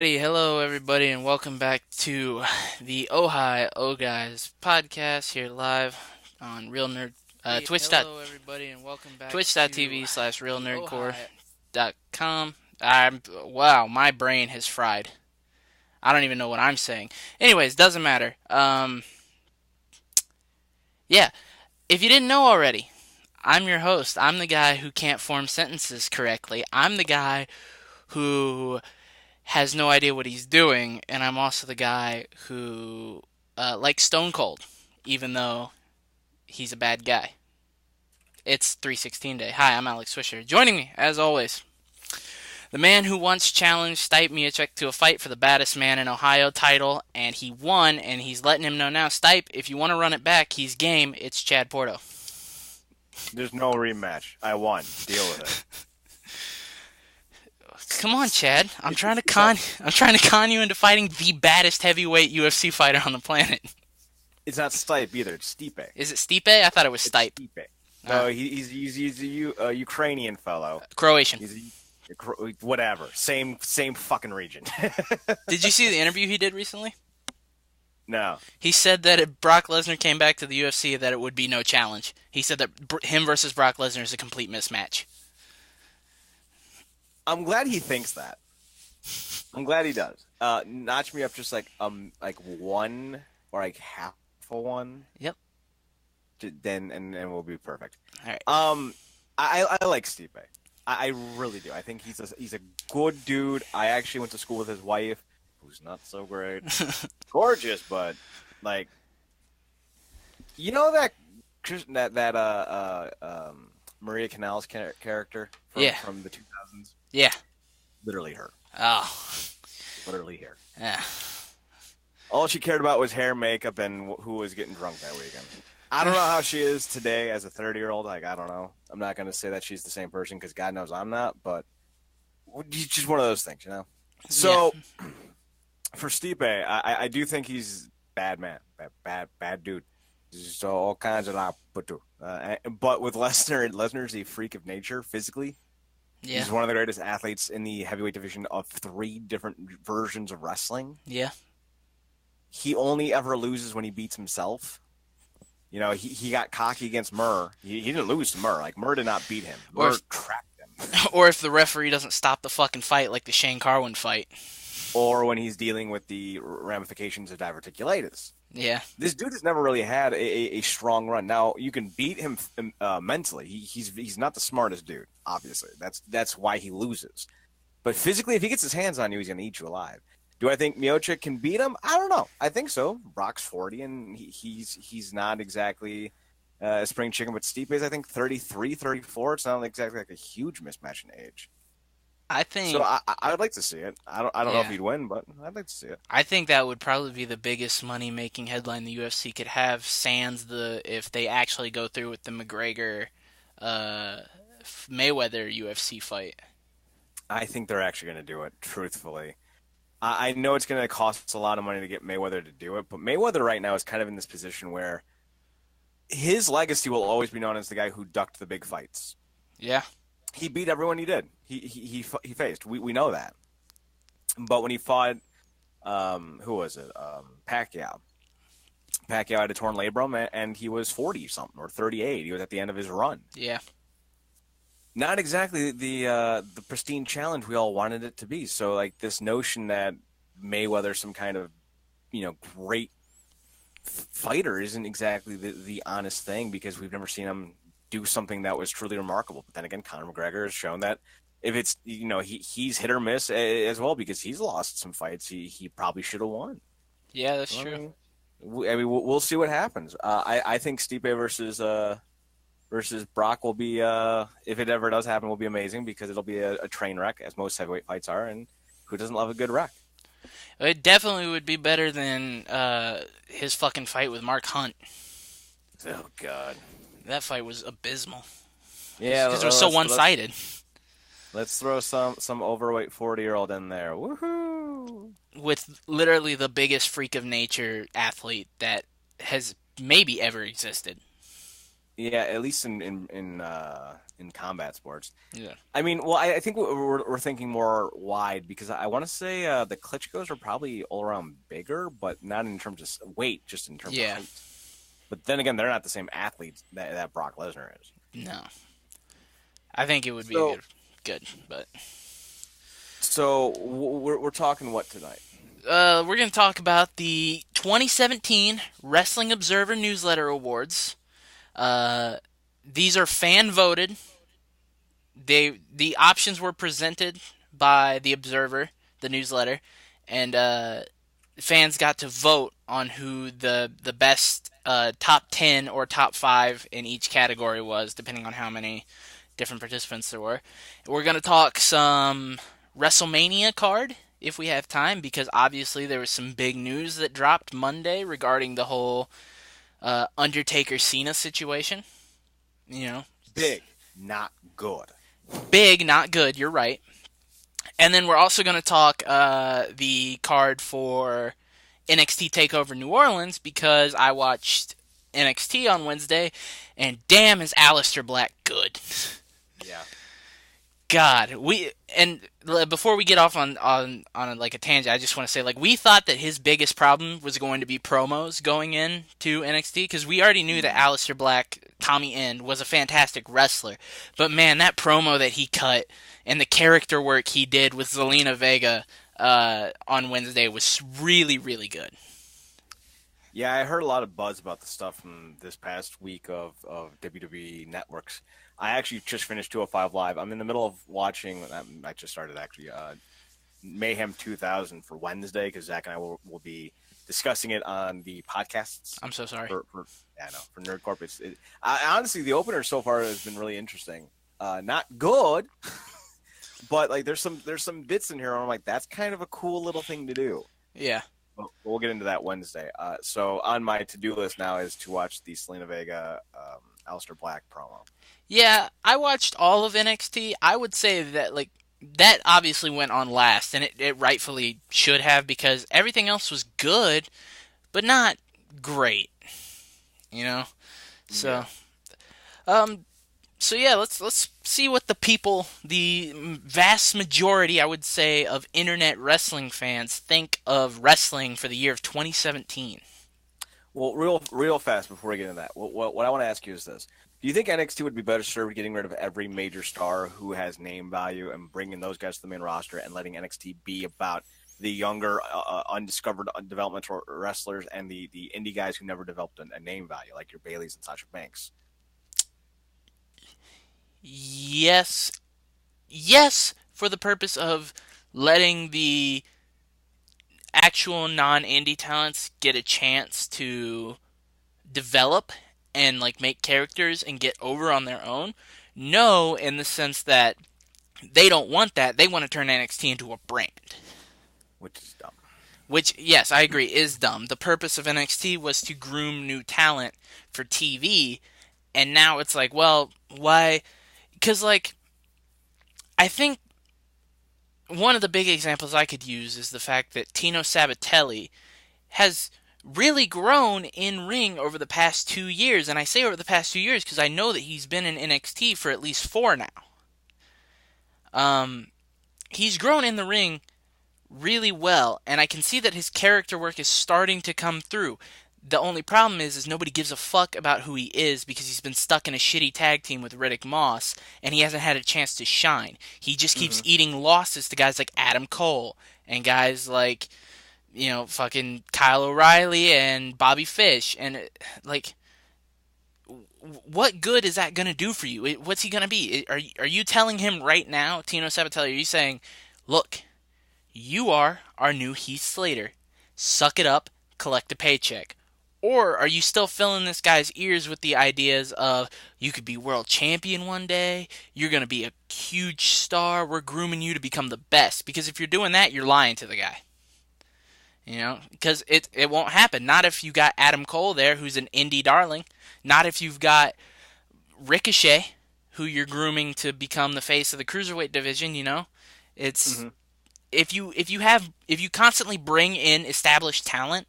Hey, hello everybody, and welcome back to the Oh Guys podcast here live on Real Nerd Hello, everybody, and welcome back to the Ojai. twitch.tv/realnerdcore.com. I'm wow, my brain has fried. I don't even know what I'm saying. Anyways, doesn't matter. Yeah, if you didn't know already, I'm your host. I'm the guy who can't form sentences correctly. I'm the guy who has no idea what he's doing, and I'm also the guy who likes Stone Cold, even though he's a bad guy. It's 316 Day. Hi, I'm Alex Swisher. Joining me, as always, the man who once challenged Stipe Miocic to a fight for the baddest man in Ohio title, and he won, and he's letting him know now, Stipe, if you want to run it back, he's game. It's Chad Porto. There's no rematch. I won. Deal with it. Come on, Chad. So I'm trying to con you into fighting the baddest heavyweight UFC fighter on the planet. it's not Stipe either. It's Stipe. Is it Stipe? I thought it was It's Stipe. Stipe. Uh, No, he's a Ukrainian fellow. Croatian. Whatever. Same fucking region. Did you see the interview he did recently? No, He said that if Brock Lesnar came back to the UFC, that it would be no challenge. He said that him versus Brock Lesnar is a complete mismatch. I'm glad he thinks that. I'm glad he does. Notch me up just like one or like half a one. Yep. Then and we'll be perfect. All right. I like Stipe. I really do. I think he's a good dude. I actually went to school with his wife, who's not so great. Gorgeous, but like you know that Maria Canals character Yeah. from the 2000s. Yeah. Literally her. Oh. Literally her. Yeah. All she cared about was hair, makeup, and who was getting drunk that weekend. I don't know how she is today as a 30-year-old. Like, I don't know. I'm not going to say that she's the same person because God knows I'm not, but it's just one of those things, you know? Yeah. So, for Stipe, I do think he's bad man. Bad dude. Just all kinds of but with Lesnar's a freak of nature physically. Yeah. He's one of the greatest athletes in the heavyweight division of three different versions of wrestling. Yeah. He only ever loses when he beats himself. You know, he got cocky against Murr. He didn't lose to Murr. Like, Murr did not beat him. Or Murr if, trapped him. or if the referee doesn't stop the fucking fight, like the Shane Carwin fight. Or when he's dealing with the ramifications of diverticulitis. Yeah. This dude has never really had a strong run. Now, you can beat him mentally. He's not the smartest dude, obviously. That's why he loses. But physically, if he gets his hands on you, he's going to eat you alive. Do I think Miocic can beat him? I don't know. I think so. Brock's 40, and he's not exactly a spring chicken, but Stipe is, I think, 33, 34. It's not exactly like a huge mismatch in age. I So think. I would like to see it. I don't know if Yeah. he'd win, but I'd like to see it. I think that would probably be the biggest money making headline the UFC could have, sans the if they actually go through with the McGregor uh, Mayweather UFC fight. I think they're actually going to do it, truthfully. I know it's going to cost a lot of money to get Mayweather to do it, but Mayweather right now is kind of in this position where his legacy will always be known as the guy who ducked the big fights. Yeah. He beat everyone he did. He faced. We know that. But when he fought, who was it? Pacquiao. Pacquiao had a torn labrum, and he was 40 something or 38. He was at the end of his run. Yeah. Not exactly the pristine challenge we all wanted it to be. So like this notion that Mayweather's some kind of great fighter isn't exactly the honest thing because we've never seen him do something that was truly remarkable. But then again, Conor McGregor has shown that if it's he's hit or miss as well because he's lost some fights he probably should have won. Yeah, that's I true. mean, we'll see what happens. I think Stipe versus Brock will be if it ever does happen will be amazing because it'll be a train wreck as most heavyweight fights are, and who doesn't love a good wreck? It definitely would be better than his fucking fight with Mark Hunt. Oh God. That fight was abysmal Yeah, because it was so one sided. let's throw some overweight 40-year-old in there. Woohoo! With literally the biggest freak of nature athlete that has maybe ever existed. Yeah, at least in combat sports. Yeah. I mean, well, I think we're thinking more wide because I want to say the Klitschko's are probably all around bigger, but not in terms of weight, just in terms of Yeah. height. But then again, they're not the same athletes that Brock Lesnar is. No. I think it would be good, but So we're talking what tonight? we're going to talk about the 2017 Wrestling Observer Newsletter Awards. These are fan voted. The options were presented by the Observer, the newsletter, and fans got to vote on who the best top 10 or top 5 in each category was, depending on how many different participants there were. We're going to talk some WrestleMania card if we have time, because obviously there was some big news that dropped Monday regarding the whole Undertaker Cena situation. Big, not good. Big, not good. You're right. And then we're also going to talk the card for NXT TakeOver New Orleans, because I watched NXT on Wednesday, and damn is Aleister Black good. Yeah. God, before we get off on like a tangent, I just want to say, like, we thought that his biggest problem was going to be promos going in to NXT, because we already knew that Aleister Black, Tommy End, was a fantastic wrestler. But man, that promo that he cut and the character work he did with Zelina Vega on Wednesday was really, really good. Yeah, I heard a lot of buzz about the stuff from this past week of WWE networks. I actually just finished 205 Live. I'm in the middle of watching. I just started actually Mayhem 2000 for Wednesday, because Zach and I will be discussing it on the podcasts. I'm so sorry. For NerdCorp. Honestly, the opener so far has been really interesting. Not good, but like there's some bits in here where I'm like, that's kind of a cool little thing to do. Yeah. We'll get into that Wednesday. So on my to-do list now is to watch the Selena Vega Aleister Black promo. Yeah, I watched all of NXT. I would say that that obviously went on last, and it rightfully should have, because everything else was good, but not great. So, yeah. Let's see what the people, the vast majority, I would say, of internet wrestling fans think of wrestling for the year of 2017. Well, real fast before we get into that, what I want to ask you is this: do you think NXT would be better served getting rid of every major star who has name value and bringing those guys to the main roster and letting NXT be about the younger, undiscovered developmental wrestlers and the indie guys who never developed a name value, like your Baileys and Sasha Banks? Yes, for the purpose of letting the actual non-indie talents get a chance to develop and make characters and get over on their own. No, in the sense that they don't want that. They want to turn NXT into a brand. Which is dumb. Which, yes, I agree, is dumb. The purpose of NXT was to groom new talent for TV, and now it's like, well, why? Because, I think one of the big examples I could use is the fact that Tino Sabbatelli has really grown in ring over the past 2 years. And I say over the past 2 years because I know that he's been in NXT for at least 4 now. He's grown in the ring really well, and I can see that his character work is starting to come through. The only problem is nobody gives a fuck about who he is, because he's been stuck in a shitty tag team with Riddick Moss, and he hasn't had a chance to shine. He just keeps eating losses to guys like Adam Cole and guys like, fucking Kyle O'Reilly and Bobby Fish. And, what good is that going to do for you? What's he going to be? Are you telling him right now, Tino Sabbatelli, are you saying, look, you are our new Heath Slater. Suck it up, collect a paycheck. Or are you still filling this guy's ears with the ideas of, you could be world champion one day, you're going to be a huge star, we're grooming you to become the best? Because if you're doing that, you're lying to the guy. Because it won't happen. Not if you got Adam Cole there, who's an indie darling. Not if you've got Ricochet, who you're grooming to become the face of the cruiserweight division. It's if you constantly bring in established talent,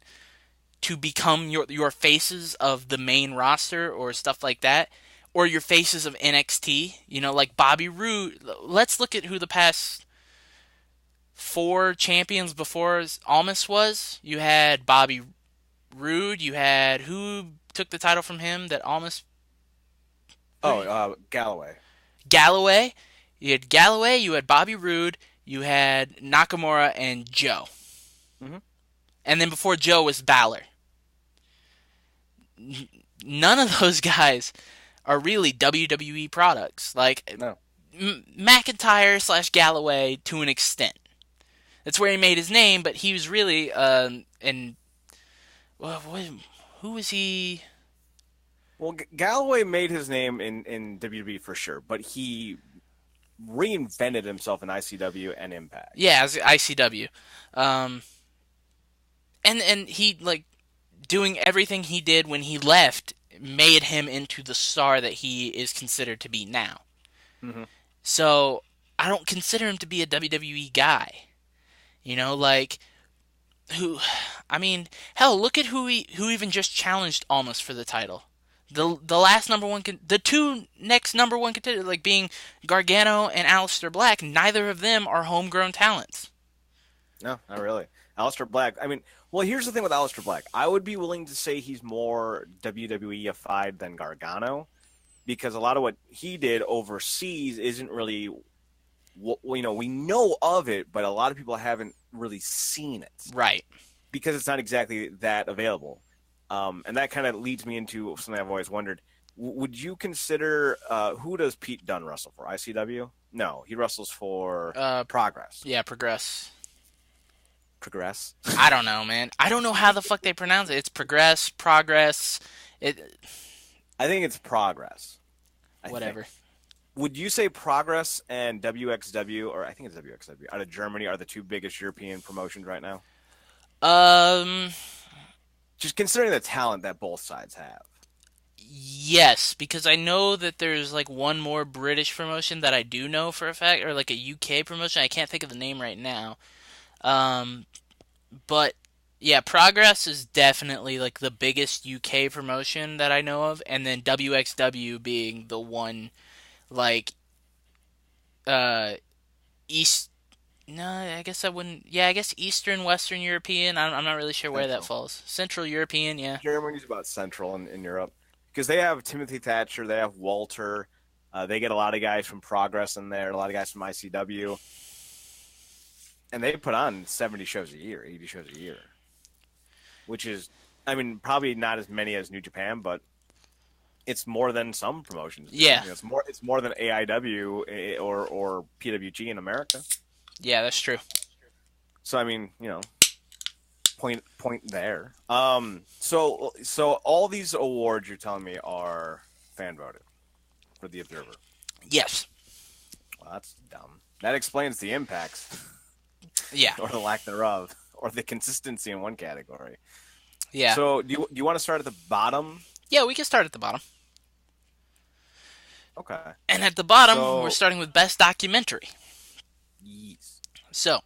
to become your faces of the main roster or stuff like that, or your faces of NXT. You know, like Bobby Roode. Let's look at who the past 4 champions before Almas was. You had Bobby Roode. You had who took the title from him that Almas. Galloway. Galloway. You had Galloway. You had Bobby Roode. You had Nakamura and Joe. Mm-hmm. And then before Joe was Balor. None of those guys are really WWE products. Like No. McIntyre / Galloway to an extent. That's where he made his name, but he was really who was he? Well, Galloway made his name in WWE for sure, but he reinvented himself in ICW and Impact. Yeah, as ICW, and he like doing everything he did when he left made him into the star that he is considered to be now. Mm-hmm. So I don't consider him to be a WWE guy. You know, like who? I mean, hell, look at who even just challenged Almas for the title. The last number one, the two next number one contenders, like being Gargano and Aleister Black, neither of them are homegrown talents. No, not really. Aleister Black. I mean, well, here's the thing with Aleister Black. I would be willing to say he's more WWE-ified than Gargano, because a lot of what he did overseas isn't really, we know of it, but a lot of people haven't really seen it. Right. Because it's not exactly that available. And that kind of leads me into something I've always wondered. Would you consider, who does Pete Dunne wrestle for? ICW? No, he wrestles for Progress. Yeah, Progress. Progress? I don't know, man. I don't know how the fuck they pronounce it. It's Progress. I think it's Progress. Whatever. Would you say Progress and WXW, or I think it's WXW, out of Germany are the two biggest European promotions right now? Just considering the talent that both sides have. Yes, because I know that there's like one more British promotion that I do know for a fact, or like a UK promotion. I can't think of the name right now. But yeah, Progress is definitely like the biggest UK promotion that I know of, and then WXW being the one like East. No, I guess I wouldn't. Yeah, I guess Eastern, Western European. I'm not really sure where that falls. Central European, yeah. Germany's about Central in Europe because they have Timothy Thatcher, they have Walter, they get a lot of guys from Progress in there, a lot of guys from ICW, and they put on 70 shows a year, 80 shows a year, which is, I mean, probably not as many as New Japan, but it's more than some promotions. Yeah, it's more than AIW or PWG in America. Yeah, that's true. So I mean, point there. So all these awards you're telling me are fan voted for the Observer. Yes. Well, that's dumb. That explains the impacts. Yeah. Or the lack thereof, or the consistency in one category. Yeah. So do you want to start at the bottom? Yeah, we can start at the bottom. Okay. And at the bottom, we're starting with Best Documentary. Yes. So,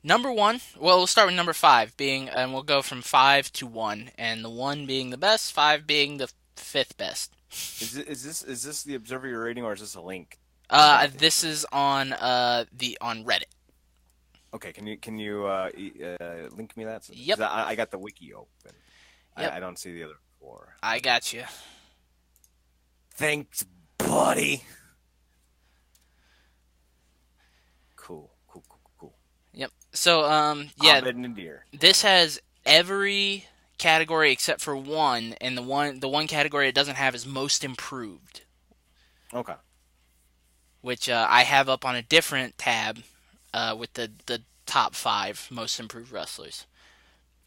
number 1, well, we'll start with number 5 being, and we'll go from 5 to 1, and the 1 being the best, 5 being the 5th best. Is this the Observer rating, or is this a link? This is on Reddit. Okay, can you link me that? Yep. I got the wiki open. Yep. I don't see the other 4. I got you. Thanks, buddy. Cool. Yep. So, yeah. Abed and Nadir. This has every category except for one, and the one category it doesn't have is Most Improved. Okay. Which I have up on a different tab with the top 5 Most Improved Wrestlers.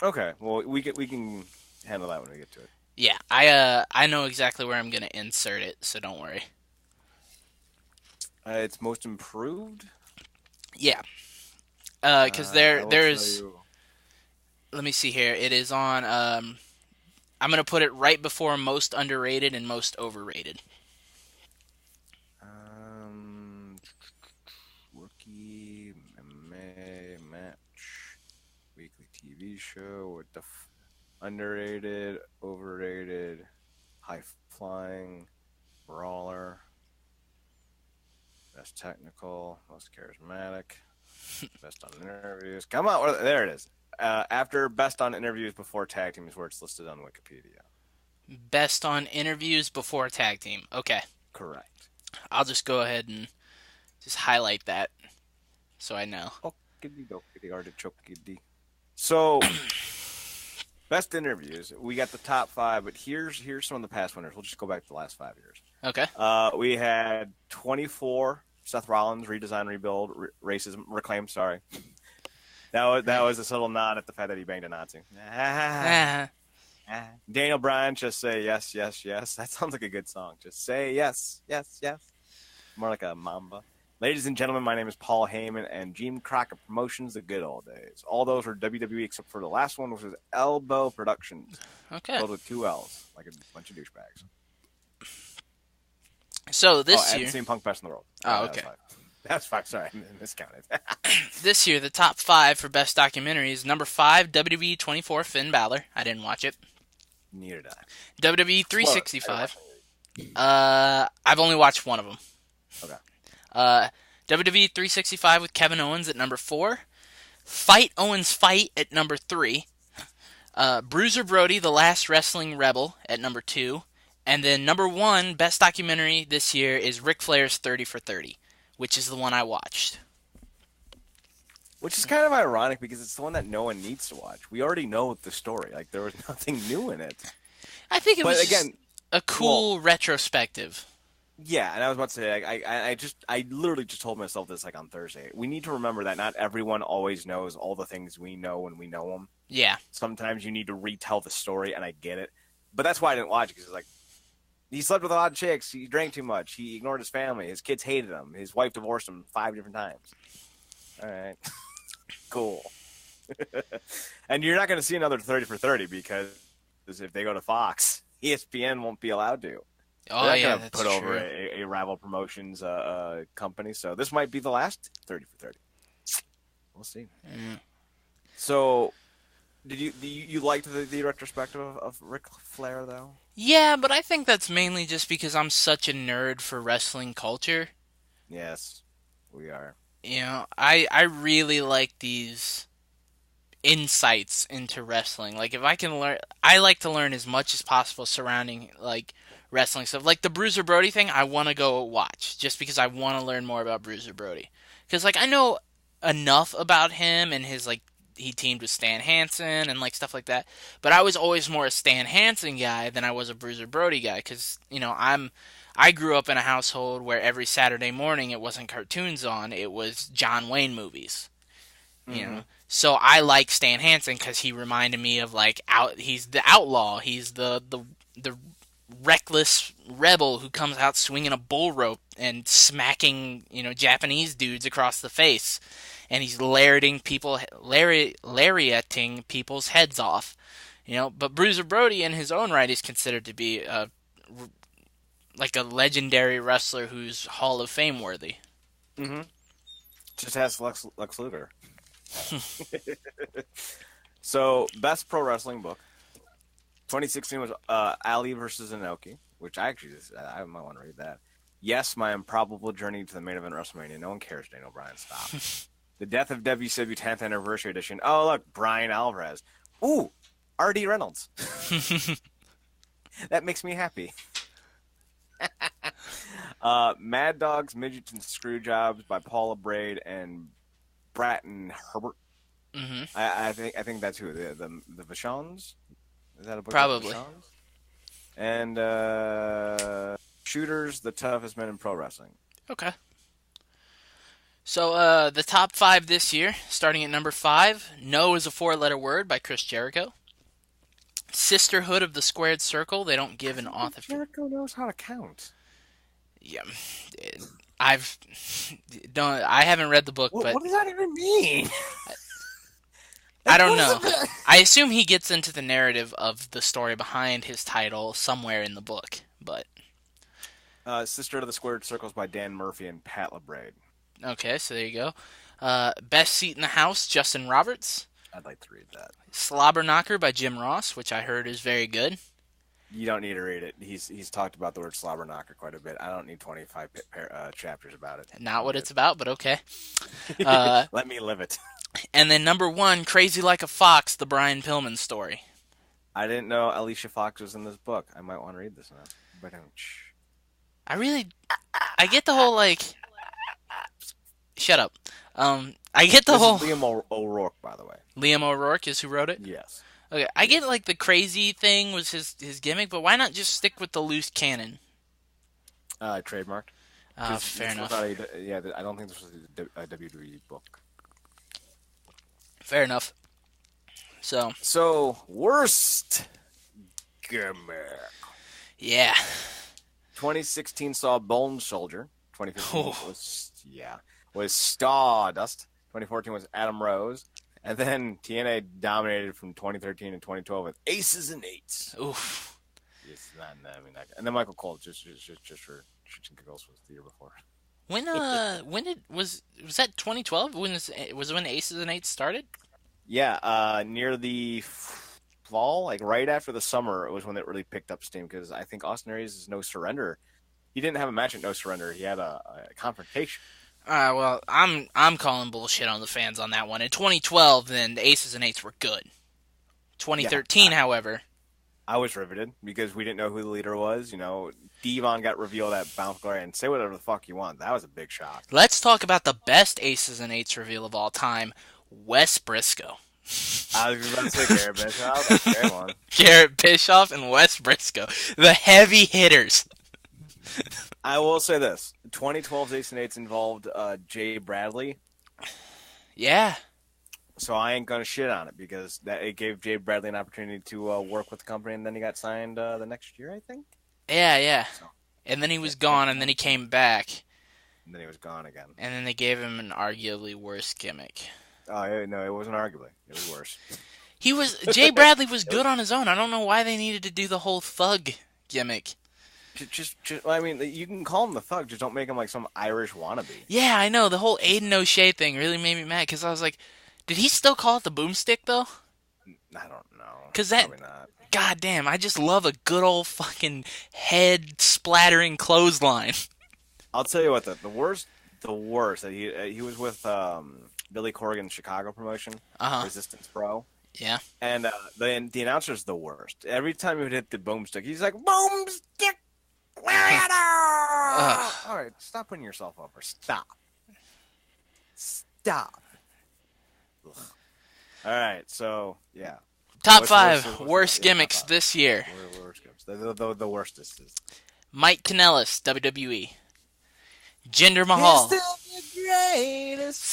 Okay. Well, we can handle that when we get to it. Yeah, I know exactly where I'm going to insert it, so don't worry. It's Most Improved? Yeah. Because there's... Let me see here. It is on... I'm going to put it right before Most Underrated and Most Overrated. Rookie match, weekly TV show. What the? Underrated, overrated, high flying, brawler, best technical, most charismatic, best on interviews. Come on, there it is. After best on interviews before tag team is where it's listed on Wikipedia. Best on interviews before tag team. Okay. Correct. I'll just go ahead and just highlight that so I know. So, best interviews. We got the top 5, but here's some of the past winners. We'll just go back to the last 5 years. Okay. We had 24 Seth Rollins redesign, rebuild, racism, reclaim. Sorry, that was a subtle nod at the fact that he banged a Nazi. Daniel Bryan, just say yes, yes, yes. That sounds like a good song. Just say yes, yes, yes. More like a mamba. Ladies and gentlemen, my name is Paul Heyman, and Gene Crockett Promotions, the good old days. All those were WWE except for the last one, which was Elbow Productions. Okay. Spelled with 2 L's, like a bunch of douchebags. So this year, and CM Punk best in the world. Oh, okay. That's 5. Sorry, I miscounted. This year, the top 5 for best documentaries. Number 5, WWE 24, Finn Balor. I didn't watch it. Neither did I. WWE 365. I've only watched one of them. Okay. WWE 365 with Kevin Owens at number 4. Fight Owens Fight at number 3. Bruiser Brody, The Last Wrestling Rebel at number 2. And then number 1, best documentary this year is Ric Flair's 30 for 30, which is the one I watched. Which is kind of ironic because it's the one that no one needs to watch. We already know the story. Like, there was nothing new in it. I think it was again, a cool retrospective. Yeah, and I was about to say, I literally just told myself this like on Thursday. We need to remember that not everyone always knows all the things we know when we know them. Yeah. Sometimes you need to retell the story, and I get it. But that's why I didn't watch it, because it's like, he slept with a lot of chicks, he drank too much, he ignored his family, his kids hated him, his wife divorced him 5 different times. All right. Cool. And you're not going to see another 30 for 30, because if they go to Fox, ESPN won't be allowed to. Oh, they're yeah, not going to put over a rival promotions company. So this might be the last 30 for 30. We'll see. Mm. So, did you liked the retrospective of Ric Flair though? Yeah, but I think that's mainly just because I'm such a nerd for wrestling culture. Yes, we are. You know, I really like these insights into wrestling. Like, if I can learn, I like to learn as much as possible surrounding like wrestling stuff. Like the Bruiser Brody thing, I want to go watch just because I want to learn more about Bruiser Brody. Because like I know enough about him and his like he teamed with Stan Hansen and like stuff like that. But I was always more a Stan Hansen guy than I was a Bruiser Brody guy. Because you know I grew up in a household where every Saturday morning it wasn't cartoons on; it was John Wayne movies. You know, so I like Stan Hansen because he reminded me of like he's the outlaw, he's the reckless rebel who comes out swinging a bull rope and smacking Japanese dudes across the face, and he's lariating people's heads off. But Bruiser Brody in his own right is considered to be like a legendary wrestler who's Hall of Fame worthy. Mm-hmm. Just ask Lex Luger. So, best pro wrestling book. 2016 was Ali versus Inoki, which I might want to read that. Yes, My Improbable Journey to the Main Event WrestleMania. No one cares, Daniel Bryan. Stop. The Death of WCW 10th Anniversary Edition. Oh, look, Brian Alvarez. Ooh, R.D. Reynolds. That makes me happy. Mad Dogs, Midgets, and Screwjobs by Paula Braid and Bratton Herbert. Mm-hmm. I think that's who the Vachons. Is that a book? Probably. And Shooters, the Toughest Men in Pro Wrestling. Okay. So the top 5 this year, starting at number 5, No is a 4-letter word by Chris Jericho. Sisterhood of the Squared Circle. They don't give an author. Jericho knows how to count. Yeah, I haven't read the book, but what does that even mean? I don't know. I assume he gets into the narrative of the story behind his title somewhere in the book, but Sisterhood of the Squared Circles by Dan Murphy and Pat LaBraid. Okay, so there you go. Best Seat in the House, Justin Roberts. I'd like to read that. Slobber Knocker by Jim Ross, which I heard is very good. You don't need to read it. He's talked about the word slobber knocker quite a bit. I don't need 25 chapters about it. Not what it's about, but okay. Let me live it. And then number 1, Crazy Like a Fox, the Brian Pillman story. I didn't know Alicia Fox was in this book. I might want to read this now. But I get the whole, like... Shut up. I get the whole... This is Liam O'Rourke, by the way. Liam O'Rourke is who wrote it? Yes. Okay, I get like the crazy thing was his gimmick, but why not just stick with the loose cannon? Trademarked. Fair enough. I don't think this was a WWE book. Fair enough. So worst gimmick. Yeah. 2016 saw Bone Soldier. 2015 was Stardust. 2014 was Adam Rose. And then TNA dominated from 2013 and 2012 with Aces and Eights. Oof. And then Michael Cole just for shits and giggles was the year before. Was that 2012? Was when Aces and Eights started? Yeah, near the fall, like right after the summer, it was when it really picked up steam because I think Austin Aries' No Surrender. He didn't have a match at No Surrender. He had a confrontation. Well, I'm calling bullshit on the fans on that one. In 2012, then the Aces and Eights were good. 2013, however, I was riveted because we didn't know who the leader was. You know, Devon got revealed at Bound Glory, and say whatever the fuck you want. That was a big shock. Let's talk about the best Aces and Eights reveal of all time, Wes Briscoe. I was about to say Garrett Bischoff. That's a great one. Garrett Bischoff and Wes Briscoe, the heavy hitters. I will say this: 2012's Ace and Eights involved Jay Bradley. Yeah. So I ain't gonna shit on it because it gave Jay Bradley an opportunity to work with the company, and then he got signed the next year, I think. Yeah. So, and then he was gone, and then he came back. And then he was gone again. And then they gave him an arguably worse gimmick. Oh no, it wasn't arguably. It was worse. Jay Bradley was good on his own. I don't know why they needed to do the whole thug gimmick. Just, I mean, you can call him the Thug, just don't make him like some Irish wannabe. Yeah, I know. The whole Aiden O'Shea thing really made me mad because I was like, did he still call it the boomstick though? I don't know. Probably not. God damn, I just love a good old fucking head splattering clothesline. I'll tell you what, the worst that he was with Billy Corgan's Chicago promotion, Resistance Pro. Yeah. And the announcer's the worst. Every time he would hit the boomstick, he's like, boomstick! All right, stop putting yourself over. Stop. Ugh. All right, so, yeah. Top 5 worst gimmicks this year. Worst gimmicks. The worst is Mike Kanellis, WWE. Jinder Mahal.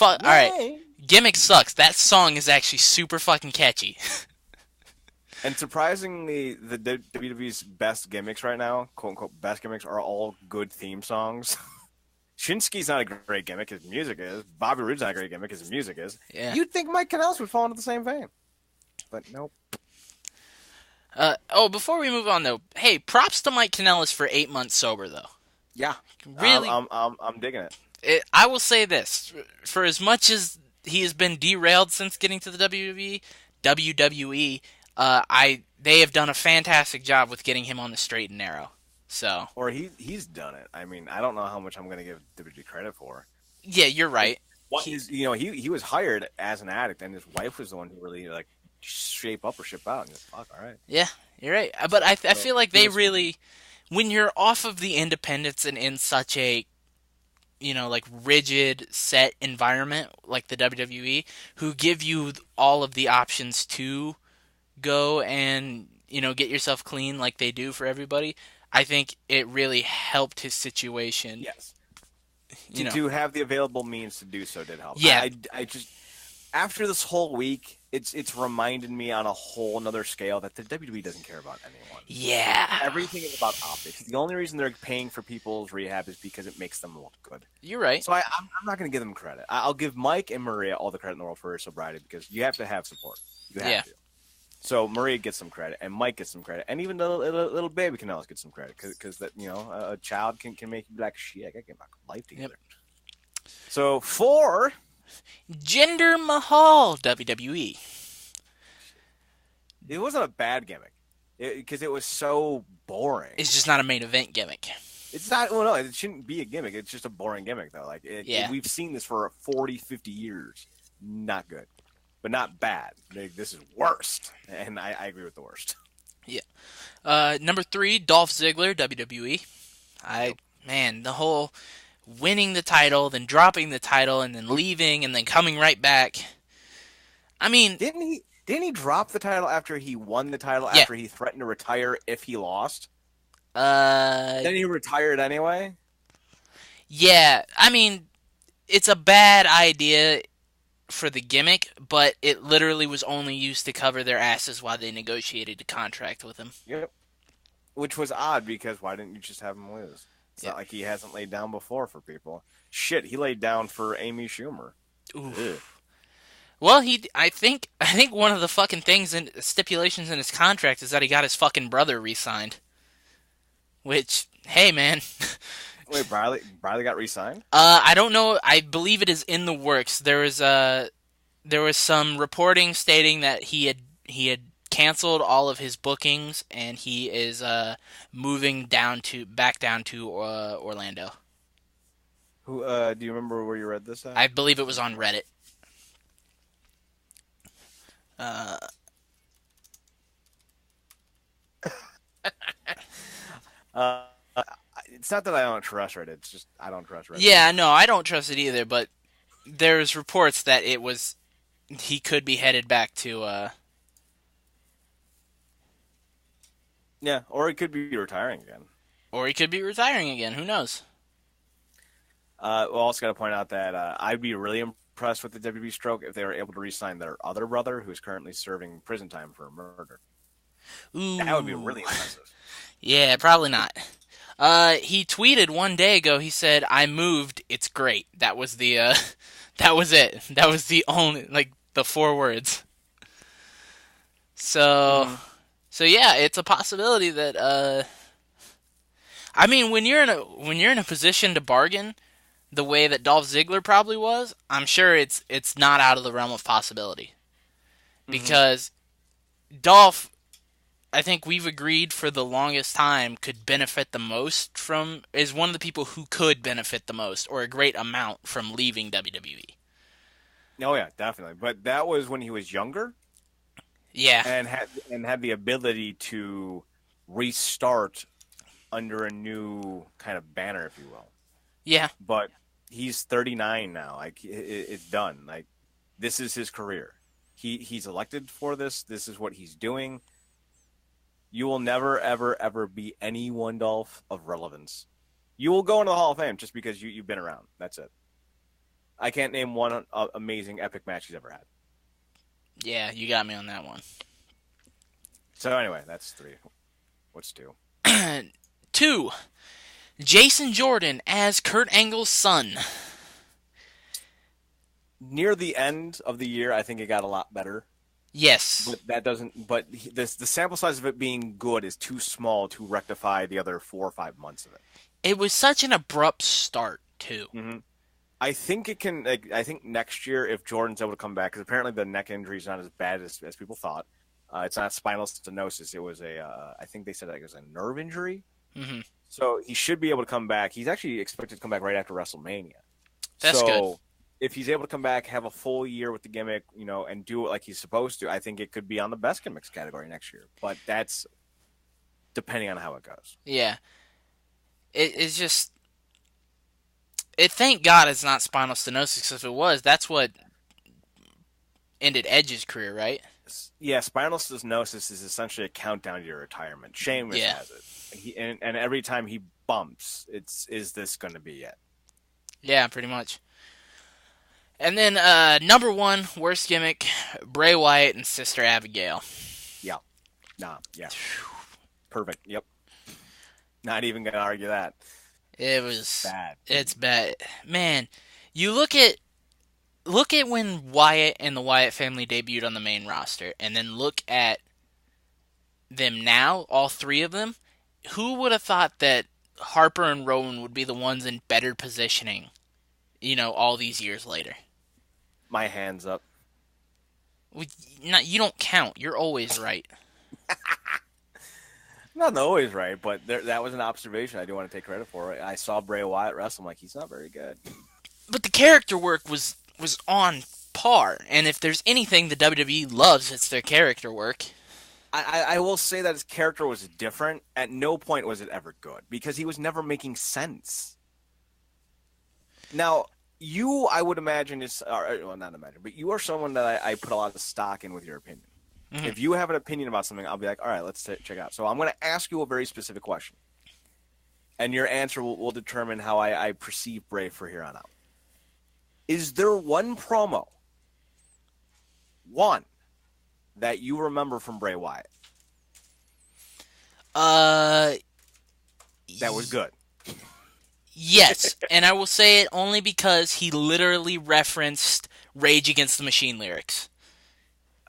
All right. Gimmick sucks. That song is actually super fucking catchy. And surprisingly, the WWE's best gimmicks right now, quote unquote best gimmicks, are all good theme songs. Shinsuke's not a great gimmick, his music is. Bobby Roode's not a great gimmick, his music is. Yeah. You'd think Mike Kanellis would fall into the same vein. But nope. Before we move on though, hey, props to Mike Kanellis for 8 months sober though. Yeah. Really? I'm digging it. I will say this. For as much as he has been derailed since getting to the WWE, they have done a fantastic job with getting him on the straight and narrow. So, or he's done it. I mean, I don't know how much I'm going to give WWE credit for. Yeah, you're right. He was hired as an addict, and his wife was the one who really like shape up or ship out. And just, fuck, all right. Yeah, you're right. But I feel like they really, when you're off of the independents and in such a like rigid set environment like the WWE, who give you all of the options to go and get yourself clean like they do for everybody, I think it really helped his situation. Yes. To have the available means to do so did help. Yeah. I just, after this whole week, it's reminded me on a whole another scale that the WWE doesn't care about anyone. Yeah. Everything is about optics. The only reason they're paying for people's rehab is because it makes them look good. You're right. So I'm not going to give them credit. I'll give Mike and Maria all the credit in the world for her sobriety because you have to have support. You have to. So Maria gets some credit, and Mike gets some credit, and even the little baby Kanellis get some credit because that a child can make you be like, shit, I got to get my life together. Yep. So 4, Jinder Mahal, WWE. It wasn't a bad gimmick because it was so boring. It's just not a main event gimmick. It's not. Well, no, it shouldn't be a gimmick. It's just a boring gimmick, though. Like, Yeah. we've seen this for 40, 50 years. Not good, but not bad. This is worst, and I agree with the worst. Yeah. Number 3, Dolph Ziggler, WWE. Man, the whole winning the title, then dropping the title, and then leaving, and then coming right back. I mean, Didn't he drop the title after he won the title? Yeah. After he threatened to retire if he lost? Then he retired anyway. Yeah, I mean, it's a bad idea for the gimmick, but it literally was only used to cover their asses while they negotiated the contract with him. Yep. Which was odd because why didn't you just have him lose? It's not like he hasn't laid down before for people. Shit, he laid down for Amy Schumer. Ooh. Well, I think one of the fucking things and stipulations in his contract is that he got his fucking brother re-signed. Which, hey man. Wait, Briley got re-signed? I don't know. I believe it is in the works. There was some reporting stating that he had canceled all of his bookings and he is moving back down to Orlando. Who do you remember where you read this at? I believe it was on Reddit. It's not that I don't trust Reddit. It's just I don't trust Reddit. Yeah, no, I don't trust it either. But there's reports that he could be headed back to. Yeah, or he could be retiring again. Who knows? We also got to point out that I'd be really impressed with the WWE stroke if they were able to re-sign their other brother, who's currently serving prison time for murder. Ooh. That would be really impressive. Yeah, probably not. He tweeted one day ago. He said, "I moved. It's great." That was the. That was it. That was the only the 4 words. So, So yeah, it's a possibility that. I mean, when you're in a position to bargain, the way that Dolph Ziggler probably was, I'm sure it's not out of the realm of possibility. Because Dolph, I think we've agreed for the longest time, could benefit the most is one of the people who could benefit the most, or a great amount, from leaving WWE. Oh yeah, definitely. But that was when he was younger. Yeah. And had the ability to restart under a new kind of banner, if you will. Yeah. But he's 39 now. Like it's done. Like this is his career. He's elected for this. This is what he's doing. You will never, ever, ever be anyone, Dolph, of relevance. You will go into the Hall of Fame just because you've been around. That's it. I can't name one amazing epic match he's ever had. Yeah, you got me on that one. So anyway, that's 3. What's 2? 2. Jason Jordan as Kurt Angle's son. Near the end of the year, I think it got a lot better. Yes. But that doesn't. But the sample size of it being good is too small to rectify the other 4 or 5 months of it. It was such an abrupt start too. Mm-hmm. I think it can. I think next year, if Jordan's able to come back, because apparently the neck injury is not as bad as people thought. It's not spinal stenosis. It was I think they said it was a nerve injury. Mm-hmm. So he should be able to come back. He's actually expected to come back right after WrestleMania. That's good. If he's able to come back, have a full year with the gimmick, and do it like he's supposed to, I think it could be on the best gimmicks category next year. But that's depending on how it goes. Yeah. It's just... Thank God it's not spinal stenosis, because if it was, that's what ended Edge's career, right? Yeah, spinal stenosis is essentially a countdown to your retirement. Sheamus has it. And every time he bumps, is this going to be it? Yeah, pretty much. And then number 1, worst gimmick, Bray Wyatt and Sister Abigail. Yeah. Yeah. Perfect. Yep. Not even going to argue that. It was bad. It's bad. Man, you look at when Wyatt and the Wyatt family debuted on the main roster, and then look at them now, all 3 of them. Who would have thought that Harper and Rowan would be the ones in better positioning, all these years later? My hands up. You don't count. You're always right. Not always right, but that was an observation I do want to take credit for. I saw Bray Wyatt wrestle. I'm like, he's not very good. But the character work was on par, and if there's anything the WWE loves, it's their character work. I will say that his character was different. At no point was it ever good, because he was never making sense. Now, you, I would imagine, well, not imagine, but you are someone that I put a lot of stock in with your opinion. Mm-hmm. If you have an opinion about something, I'll be like, all right, let's check it out. So I'm going to ask you a very specific question. And your answer will determine how I perceive Bray for here on out. Is there one promo, that you remember from Bray Wyatt? That was good. Yes, and I will say it only because he literally referenced Rage Against the Machine lyrics.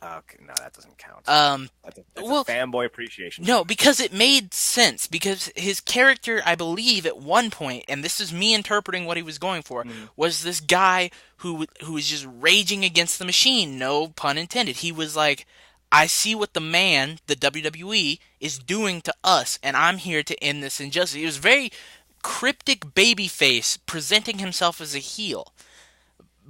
Okay, no, that doesn't count. That's a fanboy appreciation. No, because it made sense. Because his character, I believe, at one point, and this is me interpreting what he was going for, was this guy who was just raging against the machine. No pun intended. He was like, I see what the WWE, is doing to us, and I'm here to end this injustice. He was very cryptic babyface presenting himself as a heel.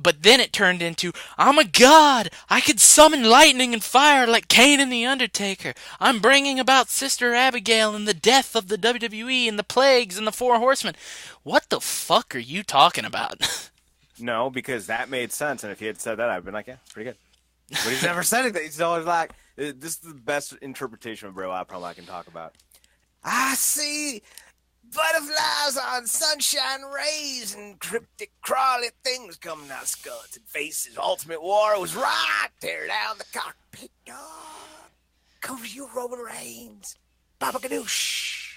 But then it turned into, I'm a god! I could summon lightning and fire like Kane and the Undertaker. I'm bringing about Sister Abigail and the death of the WWE and the plagues and the Four Horsemen. What the fuck are you talking about? No, because that made sense, and if he had said that, I'd been like, yeah, it's pretty good. But he's never said anything. He's always like, this is the best interpretation of Bray Wyatt probably I can talk about. I see butterflies on sunshine rays and cryptic crawly things coming out of skeleton faces. Ultimate War was right. Tear down the cockpit door. Cover you, Roman Reigns. Baba Ganoush.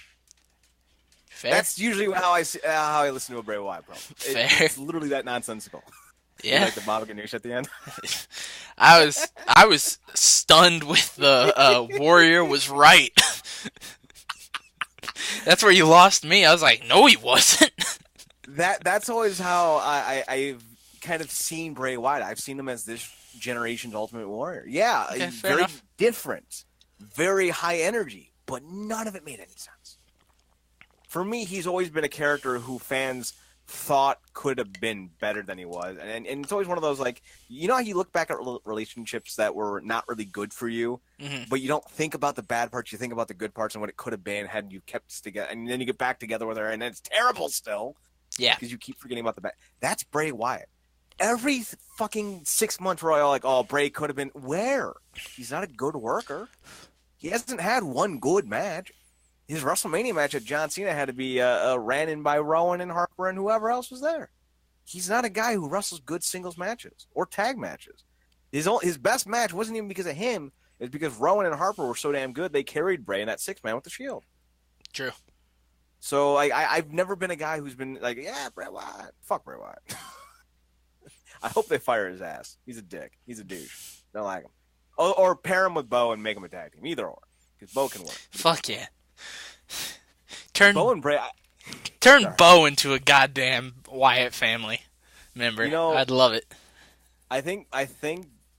Fair. That's usually how I listen to a Bray Wyatt promo. It's literally that nonsensical. Yeah. You like the Baba Ganoush at the end? I was stunned with the Warrior was right. That's where you lost me. I was like, no, he wasn't. That's always how I've kind of seen Bray Wyatt. I've seen him as this generation's Ultimate Warrior. Yeah, okay, very enough. Different, very high energy, but none of it made any sense. For me, he's always been a character who fans thought could have been better than he was. And it's always one of those, like, you know how you look back at relationships that were not really good for you, but you don't think about the bad parts, you think about the good parts and what it could have been had you kept together, and then you get back together with her, and it's terrible still. Yeah. Because you keep forgetting about the bad. That's Bray Wyatt. Every fucking 6 months we're all like, oh, Bray could have been. Where? He's not a good worker. He hasn't had one good match. His WrestleMania match at John Cena had to be ran in by Rowan and Harper and whoever else was there. He's not a guy who wrestles good singles matches or tag matches. His best match wasn't even because of him. It's because Rowan and Harper were so damn good, they carried Bray in that six-man with the Shield. True. So I've never been a guy who's been like, yeah, Bray Wyatt. Fuck Bray Wyatt. I hope they fire his ass. He's a dick. He's a douche. Don't like him. Or pair him with Bo and make him a tag team. Either or. Because Bo can work. Fuck yeah. Turn Bo and Bray. Bo into a goddamn Wyatt family member. I'd love it. I think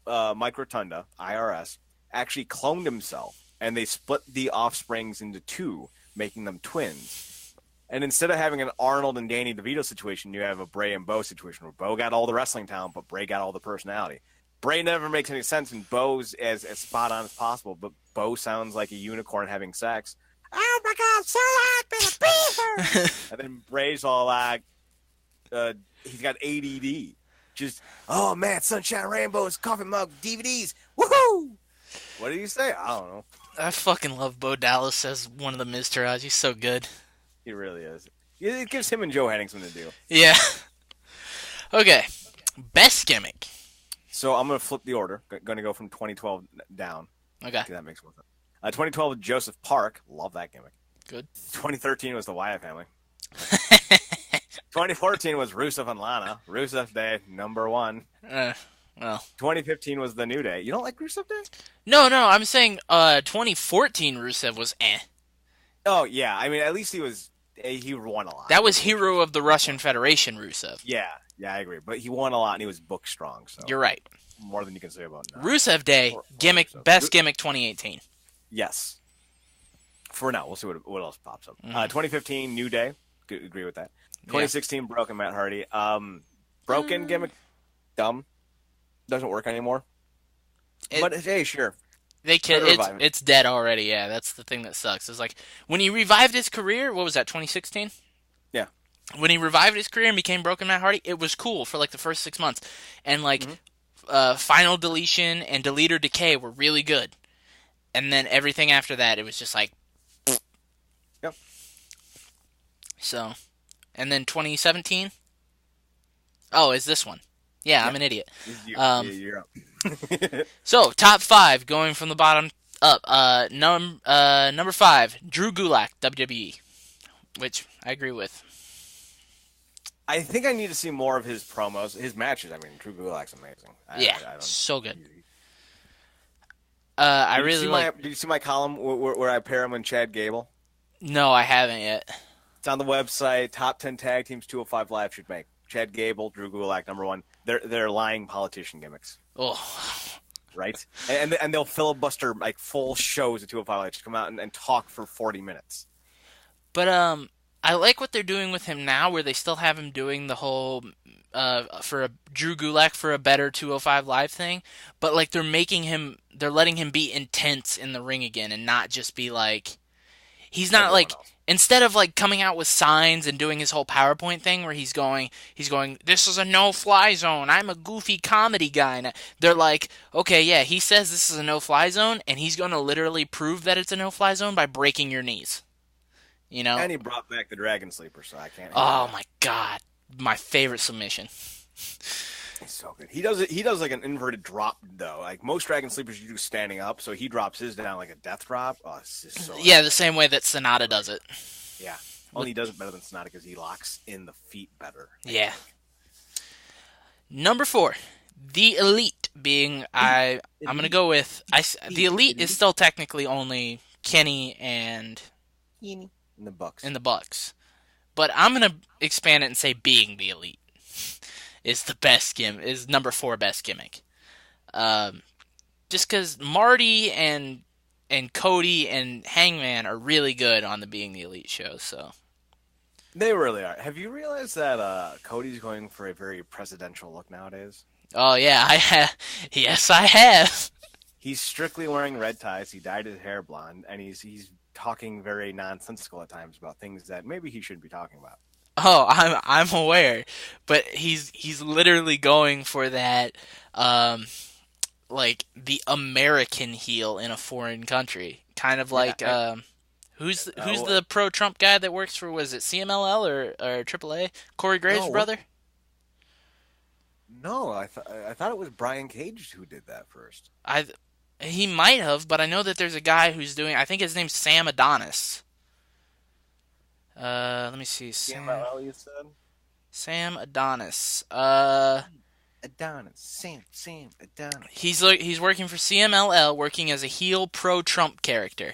Mike Rotunda, IRS, actually cloned himself, and they split the offsprings into two, making them twins. And instead of having an Arnold and Danny DeVito situation, you have a Bray and Bo situation where Bo got all the wrestling talent, but Bray got all the personality. Bray never makes any sense, and Bo's as spot on as possible, but Bo sounds like a unicorn having sex. Oh my God, so happy to be here! And then Bray's all like, he's got ADD. Just, oh man, Sunshine Rainbows, coffee mug, DVDs, woohoo! What did you say? I don't know. I fucking love Bo Dallas as one of the Miztourage. He's so good. He really is. It gives him and Joe Hennig something to do. Yeah. Okay. Best gimmick. So I'm going to flip the order. Going to go from 2012 down. Okay. That makes more sense. 2012 Joseph Park. Love that gimmick. Good. 2013 was the Wyatt family. 2014 was Rusev and Lana. Rusev Day, number one. Well. 2015 was the New Day. You don't like Rusev Day? No. I'm saying 2014 Rusev was eh. Oh, yeah. I mean, at least he won a lot. That was Hero of the Russian Federation Rusev. Yeah, I agree. But he won a lot, and he was book strong. So you're right. more than you can say about Rusev Day gimmick, Rusev. best gimmick 2018. Yes. For now, we'll see what else pops up. 2015, New Day. Agree with that. 2016, Broken Matt Hardy. Broken gimmick, dumb. Doesn't work anymore. But hey, sure. It's dead already. Yeah, that's the thing that sucks. It's like when he revived his career. What was that? 2016. Yeah. When he revived his career and became Broken Matt Hardy, it was cool for like the first 6 months, and like Final Deletion and Delete or Decay were really good, and then everything after that, it was just like. Yep. So, and then 2017. Oh, is this one? Yeah, I'm an idiot. You're up. So, top 5, going from the bottom up. Number 5, Drew Gulak, WWE, which I agree with. I think I need to see more of his promos, his matches. I mean, Drew Gulak's amazing. So good. Did you see my column where I pair him with Chad Gable? No, I haven't yet. It's on the website. Top 10 tag teams 205 Live should make. Chad Gable, Drew Gulak, number 1. They're lying politician gimmicks. Oh. Right? And they'll filibuster like full shows at 205 Live. Just come out and talk for 40 minutes. But I like what they're doing with him now, where they still have him doing the whole Drew Gulak for a better 205 Live thing. But like they're letting him be intense in the ring again, and not just be like. He's not like, instead of like coming out with signs and doing his whole PowerPoint thing where he's going, this is a no-fly zone. I'm a goofy comedy guy. And they're like, okay, yeah, he says this is a no-fly zone, and he's going to literally prove that it's a no-fly zone by breaking your knees. You know? And he brought back the Dragon Sleeper, so I can't. Oh my God, my favorite submission. He's so good. He does like an inverted drop though. Like most Dragon Sleepers, you do standing up, so he drops his down like a death drop. Oh, it's just so. Yeah, the same way that Sonata does it. Yeah, only he does it better than Sonata because he locks in the feet better. Yeah. Number 4, the Elite being I'm gonna go with the Elite is still technically only Kenny and in the Bucks, but I'm gonna expand it and say being the Elite is the best is number 4 best gimmick. Just because Marty and Cody and Hangman are really good on the Being the Elite show, so. They really are. Have you realized that Cody's going for a very presidential look nowadays? Oh yeah, I have. Yes, I have. He's strictly wearing red ties. He dyed his hair blonde, and he's talking very nonsensical at times about things that maybe he shouldn't be talking about. Oh, I'm aware, but he's literally going for that, like the American heel in a foreign country, kind of like who's the pro-Trump guy that works for, was it CMLL or AAA? Corey Graves' brother? No, I thought it was Brian Cage who did that first. He might have, but I know that there's a guy who's doing. I think his name's Sam Adonis. Let me see. CMLL, you said? Sam Adonis. Sam Adonis. He's working for CMLL, working as a heel pro-Trump character.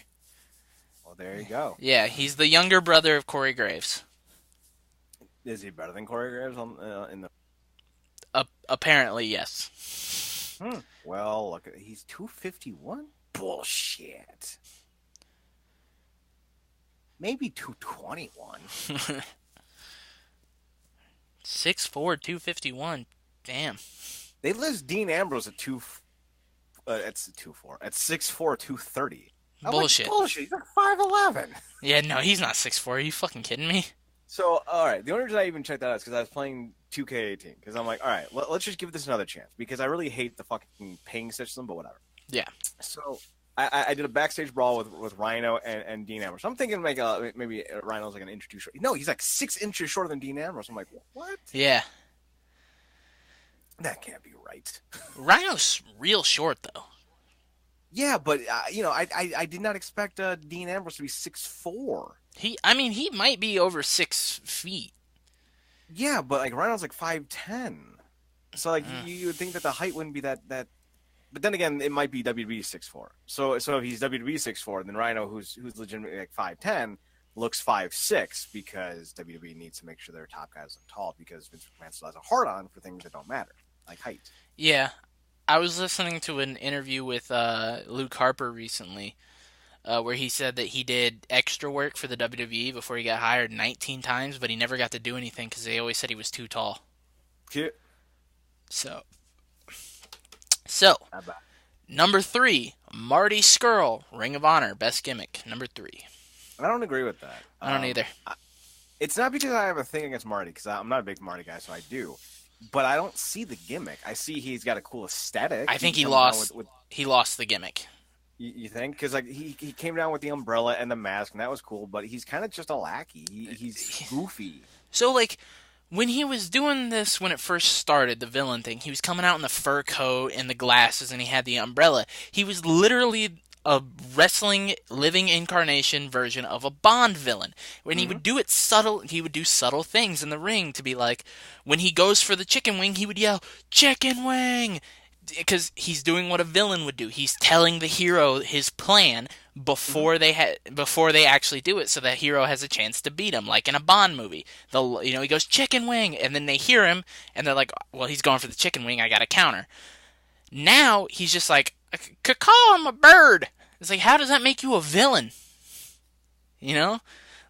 Well, there you go. Yeah, he's the younger brother of Corey Graves. Is he better than Corey Graves in the? Apparently, yes. Well, look, he's 251. Bullshit. Maybe 221. 6'4", 251. Damn. They list Dean Ambrose at 6'4", 230. Bullshit. Bullshit. He's like 5'11". Yeah, no, he's not 6'4". Are you fucking kidding me? So, all right. The only reason I even checked that out is because I was playing 2K18. Because I'm like, all right, let's just give this another chance. Because I really hate the fucking ping system, but whatever. Yeah. So I did a backstage brawl with Rhino and Dean Ambrose. I'm thinking like maybe Rhino's like an inch too short. No, he's like 6 inches shorter than Dean Ambrose. I'm like, what? Yeah. That can't be right. Rhino's real short though. Yeah, but I did not expect Dean Ambrose to be 6'4". He might be over 6 feet. Yeah, but like Rhino's like 5'10". So like you would think that the height wouldn't be that. But then again, it might be WWE 6'4". So if he's WWE 6'4", then Rhino, who's legitimately like 5'10", looks 5'6", because WWE needs to make sure their top guys look tall, because Vince McMahon still has a hard on for things that don't matter, like height. Yeah. I was listening to an interview with Luke Harper recently, where he said that he did extra work for the WWE before he got hired 19 times, but he never got to do anything because they always said he was too tall. Yeah. So number 3, Marty Scurll, Ring of Honor, best gimmick. Number 3. I don't agree with that. I don't either. It's not because I have a thing against Marty, because I'm not a big Marty guy, so I do. But I don't see the gimmick. I see he's got a cool aesthetic. I think he lost. He lost the gimmick. You think? Because like he came down with the umbrella and the mask, and that was cool. But he's kind of just a lackey. He's goofy. So like, when he was doing this, when it first started, the villain thing, he was coming out in the fur coat and the glasses, and he had the umbrella. He was literally a wrestling living incarnation version of a Bond villain. When he would do it subtle, he would do subtle things in the ring to be like, when he goes for the chicken wing, he would yell, "Chicken wing!" Because he's doing what a villain would do. He's telling the hero his plan before they actually do it, so that hero has a chance to beat him, like in a Bond movie. He goes chicken wing, and then they hear him, and they're like, "Well, he's going for the chicken wing. I got to counter." Now he's just like, "Caw, I'm a bird." It's like, how does that make you a villain? You know,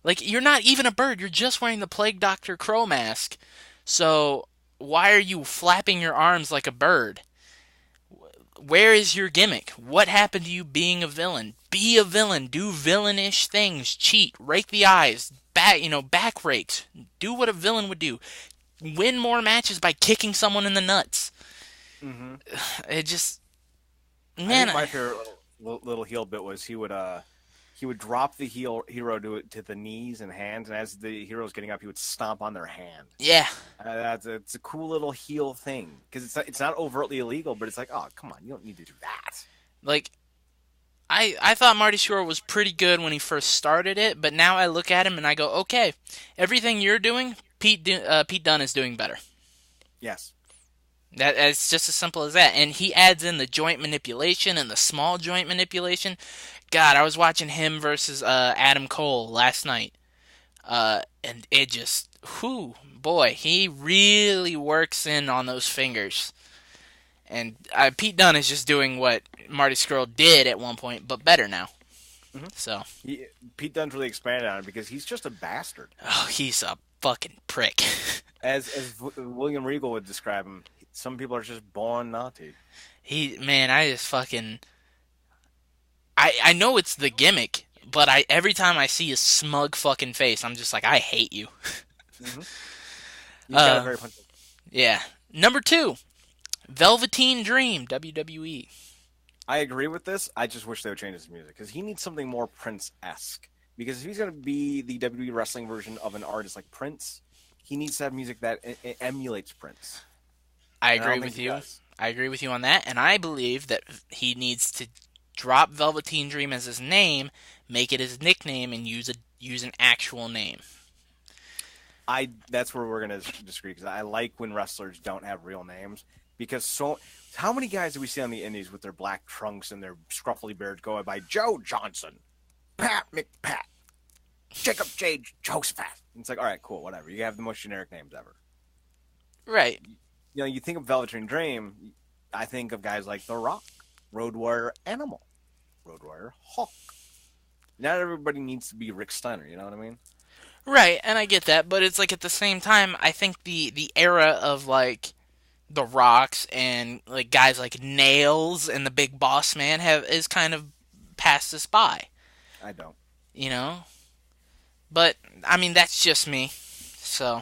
like you're not even a bird. You're just wearing the Plague Doctor Crow mask. So why are you flapping your arms like a bird? Where is your gimmick? What happened to you being a villain? Be a villain. Do villainish things. Cheat. Rake the eyes. Back rakes. Do what a villain would do. Win more matches by kicking someone in the nuts. Mm-hmm. It just... Man, I think my favorite little heel bit was he would drop the hero to the knees and hands, and as the hero's getting up, he would stomp on their hand. Yeah, it's a cool little heel thing because it's not overtly illegal, but it's like, oh, come on, you don't need to do that. Like, I thought Marty Scurll was pretty good when he first started it, but now I look at him and I go, okay, everything you're doing, Pete Dunne is doing better. Yes. It's just as simple as that. And he adds in the joint manipulation and the small joint manipulation. God, I was watching him versus Adam Cole last night. And it just, boy, he really works in on those fingers. And Pete Dunne is just doing what Marty Scurll did at one point, but better now. Mm-hmm. So Pete Dunne's really expanded on it because he's just a bastard. Oh, he's a fucking prick. As William Regal would describe him, some people are just born naughty. I know it's the gimmick, but every time I see his smug fucking face, I'm just like, I hate you. Mm-hmm. He's got a very punchable. Yeah. Number 2, Velveteen Dream, WWE. I agree with this. I just wish they would change his music because he needs something more Prince-esque. Because if he's going to be the WWE wrestling version of an artist like Prince, he needs to have music that emulates Prince. I agree with you. I agree with you on that, and I believe that he needs to drop Velveteen Dream as his name, make it his nickname, and use an actual name. That's where we're going to disagree, because I like when wrestlers don't have real names, because how many guys do we see on the indies with their black trunks and their scruffy beards going by Joe Johnson, Pat McPat, Jacob J. Josephat? And it's like, all right, cool, whatever. You have the most generic names ever. Right. You think of Velveteen Dream, I think of guys like The Rock, Road Warrior Animal, Road Warrior Hawk. Not everybody needs to be Rick Steiner, you know what I mean? Right, and I get that, but it's like at the same time, I think the era of like The Rocks and like guys like Nails and the Big Boss Man is kind of passed us by. I don't. You know? But I mean that's just me. So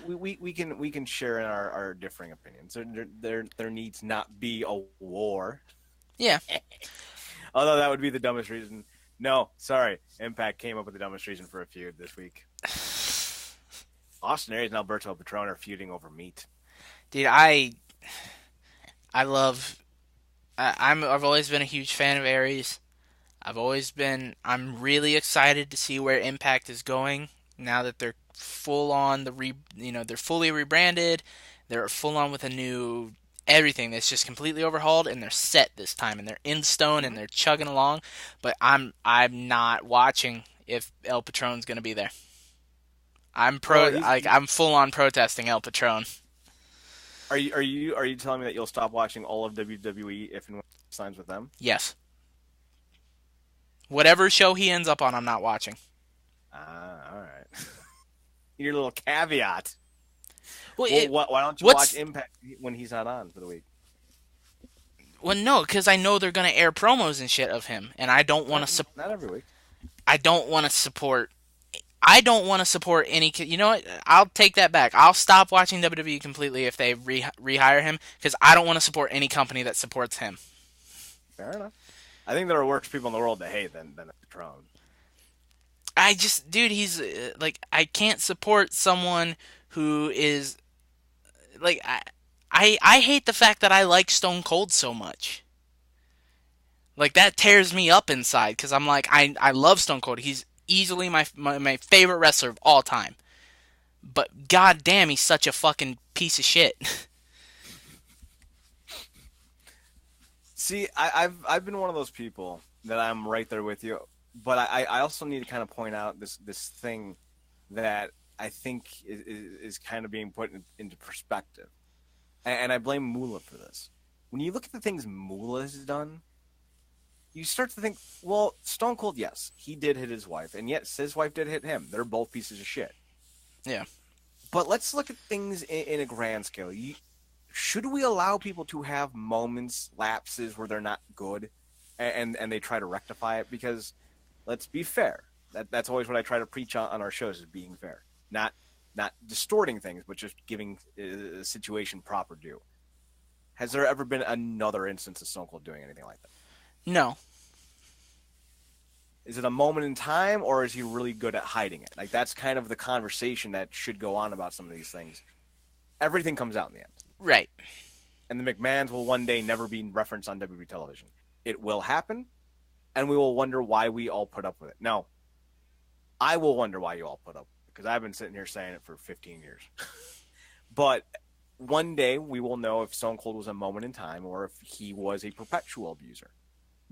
we can share in our differing opinions. There needs not be a war. Yeah. Although that would be the dumbest reason. No, sorry. Impact came up with the dumbest reason for a feud this week. Austin Aries and Alberto Patron are feuding over meat. Dude, I've always been a huge fan of Aries. I'm really excited to see where Impact is going now that they're full on they're fully rebranded. They're full on with a new everything that's just completely overhauled, and they're set this time, and they're in stone, and they're chugging along. But I'm not watching if El Patron's going to be there. I'm full on protesting El Patron. Are you telling me that you'll stop watching all of WWE if and when he signs with them? Yes. Whatever show he ends up on, I'm not watching. All right. Your little caveat. Well, why don't you watch Impact when he's not on for the week? Well, no, because I know they're gonna air promos and shit of him, and I don't want to. Not every week. I don't want to support. I don't want to support any. You know what? I'll take that back. I'll stop watching WWE completely if they rehire him, because I don't want to support any company that supports him. Fair enough. I think there are worse people in the world to hate than Patron. Dude, he's like, I can't support someone who is like, I hate the fact that I like Stone Cold so much. Like, that tears me up inside, because I'm like, I love Stone Cold. He's easily my favorite wrestler of all time. But goddamn, he's such a fucking piece of shit. See, I've been one of those people that I'm right there with you, but I also need to kind of point out this thing that I think is kind of being put into perspective, and I blame Moolah for this. When you look at the things Moolah has done, you start to think, well, Stone Cold, yes, he did hit his wife, and yes, his wife did hit him. They're both pieces of shit. Yeah. But let's look at things in a grand scale. Should we allow people to have moments, lapses where they're not good, and they try to rectify it? Because let's be fair. That's always what I try to preach on our shows, is being fair. Not distorting things, but just giving a situation proper due. Has there ever been another instance of Stone Cold doing anything like that? No. Is it a moment in time, or is he really good at hiding it? Like, that's kind of the conversation that should go on about some of these things. Everything comes out in the end. Right. And the McMahons will one day never be referenced on WWE television. It will happen, and we will wonder why we all put up with it. No, I will wonder why you all put up with it, because I've been sitting here saying it for 15 years. But one day we will know if Stone Cold was a moment in time or if he was a perpetual abuser.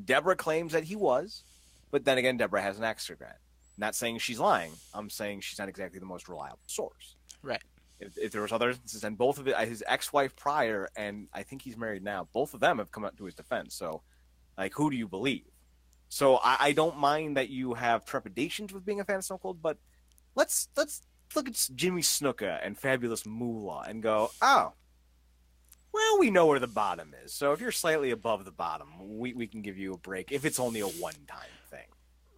Deborah claims that he was, but then again, Deborah has an axe to grind. Not saying she's lying. I'm saying she's not exactly the most reliable source. Right. If there was other instances, and both of it, his ex-wife prior, and I think he's married now, both of them have come out to his defense. So, like, who do you believe? So I don't mind that you have trepidations with being a fan of Stone Cold, but let's look at Jimmy Snuka and Fabulous Moolah and go, oh, well, we know where the bottom is. So if you're slightly above the bottom, we can give you a break if it's only a one-time thing.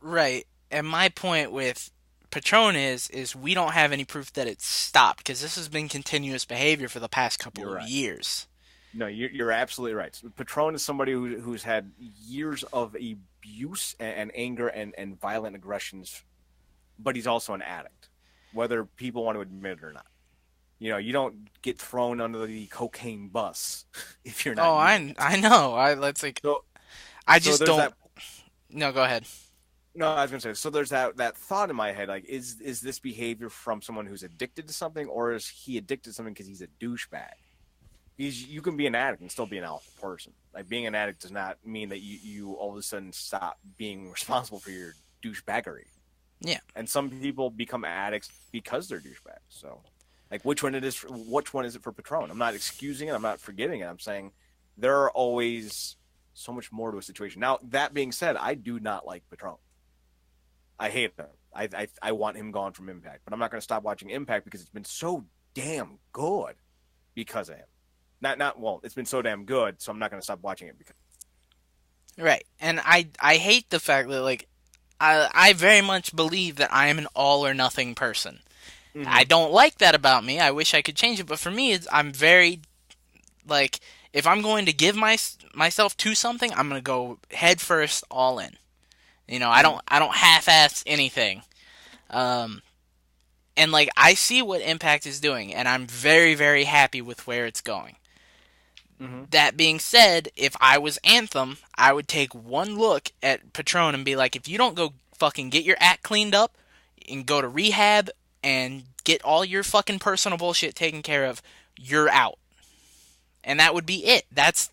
Right. And my point with Patron is we don't have any proof that it's stopped, because this has been continuous behavior for the past couple of years. No, you're absolutely right. Patron is somebody who's had years of abuse and anger and violent aggressions, but he's also an addict, whether people want to admit it or not. You know, you don't get thrown under the cocaine bus if you're not. Oh, I know. I just don't. No, go ahead. No, I was going to say, so there's that thought in my head, like, is this behavior from someone who's addicted to something, or is he addicted to something because he's a douchebag? You can be an addict and still be an awful person. Like, being an addict does not mean that you all of a sudden stop being responsible for your douchebaggery. Yeah. And some people become addicts because they're douchebags. So, like, which one is it for Patron? I'm not excusing it. I'm not forgiving it. I'm saying there are always so much more to a situation. Now, that being said, I do not like Patron. I hate him. I want him gone from Impact, but I'm not going to stop watching Impact because it's been so damn good because of him. It's been so damn good, so I'm not going to stop watching it because. Right, and I hate the fact that, like, I very much believe that I am an all or nothing person. Mm-hmm. I don't like that about me. I wish I could change it, but for me, I'm very, like, if I'm going to give myself to something, I'm going to go head first, all in. You know, I don't half-ass anything. And, like, I see what Impact is doing, and I'm very, very happy with where it's going. Mm-hmm. That being said, if I was Anthem, I would take one look at Patron and be like, if you don't go fucking get your act cleaned up and go to rehab and get all your fucking personal bullshit taken care of, you're out. And that would be it. That's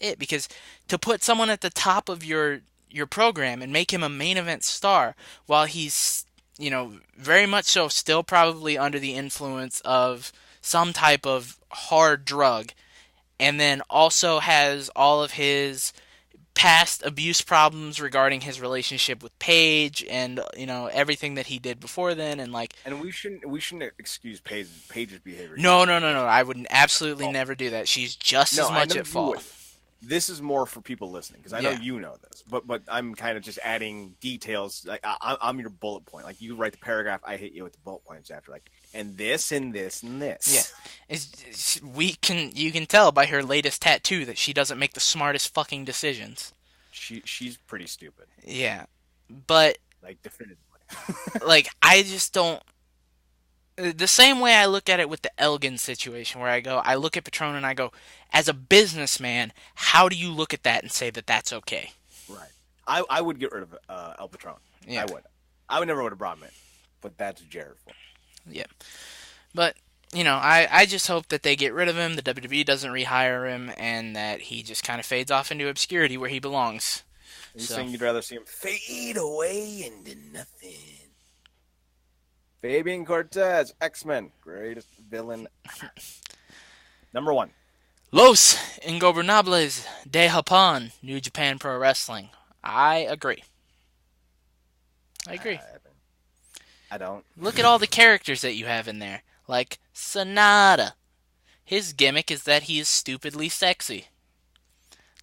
it. Because to put someone at the top of your program and make him a main event star while he's, you know, very much so still probably under the influence of some type of hard drug, and then also has all of his past abuse problems regarding his relationship with Paige and everything that he did before then, and like. And we shouldn't excuse Paige's behavior. No. I would absolutely never do that. She's just as much at fault. This is more for people listening, because I know you know this, but I'm kind of just adding details. Like I'm your bullet point. Like you write the paragraph, I hit you with the bullet points after. Like, and this and this and this. Yeah, you can tell by her latest tattoo that she doesn't make the smartest fucking decisions. She's pretty stupid. Yeah, but like definitively. Like I just don't. The same way I look at it with the Elgin situation, where I look at Patron and I go, as a businessman, how do you look at that and say that that's okay? Right. I would get rid of El Patron. Yeah. I would never would have brought him in, but that's Jared for. Yeah. But, I just hope that they get rid of him, the WWE doesn't rehire him, and that he just kind of fades off into obscurity where he belongs. Are you saying you'd rather see him fade away into nothing? Fabian Cortez, X-Men, greatest villain. Number 1. Los Ingobernables de Japón, New Japan Pro Wrestling. I agree. I don't. Look at all the characters that you have in there. Like Sonata. His gimmick is that he is stupidly sexy.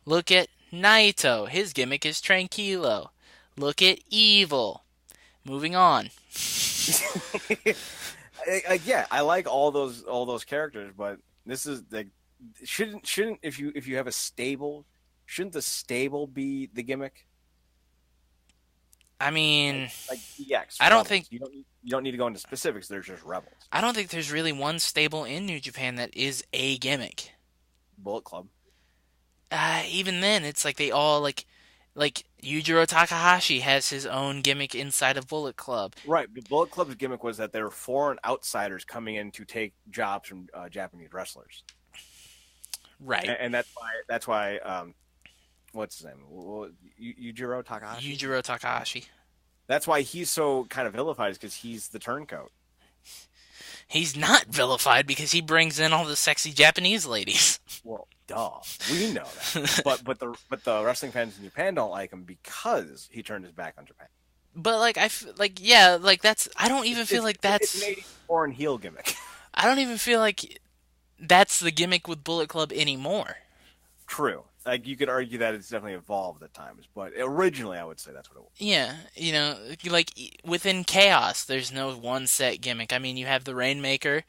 Look at Naito. His gimmick is tranquilo. Look at Evil. Moving on. Yeah, I like all those characters, but this is like shouldn't if you have a stable, shouldn't the stable be the gimmick? I mean, like EX. I don't think you don't need to go into specifics. There's just Rebels. I don't think there's really one stable in New Japan that is a gimmick. Bullet Club. Even then, it's like they all like Yujiro Takahashi has his own gimmick inside of Bullet Club. Right, but Bullet Club's gimmick was that they were foreign outsiders coming in to take jobs from Japanese wrestlers. Right, and that's why what's his name? Yujiro Takahashi. Yujiro Takahashi. That's why he's so kind of vilified, is because he's the turncoat. He's not vilified because he brings in all the sexy Japanese ladies. Well, duh, we know that. but the wrestling fans in Japan don't like him because he turned his back on Japan. But that's. I don't even feel like that's. It's an 80s foreign heel gimmick. I don't even feel like that's the gimmick with Bullet Club anymore. True. Like, you could argue that it's definitely evolved at times, but originally I would say that's what it was. Yeah, like within Chaos, there's no one set gimmick. I mean, you have the Rainmaker.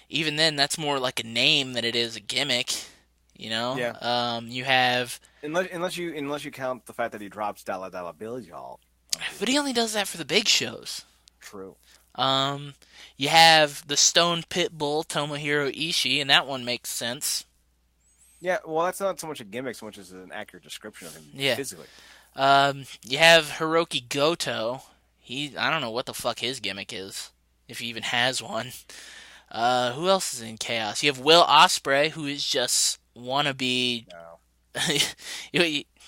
Even then, that's more like a name than it is a gimmick. Yeah. You have unless you count the fact that he drops Dollar Bills, y'all. But he only does that for the big shows. True. You have the Stone Pit Bull Tomohiro Ishii, and that one makes sense. Yeah, well, that's not so much a gimmick so much as an accurate description of him physically. You have Hiroki Goto. I don't know what the fuck his gimmick is, if he even has one. Who else is in Chaos? You have Will Ospreay, who is just wannabe. No.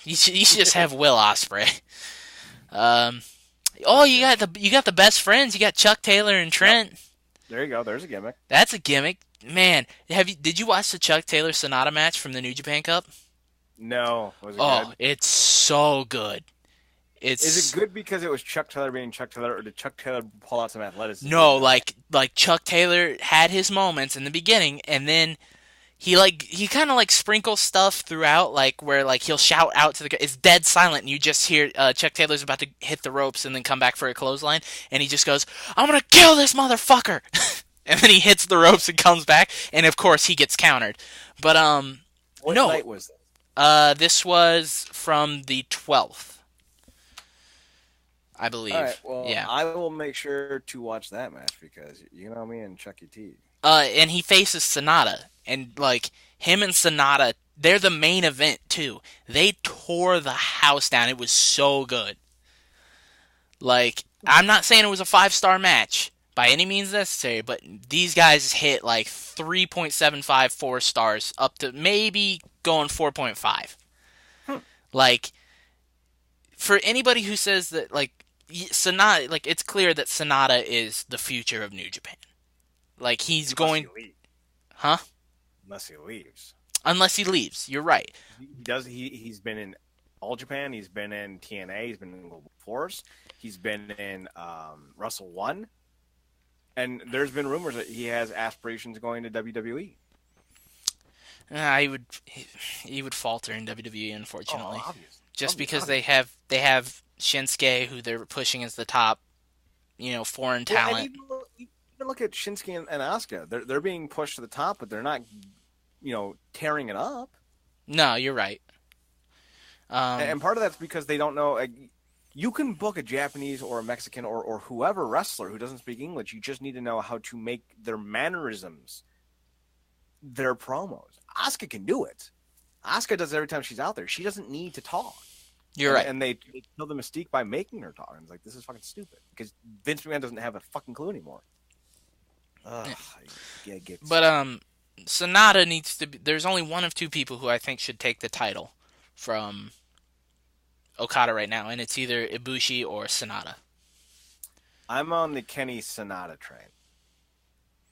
you should just have Will Ospreay. You got the best friends. You got Chuck Taylor and Trent. Yep. There you go. There's a gimmick. That's a gimmick. Man, did you watch the Chuck Taylor Sonata match from the New Japan Cup? No. Was it good? It's so good. Is it good because it was Chuck Taylor being Chuck Taylor, or did Chuck Taylor pull out some athleticism? No, like Chuck Taylor had his moments in the beginning, and then he kind of sprinkles stuff throughout, where he'll shout out to the. It's dead silent, and you just hear Chuck Taylor's about to hit the ropes and then come back for a clothesline, and he just goes, "I'm gonna kill this motherfucker." And then he hits the ropes and comes back, and of course he gets countered. But what night was this? This was from the 12th, I believe. All right, well, yeah. I will make sure to watch that match because you know me and Chuck E. T. And he faces Sonata, and him and Sonata, they're the main event too. They tore the house down. It was so good. I'm not saying it was a 5-star match by any means necessary, but these guys hit 3.75 4 stars up to maybe going 4.5. For anybody who says that Sonata, it's clear that Sonata is the future of New Japan. He's going. Huh? Unless he leaves. Unless he leaves. You're right. He does. He's been in All Japan. He's been in TNA. He's been in Global Force. He's been in Wrestle One. And there's been rumors that he has aspirations going to WWE. He would falter in WWE, unfortunately. Oh, obvious. Just because they have Shinsuke, who they're pushing as the top, foreign talent. Even look at Shinsuke and Asuka. They're being pushed to the top, but they're not, tearing it up. No, you're right. And part of that's because they don't know. Like, you can book a Japanese or a Mexican or whoever wrestler who doesn't speak English. You just need to know how to make their mannerisms their promos. Asuka can do it. Asuka does it every time she's out there. She doesn't need to talk. You're right. And they kill the mystique by making her talk. And it's like, this is fucking stupid. Because Vince McMahon doesn't have a fucking clue anymore. But Sonata needs to be... There's only one of two people who I think should take the title from Okada right now, and it's either Ibushi or Sonata. I'm on the Kenny Sonata train.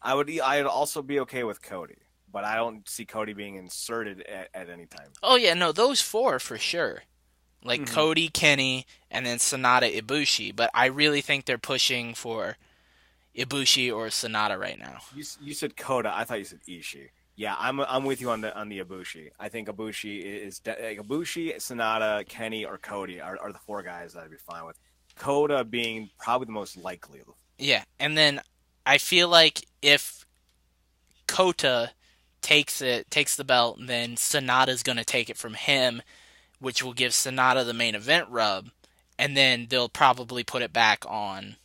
I'd also be okay with Cody, but I don't see Cody being inserted at any time. Oh yeah, no, those four for sure. Like Cody, Kenny, and then Sonata, Ibushi. But I really think they're pushing for Ibushi or Sonata right now. You said Koda. I thought you said Ishii. Yeah, I'm with you on the Ibushi. I think Ibushi is Ibushi, Sonata, Kenny, or Cody are the four guys that I'd be fine with. Koda being probably the most likely. Yeah, and then I feel like if Kota takes the belt, then Sonata's going to take it from him, which will give Sonata the main event rub, and then they'll probably put it back on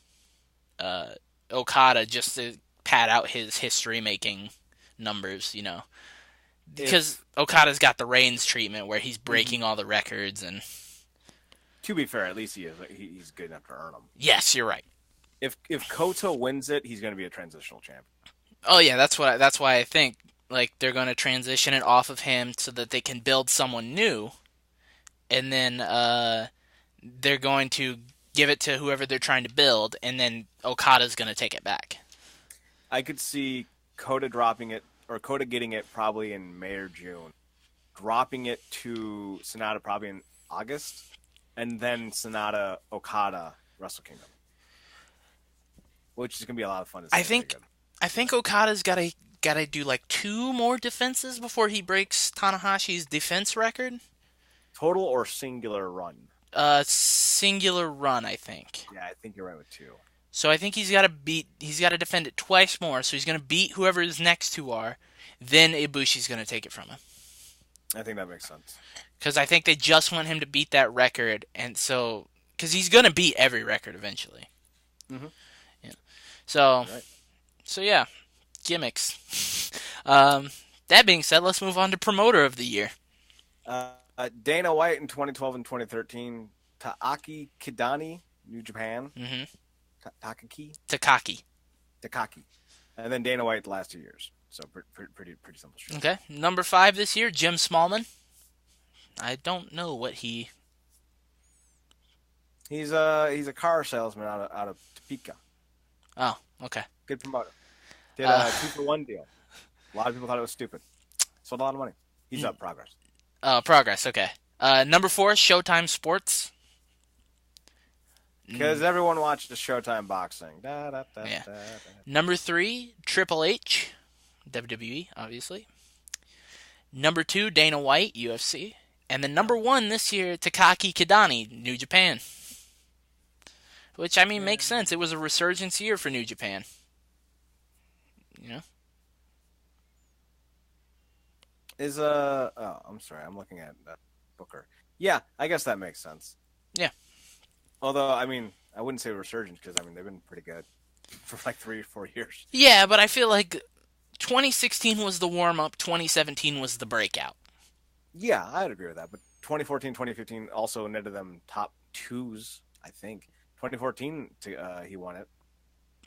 Okada just to pad out his history-making numbers, because Okada's got the Reigns treatment where he's breaking all the records, and to be fair, at least he's good enough to earn them. Yes, you're right. If Kota wins it, he's going to be a transitional champ. Oh yeah, that's why I think like they're going to transition it off of him so that they can build someone new, and then they're going to give it to whoever they're trying to build, and then Okada's going to take it back. I could see Kota dropping it, or Kota getting it probably in May or June, dropping it to Sonata probably in August, and then Sonata Okada Wrestle Kingdom, which is going to be a lot of fun to see. I think Okada's got to do like 2 more defenses before he breaks Tanahashi's defense record. Total or singular run? Singular run, I think. Yeah, I think you're right with 2. So I think he's got to defend it twice more. So he's going to beat whoever his next 2 are. Then Ibushi's going to take it from him. I think that makes sense. Because I think they just want him to beat that record, and so because he's going to beat every record eventually. Mm-hmm. Yeah. So. Right. So yeah, gimmicks. That being said, let's move on to Promoter of the Year. Dana White in 2012 and 2013. Taaki Kidani, New Japan. Mm-hmm. Takaki. And then Dana White the last 2 years. So pretty simple shit. Okay. Number 5 this year, Jim Smallman. I don't know what he... He's a car salesman out of Topeka. Oh, okay. Good promoter. Did a 2-for-1 deal. A lot of people thought it was stupid. Sold a lot of money. He's up Progress. Progress, okay. Number 4, Showtime Sports. Because everyone watched the Showtime boxing. Yeah. Number 3, Triple H. WWE, obviously. Number 2, Dana White, UFC. And then number 1 this year, Takaki Kidani, New Japan. Which, I mean, makes sense. It was a resurgence year for New Japan. I'm sorry, I'm looking at Booker. Yeah, I guess that makes sense. Yeah. Although, I mean, I wouldn't say resurgence because, I mean, they've been pretty good for like 3 or 4 years. Yeah, but I feel like 2016 was the warm-up, 2017 was the breakout. Yeah, I'd agree with that. But 2014, 2015 also netted them top 2s, I think. 2014, he won it.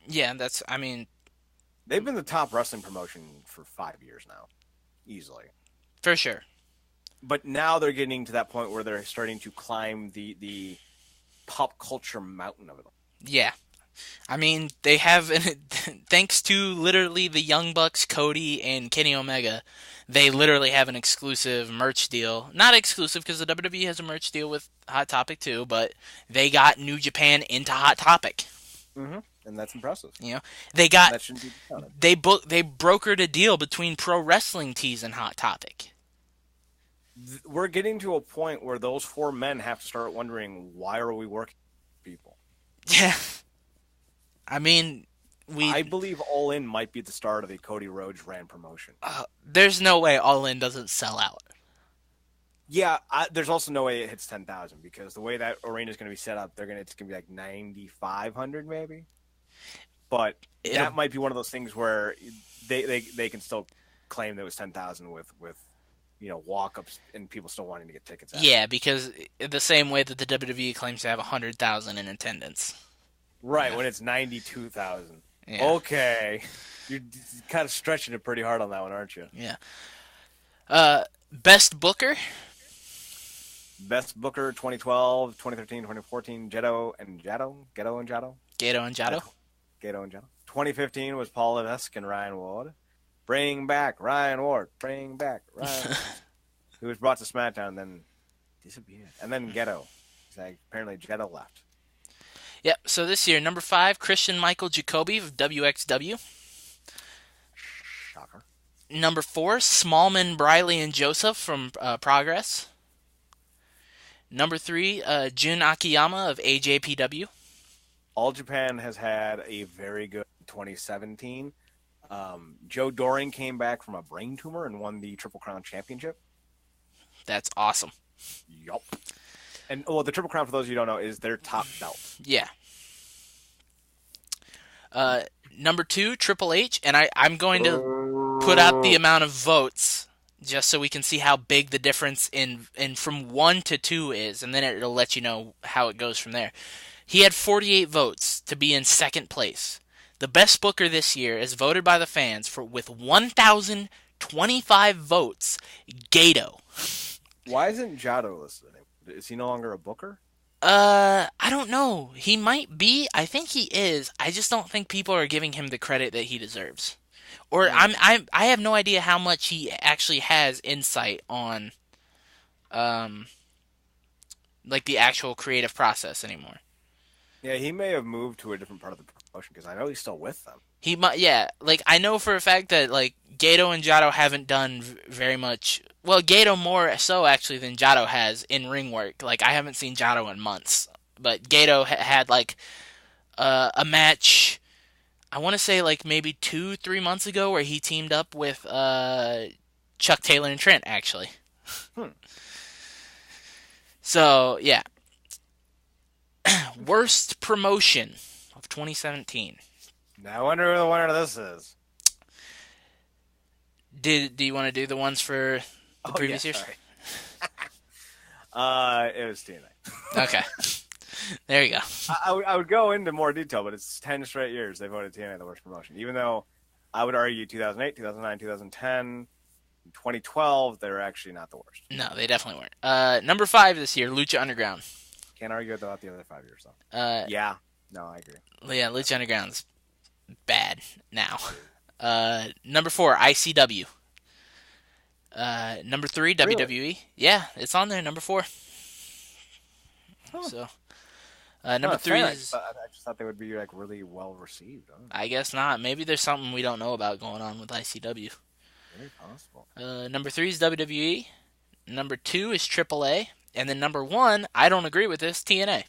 Yeah, they've been the top wrestling promotion for 5 years now. Easily. For sure. But now they're getting to that point where they're starting to climb the pop culture mountain of it all. Yeah. I mean, they have, thanks to literally the Young Bucks, Cody, and Kenny Omega, they literally have an exclusive merch deal. Not exclusive because the WWE has a merch deal with Hot Topic too, but they got New Japan into Hot Topic. Mm-hmm. And that's impressive. You know, they got that shouldn't be discounted. They brokered a deal between Pro Wrestling Tees and Hot Topic. We're getting to a point where those four men have to start wondering, why are we working with people? Yeah. I mean, I believe All In might be the start of the Cody Rhodes ran promotion. There's no way All In doesn't sell out. Yeah, there's also no way it hits 10,000 because the way that arena is going to be set up, it's going to be like 9,500 maybe. But that might be one of those things where they can still claim that it was 10,000 with walk-ups and people still wanting to get tickets. Yeah, because the same way that the WWE claims to have 100,000 in attendance. Right, when it's 92,000. Yeah. Okay. You're kind of stretching it pretty hard on that one, aren't you? Yeah. Best Booker? Best Booker 2012, 2013, 2014, Gedo and Jado. 2015 was Paul Levesque and Ryan Ward. Bring back Ryan Ward. Bring back Ryan Ward. Who was brought to SmackDown and then disappeared. And then Gedo. Apparently Gedo left. Yep, so this year, number 5, Christian Michael Jacoby of WXW. Shocker. Number 4, Smallman, Briley, and Joseph from Progress. Number 3, Jun Akiyama of AJPW. All Japan has had a very good 2017. Joe Doring came back from a brain tumor and won the Triple Crown Championship. That's awesome. Yup. And the Triple Crown, for those of you who don't know, is their top belt. Yeah. Number 2, Triple H, and I'm going to put out the amount of votes just so we can see how big the difference in from 1 to 2 is, and then it'll let you know how it goes from there. He had 48 votes to be in second place. The best booker this year is voted by the fans with 1,025 votes, Gato. Why isn't Jado listed? Is he no longer a booker? I don't know. He might be. I think he is. I just don't think people are giving him the credit that he deserves. Or I have no idea how much he actually has insight on, like the actual creative process anymore. Yeah, he may have moved to a different part of the promotion because I know he's still with them. He might, yeah. Like I know for a fact that like Gato and Jado haven't done very much. Well, Gato more so actually than Jado has in ring work. Like I haven't seen Jado in months, but Gato had like a match. I want to say like maybe 2-3 months ago where he teamed up with Chuck Taylor and Trent actually. So yeah. Worst promotion of 2017. Now I wonder who the winner of this is. Do you want to do the ones for the previous years? It was TNA. Okay. There you go. I would go into more detail, but it's 10 straight years they voted TNA the worst promotion. Even though I would argue 2008, 2009, 2010, 2012, they were actually not the worst. No, they definitely weren't. Number 5 this year, Lucha Underground. Can't argue about the other 5 years, though. Yeah. No, I agree. Yeah, Lucha Underground's bad now. Number 4, ICW. Number 3, really? WWE. Yeah, it's on there, number 4. Huh. So, number 3 is... I just thought they would be like really well received. I guess not. Maybe there's something we don't know about going on with ICW. Very possible. Number 3 is WWE. Number 2 is AAA. And then number 1, I don't agree with this, TNA.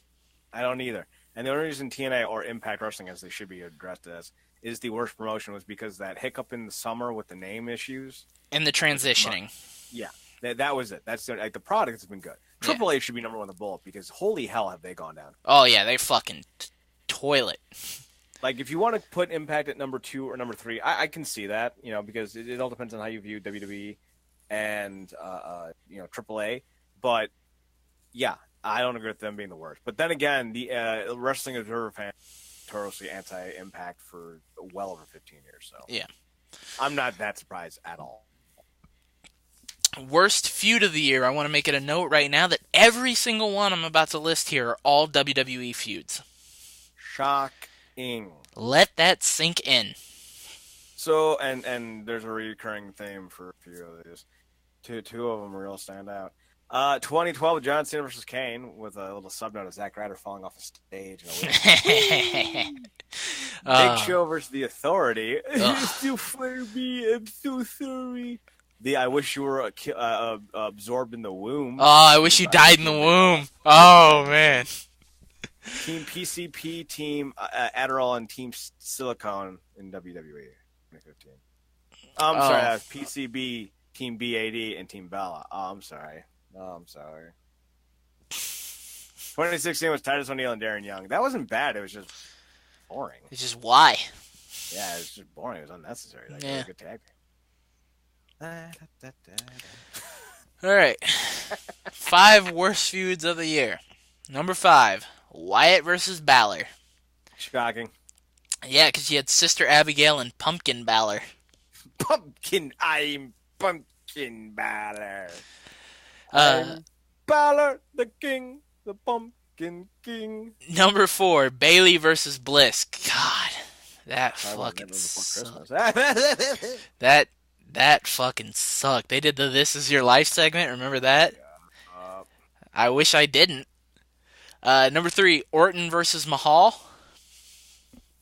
I don't either. And the only reason TNA or Impact Wrestling, as they should be addressed as, is the worst promotion was because that hiccup in the summer with the name issues. And the transitioning. Yeah, that was it. That's like the product has been good. Triple H should be number 1 on the bullet because holy hell have they gone down. Oh, yeah, they fucking toilet. Like, if you want to put Impact at number 2 or number 3, I can see that, because it all depends on how you view WWE and, AAA. But, yeah, I don't agree with them being the worst. But then again, the Wrestling Observer fan notoriously anti-Impact for well over 15 years. So yeah, I'm not that surprised at all. Worst feud of the year. I want to make it a note right now that every single one I'm about to list here are all WWE feuds. Shock. Let that sink in. So, and there's a recurring theme for a few of these. Two of them real stand out. 2012 John Cena versus Kane with a little subnote of Zack Ryder falling off a stage. Big Show versus The Authority. You fire me, I'm so sorry. I wish you were absorbed in the womb. Oh, I wish you died in the womb. Oh, man. Team PCP, Team Adderall, and Team Silicone in WWE 2015. I'm sorry, that was PCB, Team BAD, and Team Bella. I'm sorry. 2016 was Titus O'Neil and Darren Young. That wasn't bad. It was just boring. It's just why? Yeah, it was just boring. It was unnecessary. Like, it was a good tag team. All right. 5 worst feuds of the year. Number 5, Wyatt versus Balor. Shocking. Yeah, because you had Sister Abigail and Pumpkin Balor. I'm Pumpkin Balor. I'm Balor, the king, the Pumpkin King. Number 4, Bailey versus Bliss. God, that fucking sucked. That fucking sucked. They did the "This Is Your Life" segment. Remember that? Yeah. I wish I didn't. Number 3, Orton versus Mahal.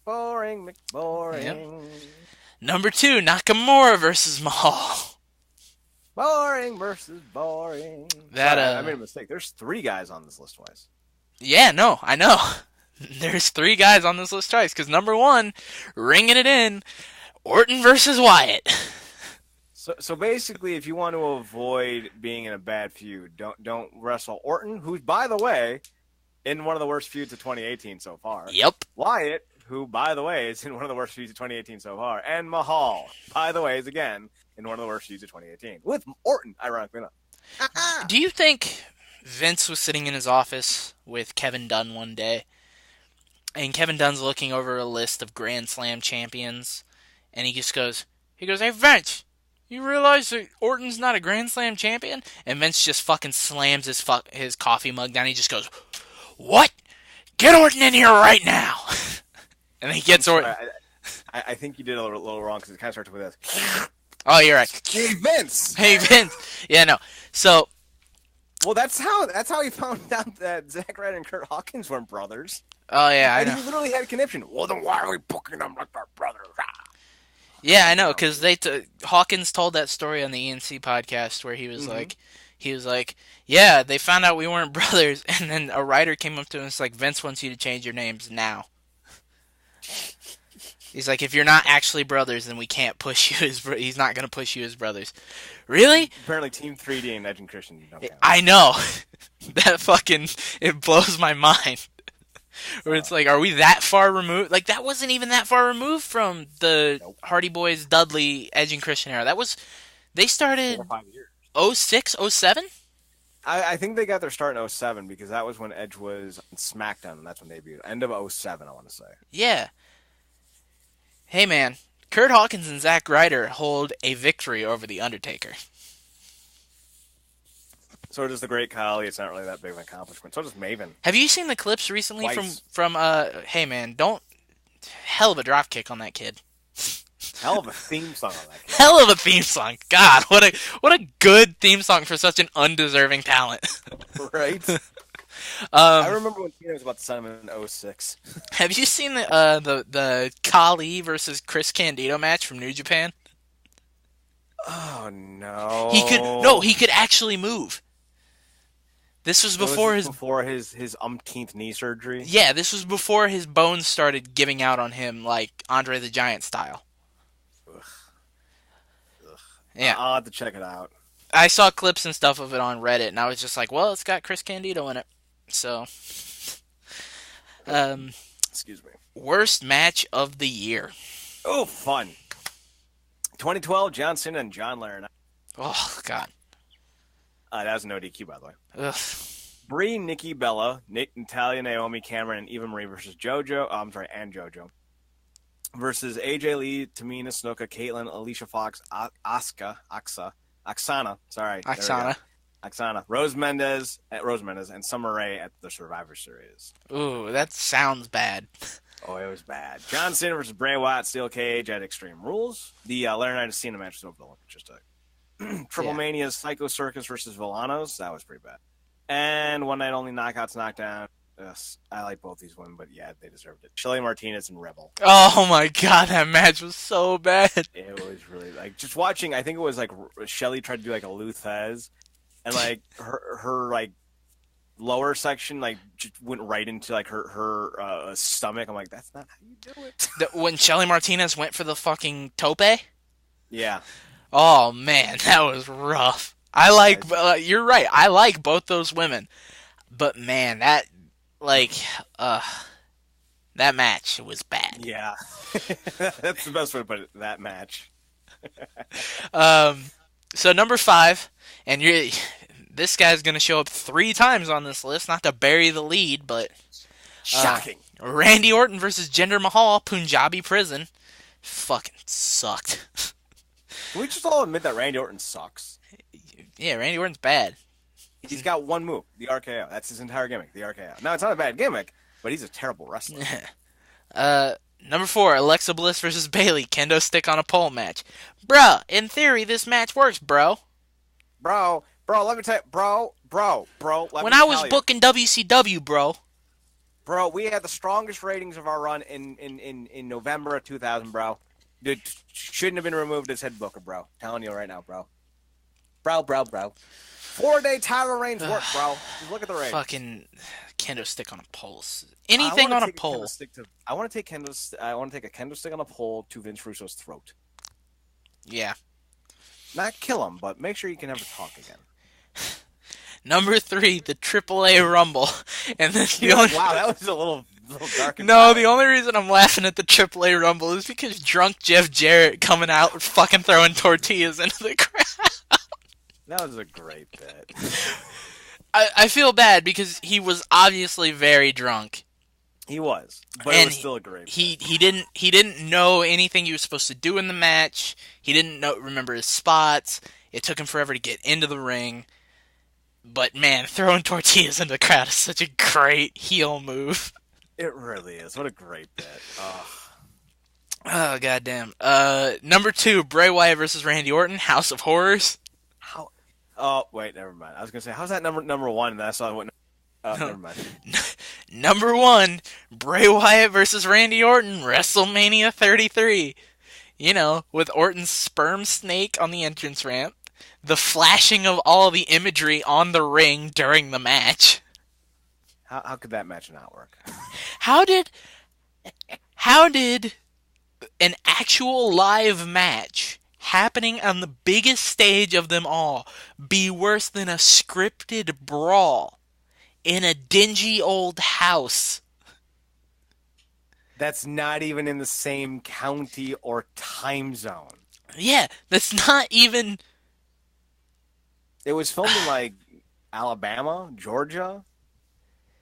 Boring, McBoring. Yep. Number 2, Nakamura versus Mahal. Boring versus boring. I made a mistake. There's 3 guys on this list twice. Yeah, no, I know. There's 3 guys on this list twice. Because number 1, ringing it in, Orton versus Wyatt. So basically, if you want to avoid being in a bad feud, don't wrestle Orton, who's, by the way, in one of the worst feuds of 2018 so far. Yep. Wyatt, who, by the way, is in one of the worst feuds of 2018 so far. And Mahal, by the way, is again in one of the worst feuds of 2018. With Orton, ironically enough. Do you think Vince was sitting in his office with Kevin Dunn one day, and Kevin Dunn's looking over a list of Grand Slam champions, and he goes, "Hey, Vince, you realize that Orton's not a Grand Slam champion?" And Vince just fucking slams his coffee mug down. He just goes, "What? Get Orton in here right now!" And he gets Orton. I think you did a little wrong because it kind of started with this. Oh, you're right. Hey, Vince. Hey, Vince. Yeah, no. So, well, that's how he found out that Zack Ryder and Kurt Hawkins weren't brothers. Oh yeah, I know. He literally had a connection. Well, then why are we booking them like our brothers? Yeah, I know, because Hawkins told that story on the ENC podcast where he was like, yeah, they found out we weren't brothers, and then a writer came up to him and was like, Vince wants you to change your names now. He's like, if you're not actually brothers, then we can't push you as he's not going to push you as brothers. Really? Apparently Team 3D and Edge and Christian don't count. I know. That fucking, it blows my mind. Where it's like, are we that far removed? Like, that wasn't even that far removed from the Hardy Boys, Dudley, Edge and Christian era. They started 4 or 5 years. 06, 07? I think they got their start in 07 because that was when Edge was on SmackDown, and that's when they debuted. End of 07, I want to say. Yeah. Hey, man. Kurt Hawkins and Zack Ryder hold a victory over The Undertaker. So does the Great Khali. It's not really that big of an accomplishment. So does Maven. Have you seen the clips recently from hey, man, hell of a dropkick on that kid. Hell of a theme song on that kid. Hell of a theme song. God, what a good theme song for such an undeserving talent. Right? I remember when Tina was about to sign him in 06. Have you seen the Khali versus Chris Candido match from New Japan? Oh no. He could actually move. This was before his umpteenth knee surgery. Yeah, this was before his bones started giving out on him like Andre the Giant style. Ugh. Yeah. I'll have to check it out. I saw clips and stuff of it on Reddit, and I was just like, well, it's got Chris Candido in it. So, excuse me. Worst match of the year. Oh, fun. 2012, John Cena and John Laurinaitis. Oh, God. That was no DQ, by the way. Ugh. Brie, Nikki Bella, Natalia, Naomi, Cameron, and Eva Marie versus JoJo. And JoJo. Versus AJ Lee, Tamina, Snuka, Caitlyn, Alicia Fox, Oksana. Sorry. Oksana. Rose Mendez, and Summer Rae at the Survivor Series. Ooh, that sounds bad. Oh, it was bad. John Cena versus Bray Wyatt, steel cage at Extreme Rules. The Laurinaitis Cena match was no villain. Just a Triple Mania's Psycho Circus versus Villanos. That was pretty bad. And One Night Only Knockouts Knockdown. Yes, I like both these women, but yeah, they deserved it. Shelly Martinez and Rebel. Oh my god, that match was so bad. It was really like just watching. I think it was like Shelly tried to do like a Luthez, and like her like lower section like just went right into like her stomach. I'm like, that's not how you do it. When Shelly Martinez went for the fucking tope? Yeah. Oh man, that was rough. I like. You're right. I like both those women, but man, that that match was bad. Yeah, that's the best way to put it. That match. So number 5, and this guy's gonna show up 3 times on this list. Not to bury the lead, but shocking. Randy Orton versus Jinder Mahal, Punjabi Prison. Fucking sucked. Can we just all admit that Randy Orton sucks? Yeah, Randy Orton's bad. He's got one move, the RKO. That's his entire gimmick, the RKO. Now, it's not a bad gimmick, but he's a terrible wrestler. Number 4, Alexa Bliss versus Bayley, kendo stick on a pole match. Bruh, in theory, this match works, bro. Bro, let me tell you, bro, when I was booking WCW, bro, we had the strongest ratings of our run in November of 2000, bro. Dude, shouldn't have been removed as head booker, bro. Telling you right now, bro. Bro. 4-day Tyler Reigns work, bro. Just look at the ratings. Fucking kendo stick on a pole. Anything on a pole. I want to take a kendo stick on a pole to Vince Russo's throat. Yeah. Not kill him, but make sure you can never talk again. Number 3, the AAA Rumble, and then wow, that was a little dark. No, the only reason I'm laughing at the AAA Rumble is because drunk Jeff Jarrett coming out fucking throwing tortillas into the crowd. That was a great bit. I feel bad because he was obviously very drunk. He was, but it was still a great bit. He didn't know anything he was supposed to do in the match. He didn't remember his spots. It took him forever to get into the ring. But man, throwing tortillas into the crowd is such a great heel move. It really is. What a great bit. Oh goddamn. Number 2, Bray Wyatt versus Randy Orton, House of Horrors. Oh, wait, never mind. I was going to say, how's that number 1? And that's all I went. Never mind. Number 1, Bray Wyatt versus Randy Orton, WrestleMania 33. You know, with Orton's sperm snake on the entrance ramp, the flashing of all the imagery on the ring during the match. How could that match not work? How did an actual live match happening on the biggest stage of them all be worse than a scripted brawl in a dingy old house? That's not even in the same county or time zone. Yeah, that's not even... It was filmed in, like, Alabama, Georgia,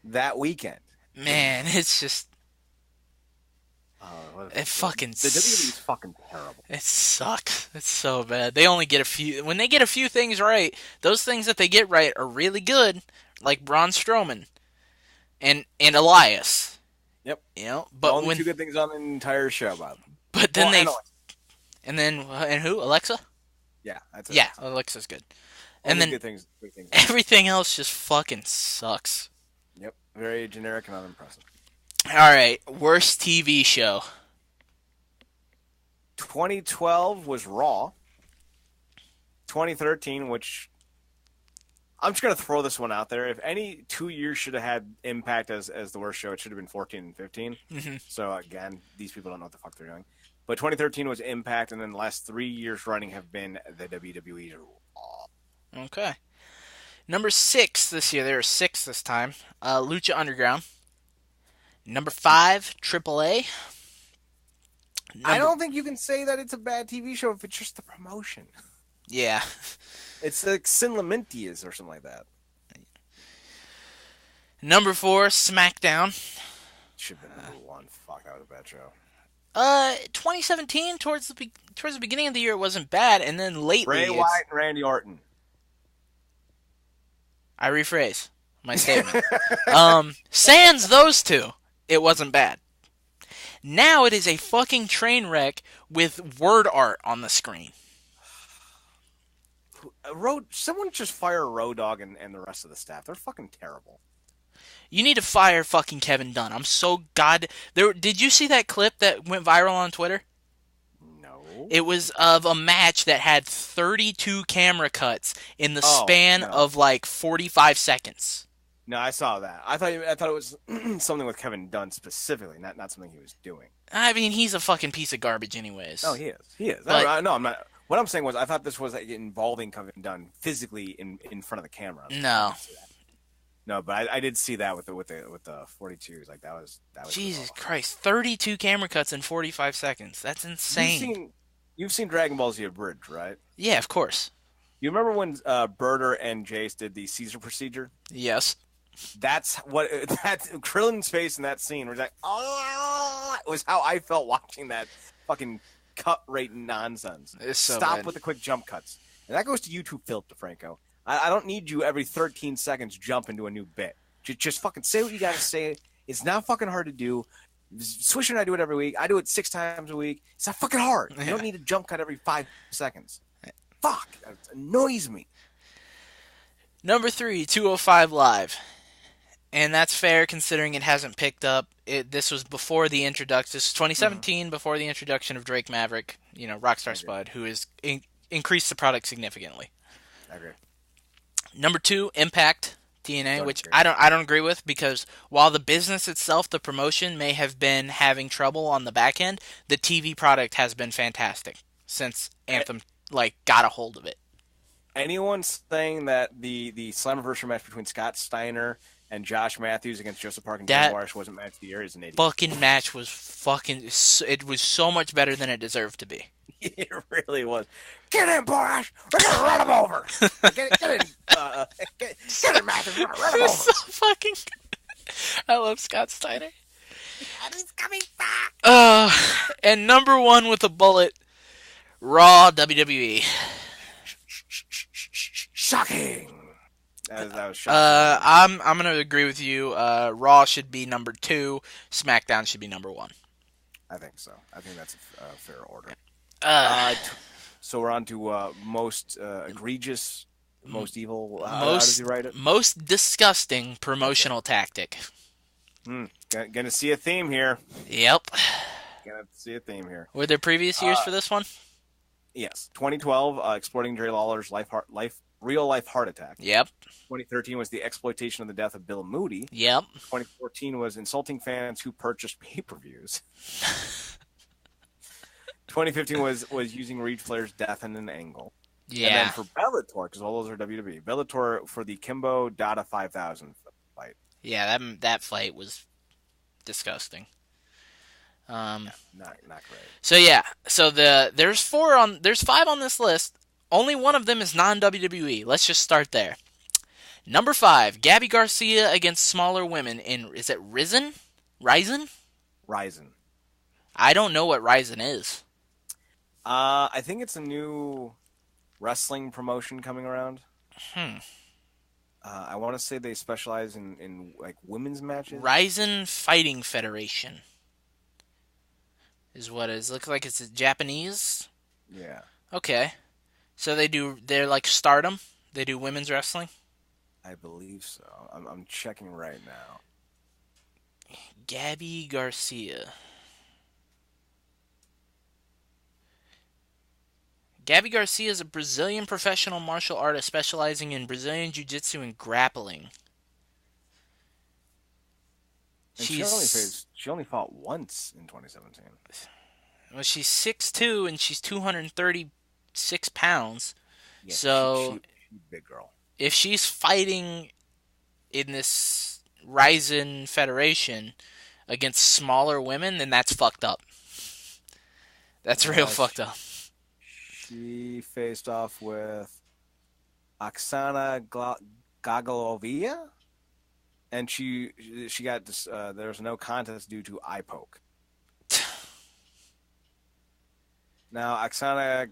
that weekend. Man, it's just... The WWE is fucking terrible. It sucks. It's so bad. They only get a few... When they get a few things right, those things that they get right are really good, like Braun Strowman and Elias. Yep. You know, but only 2 good things on the entire show, Bob. But then and who? Alexa? Yeah, that's it. Yeah, Alexa's good. Only and then good things. Everything else just fucking sucks. Yep, very generic and unimpressive. All right, worst TV show. 2012 was Raw. 2013, which I'm just gonna throw this one out there. If any 2 years should have had Impact as the worst show, it should have been 14 and 15. Mm-hmm. So again, these people don't know what the fuck they're doing. But 2013 was Impact, and then the last 3 years running have been the WWE. Okay. Number 6 this year. There are 6 this time. Lucha Underground. Number 5, AAA. I don't think you can say that it's a bad TV show if it's just the promotion. Yeah. It's like Sin Lamentias or something like that. Number 4, SmackDown. Should have been number 1. Fuck, that was a bad show. 2017, towards the beginning of the year, it wasn't bad, and then lately... Bray Wyatt and Randy Orton. I rephrase my statement. Sans those 2, it wasn't bad. Now it is a fucking train wreck with word art on the screen. Someone just fire Road Dogg and the rest of the staff. They're fucking terrible. You need to fire fucking Kevin Dunn. I'm so Did you see that clip that went viral on Twitter? No. It was of a match that had 32 camera cuts in the span of like 45 seconds. No, I saw that. I thought it was something with Kevin Dunn specifically, not something he was doing. I mean, he's a fucking piece of garbage anyways. No, he is. But, no, I'm not. What I'm saying was I thought this was involving Kevin Dunn physically in front of the camera. No. No, but I did see that with the 42s. Like that was Jesus Christ, 32 camera cuts in 45 seconds. That's insane. You've seen Dragon Ball Z Abridged, right? Yeah, of course. You remember when Birder and Jace did the Caesar procedure? Yes. That's Krillin's face in that scene was like, oh, it was how I felt watching that fucking cut rate nonsense. Stop with the quick jump cuts. And that goes to you too, Philip DeFranco. I don't need you every 13 seconds jump into a new bit. Just fucking say what you gotta say. It's not fucking hard to do. Swisher and I do it every week. I do it 6 times a week. It's not fucking hard. You don't need a jump cut every 5 seconds. Fuck. That annoys me. Number 3, 205 Live. And that's fair considering it hasn't picked up. This was before the introduction. This was 2017, before the introduction of Drake Maverick, Rockstar Spud, who has increased the product significantly. I agree. Number 2, Impact TNA, which I don't agree with, because while the business itself, the promotion, may have been having trouble on the back end, the TV product has been fantastic since Anthem got a hold of it. Anyone saying that the Slammiversary match between Scott Steiner and Josh Matthews against Joseph Park and Jim Morris wasn't match of the year is an idiot. Fucking match was it was so much better than it deserved to be. It really was. Get in, Borash! We're gonna run him over. Get in, Matthews. We're gonna run him over. So fucking. I love Scott Steiner. And he's coming back. And number 1 with a bullet, Raw WWE. Shocking. That was shocking. I'm gonna agree with you. Raw should be number 2. SmackDown should be number 1. I think so. I think that's a fair order. So we're on to most egregious, most evil. How does he write it? Most disgusting promotional tactic. Gonna see a theme here. Yep. Gonna see a theme here. Were there previous years for this one? Yes. 2012, exploiting Jerry Lawler's real-life heart attack. Yep. 2013 was the exploitation of the death of Bill Moody. Yep. 2014 was insulting fans who purchased pay-per-views. 2015 was using Reed Flair's death in an angle. Yeah. And then for Bellator, because all those are WWE, Bellator for the Kimbo Dada 5000 fight. Yeah, that fight was disgusting. Not great. So yeah, there's 5 on this list. Only one of them is non-WWE. Let's just start there. Number 5, Gabby Garcia against smaller women in, is it Ryzen? I don't know what Ryzen is. I think it's a new wrestling promotion coming around. I want to say they specialize in like women's matches. Ryzen Fighting Federation is what it is. Looks like it's Japanese. Yeah. Okay. So they're like Stardom? They do women's wrestling? I believe so. I'm checking right now. Gabby Garcia. Gabby Garcia is a Brazilian professional martial artist specializing in Brazilian jiu-jitsu and grappling. And she only fought once in 2017. Well, she's 6'2", and she's 236 pounds. Yeah, so she's a big girl. If she's fighting in this Ryzen Federation against smaller women, then that's fucked up. That's real fucked up. She faced off with Oksana Gagalovia, and she got this, there was no contest due to eye poke. Now Oksana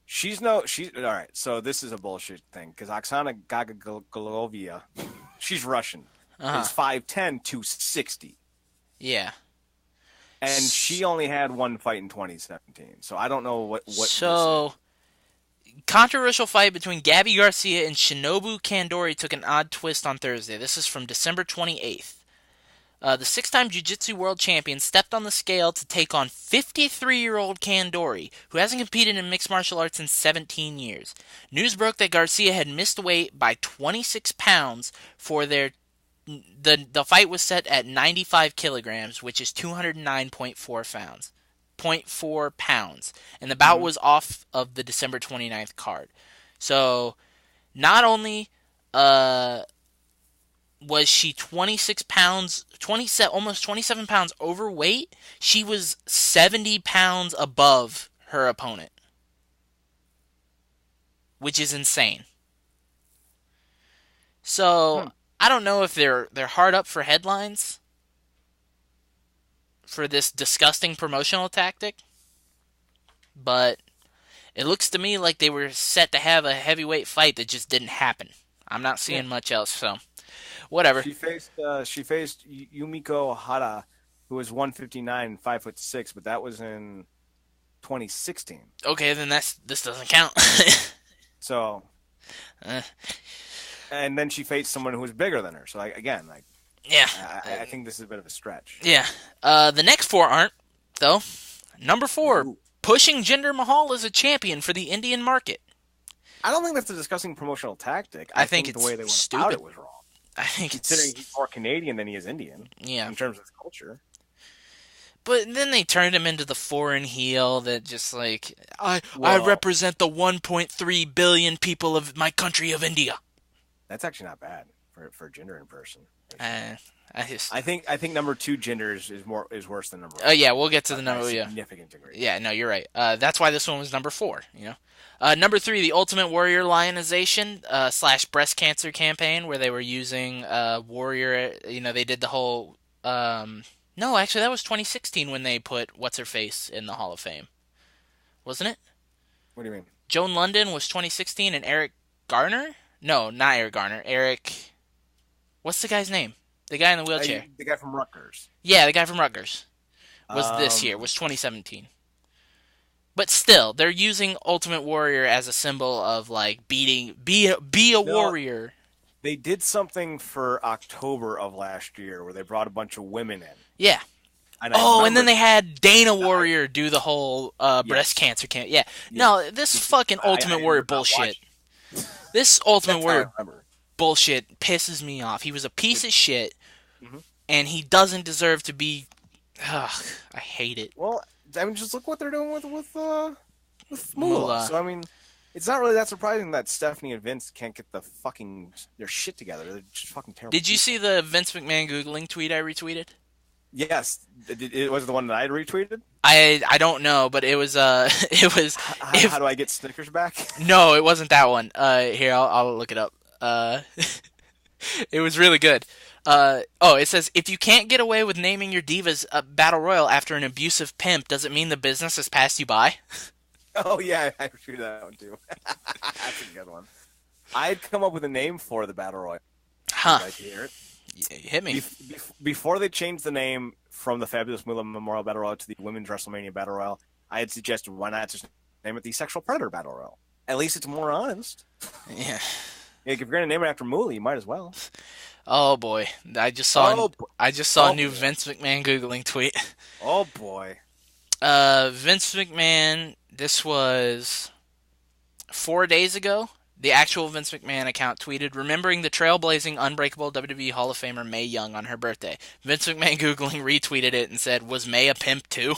she's all right. So this is a bullshit thing because Oksana Gagalovia, she's Russian. is 5'10", 260. Yeah. And she only had one fight in 2017. So I don't know what So, controversial fight between Gabby Garcia and Shinobu Kandori took an odd twist on Thursday. This is from December 28th. The six-time Jiu-Jitsu world champion stepped on the scale to take on 53-year-old Kandori, who hasn't competed in mixed martial arts in 17 years. News broke that Garcia had missed weight by 26 pounds for their... The fight was set at 95 kilograms, which is 209.4 pounds. 0.4 pounds. And the bout was off of the December 29th card. So, not only... was she 26 pounds, almost 27 pounds overweight, she was 70 pounds above her opponent. Which is insane. So, I don't know if they're hard up for headlines for this disgusting promotional tactic, but it looks to me like they were set to have a heavyweight fight that just didn't happen. I'm not seeing much else, so... Whatever. She faced Yumiko Hara, who was 159 and 5'6", but that was in 2016. Okay, then this doesn't count. So, and then she faced someone who was bigger than her. So I think this is a bit of a stretch. Yeah. The next four aren't, though. Number 4, pushing Jinder Mahal as a champion for the Indian market. I don't think that's a disgusting promotional tactic. I think it's the way they went stupid. about it was wrong. I think considering he's more Canadian than he is Indian. Yeah. In terms of his culture. But then they turned him into the foreign heel that just like, I represent the 1.3 billion people of my country of India. That's actually not bad for Jinder in person. I think number 2 Jinder is worse than number 1. Oh yeah, we'll get to the number. Yeah. Significant degree. Yeah, no, you're right. That's why this one was number 4. You know. Number 3, the Ultimate Warrior Lionization / breast cancer campaign, where they were using Warrior. You know, they did the whole. No, actually, that was 2016 when they put What's-Her-Face in the Hall of Fame. Wasn't it? What do you mean? Joan London was 2016, and Eric Garner? No, not Eric Garner. Eric... What's the guy's name? The guy in the wheelchair. The guy from Rutgers. Yeah, the guy from Rutgers. Was this year. Was 2017. But still, they're using Ultimate Warrior as a symbol of, like, be a warrior. They did something for October of last year where they brought a bunch of women in. Yeah. And then they had Dana Warrior do the whole breast cancer camp. Yeah. No, this fucking Ultimate Warrior bullshit. This Ultimate Warrior bullshit pisses me off. He was a piece of shit, and he doesn't deserve to be... Ugh, I hate it. Well, I mean, just look what they're doing with Moolah. So, I mean... It's not really that surprising that Stephanie and Vince can't get their shit together. They're just fucking terrible. Did you see the Vince McMahon Googling tweet I retweeted? Yes. It was the one that I retweeted? I don't know, but it was How do I get Snickers back? No, it wasn't that one. Here, I'll look it up. It was really good. It says, if you can't get away with naming your divas a battle royal after an abusive pimp, does it mean the business has passed you by? Oh, yeah, I retweeted that one, too. That's a good one. I'd come up with a name for the Battle Royale. Huh. Like to hear it. Yeah, hit me. Before they changed the name from the Fabulous Moolah Memorial Battle Royale to the Women's WrestleMania Battle Royale, I had suggested, why not just name it the Sexual Predator Battle Royale? At least it's more honest. Yeah. If you're going to name it after Moolah, you might as well. Oh, boy. I just saw a new Vince McMahon Googling tweet. Oh, boy. Vince McMahon... This was 4 days ago. The actual Vince McMahon account tweeted, remembering the trailblazing, unbreakable WWE Hall of Famer Mae Young on her birthday. Vince McMahon Googling retweeted it and said, was Mae a pimp too?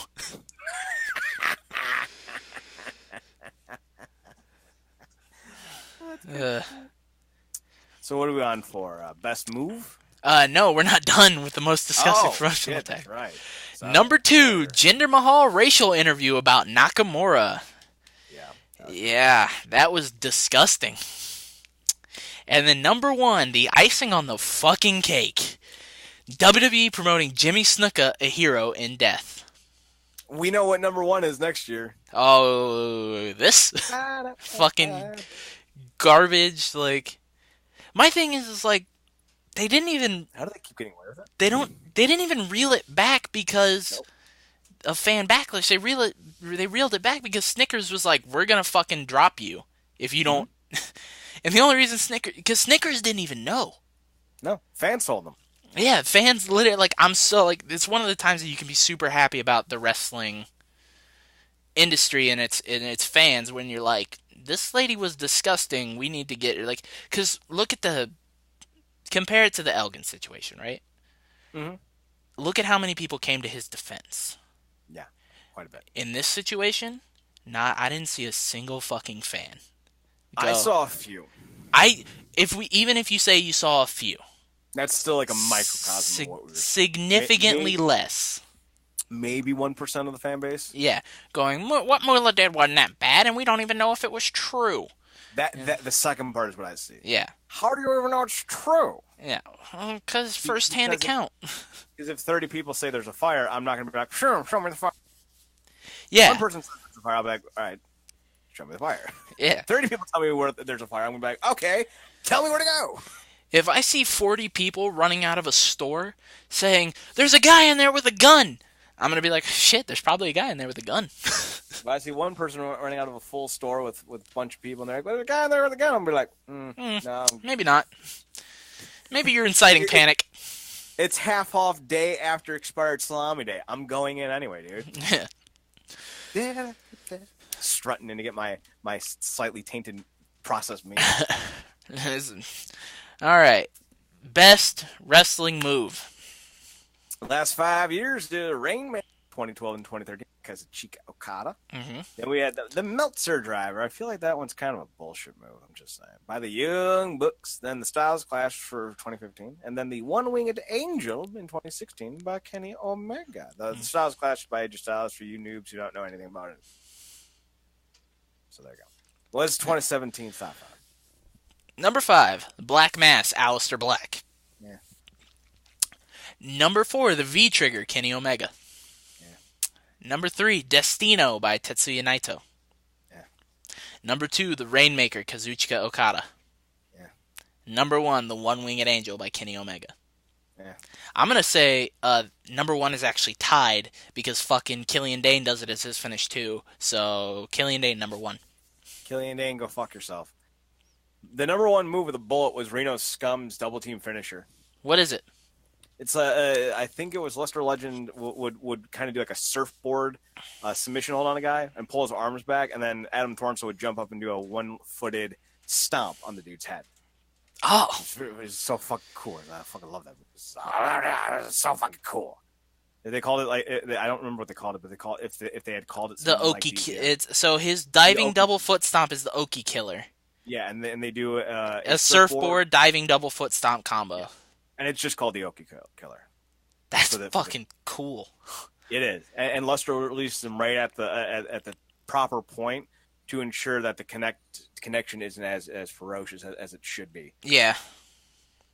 So what are we on for? Best move? No, we're not done with the most disgusting promotional attack. That's right. Number 2, Jinder Mahal racial interview about Nakamura. Yeah, that was disgusting. And then number 1, the icing on the fucking cake. WWE promoting Jimmy Snuka, a hero in death. We know what number 1 is next year. Oh, this fucking garbage. Like, my thing is like, They didn't even. How do they keep getting away with it? They didn't even reel it back because Nope. of fan backlash. They reeled it back because Snickers was like, "We're gonna fucking drop you if you don't." And the only reason because Snickers didn't even know. No, fans told them. Yeah, fans literally like I'm so like it's one of the times that you can be super happy about the wrestling industry and its fans when you're like, this lady was disgusting. We need to get her like because compare it to the Elgin situation, right? Mm-hmm. Look at how many people came to his defense. Yeah, quite a bit. In this situation, I didn't see a single fucking fan. I saw a few. If you say you saw a few, that's still like a microcosm of what we were significantly less. Maybe 1% of the fan base. Yeah, going what Moolah did wasn't that bad, and we don't even know if it was true. That the second part is what I see. Yeah. How do you even know it's true? Yeah, because first-hand account. Because if 30 people say there's a fire, I'm not going to be like, sure, show me the fire. Yeah. One person says there's a fire, I'll be like, all right, show me the fire. Yeah. 30 people tell me where there's a fire, I'm going to be like, okay, tell me where to go. If I see 40 people running out of a store saying, there's a guy in there with a gun, I'm going to be like, shit, there's probably a guy in there with a gun. If I see one person running out of a full store with a bunch of people, and they're like, there's a guy in there with a gun, I'm going to be like, no. Maybe not. Maybe you're inciting panic. It's half off day after expired salami day. I'm going in anyway, dude. Yeah. Strutting in to get my slightly tainted processed meat. All right. Best wrestling move. The last 5 years, the Rainmaker, 2012 and 2013, because of Chica Okada. Mm-hmm. Then we had the Meltzer Driver. I feel like that one's kind of a bullshit move, I'm just saying. By the Young Bucks. Then the Styles Clash for 2015. And then the One-Winged Angel in 2016 by Kenny Omega. The Styles Clash by AJ Styles for you noobs who don't know anything about it. So there you go. Was 2017 top 5. Number 5, Black Mass, Aleister Black. Yeah. Number 4, the V-Trigger, Kenny Omega. Yeah. Number 3, Destino by Tetsuya Naito. Yeah. Number 2, the Rainmaker, Kazuchika Okada. Yeah. Number 1, the One-Winged Angel by Kenny Omega. Yeah. I'm going to say number 1 is actually tied because fucking Killian Dane does it as his finish too. So Killian Dane, number 1. Killian Dane, go fuck yourself. The number 1 move of the Bullet was Reno Scum's double team finisher. What is it? It's I think it was Lester Legend would kind of do like a surfboard submission hold on a guy and pull his arms back, and then Adam Thornton would jump up and do a one-footed stomp on the dude's head. Oh, it was so fucking cool. I fucking love that move. It's so fucking cool. They called it like I don't remember what they called it, but they called if they had called it the Oki. Like it's so his diving double foot stomp is the Oki killer. Yeah, and they do a surfboard diving double foot stomp combo. Yeah. And it's just called the Oki Killer. That's fucking cool. It is, and Lester released them right at the proper point to ensure that the connection isn't as ferocious as it should be. Yeah,